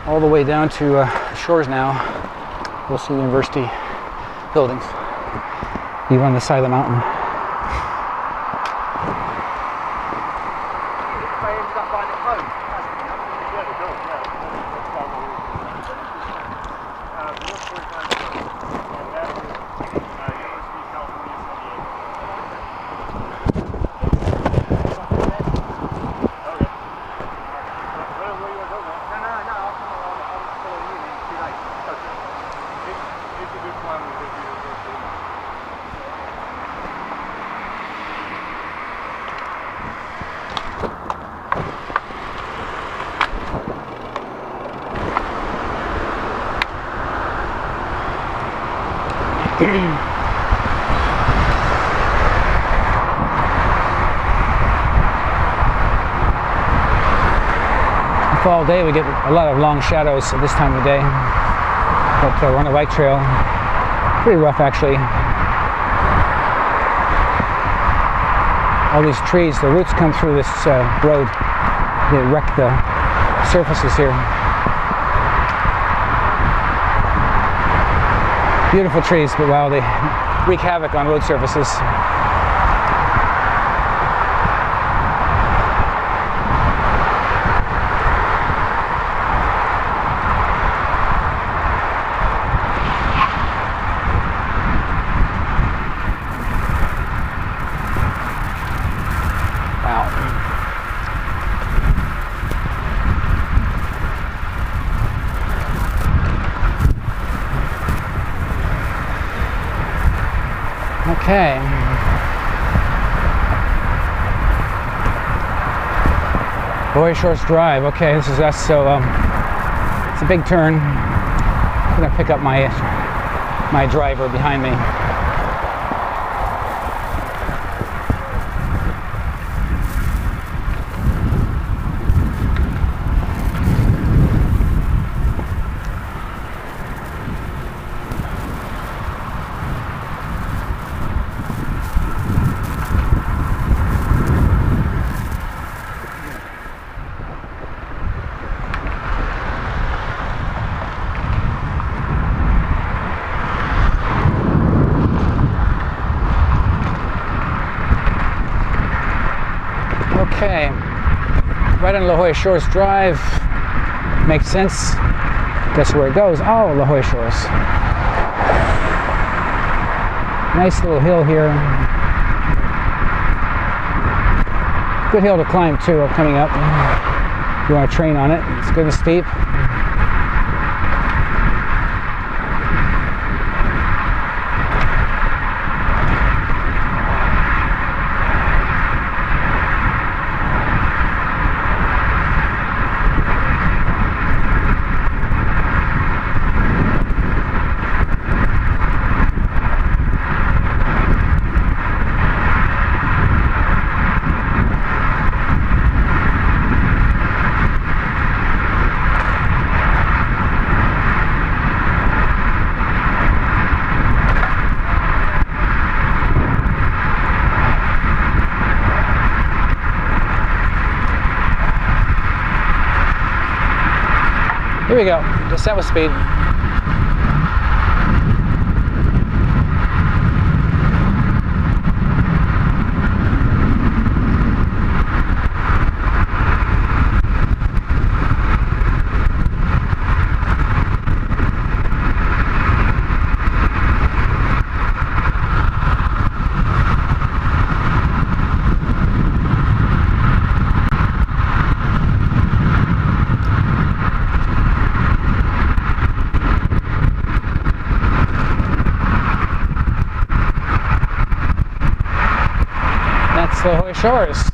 All the way down to the shores now. We'll see university buildings. Even on the side of the mountain. Fall day we get a lot of long shadows at this time of day, but we're on a bike trail, pretty rough actually. All these trees, the roots come through this road, they wreck the surfaces here. Beautiful trees, but wow, they wreak havoc on road surfaces. Okay. Boy Shorts Drive. Okay, this is us. So it's a big turn. I'm gonna pick up my driver behind me. Okay, right on La Jolla Shores Drive. Makes sense. Guess where it goes? Oh, La Jolla Shores. Nice little hill here. Good hill to climb too, coming up. If you want to train on it, it's good and steep. Here we go, descent with speed. chores.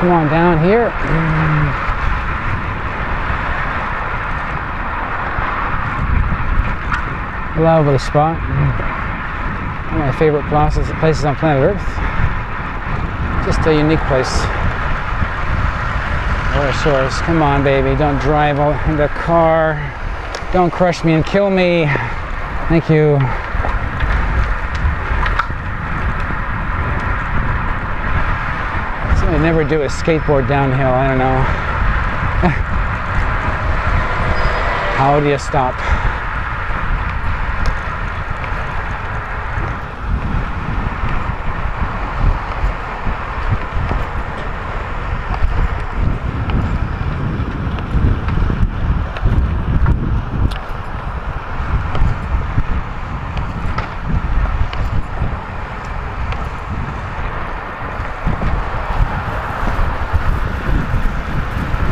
Come on down here. Lovely spot. One of my favorite places on planet Earth. Just a unique place. Shores. Come on, baby. Don't drive in the car. Don't crush me and kill me. Thank you. I never do a skateboard downhill. I don't know. How do you stop?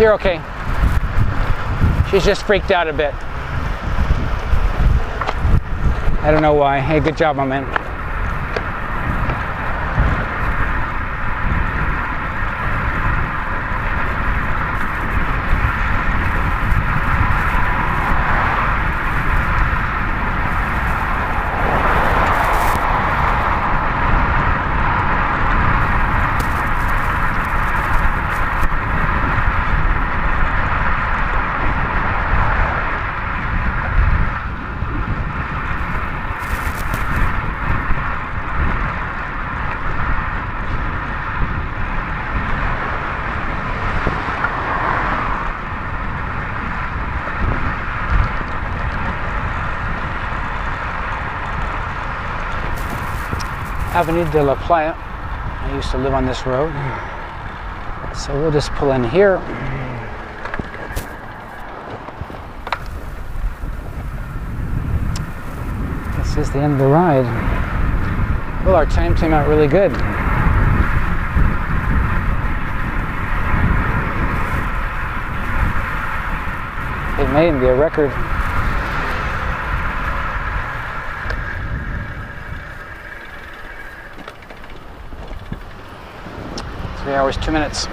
You're okay. She's just freaked out a bit. I don't know why. Hey, good job, my man. Avenue de la Playa. I used to live on this road, so we'll just pull in here. This is the end of the ride. Well, our time came out really good. It may even be a record. 3 hours, 2 minutes.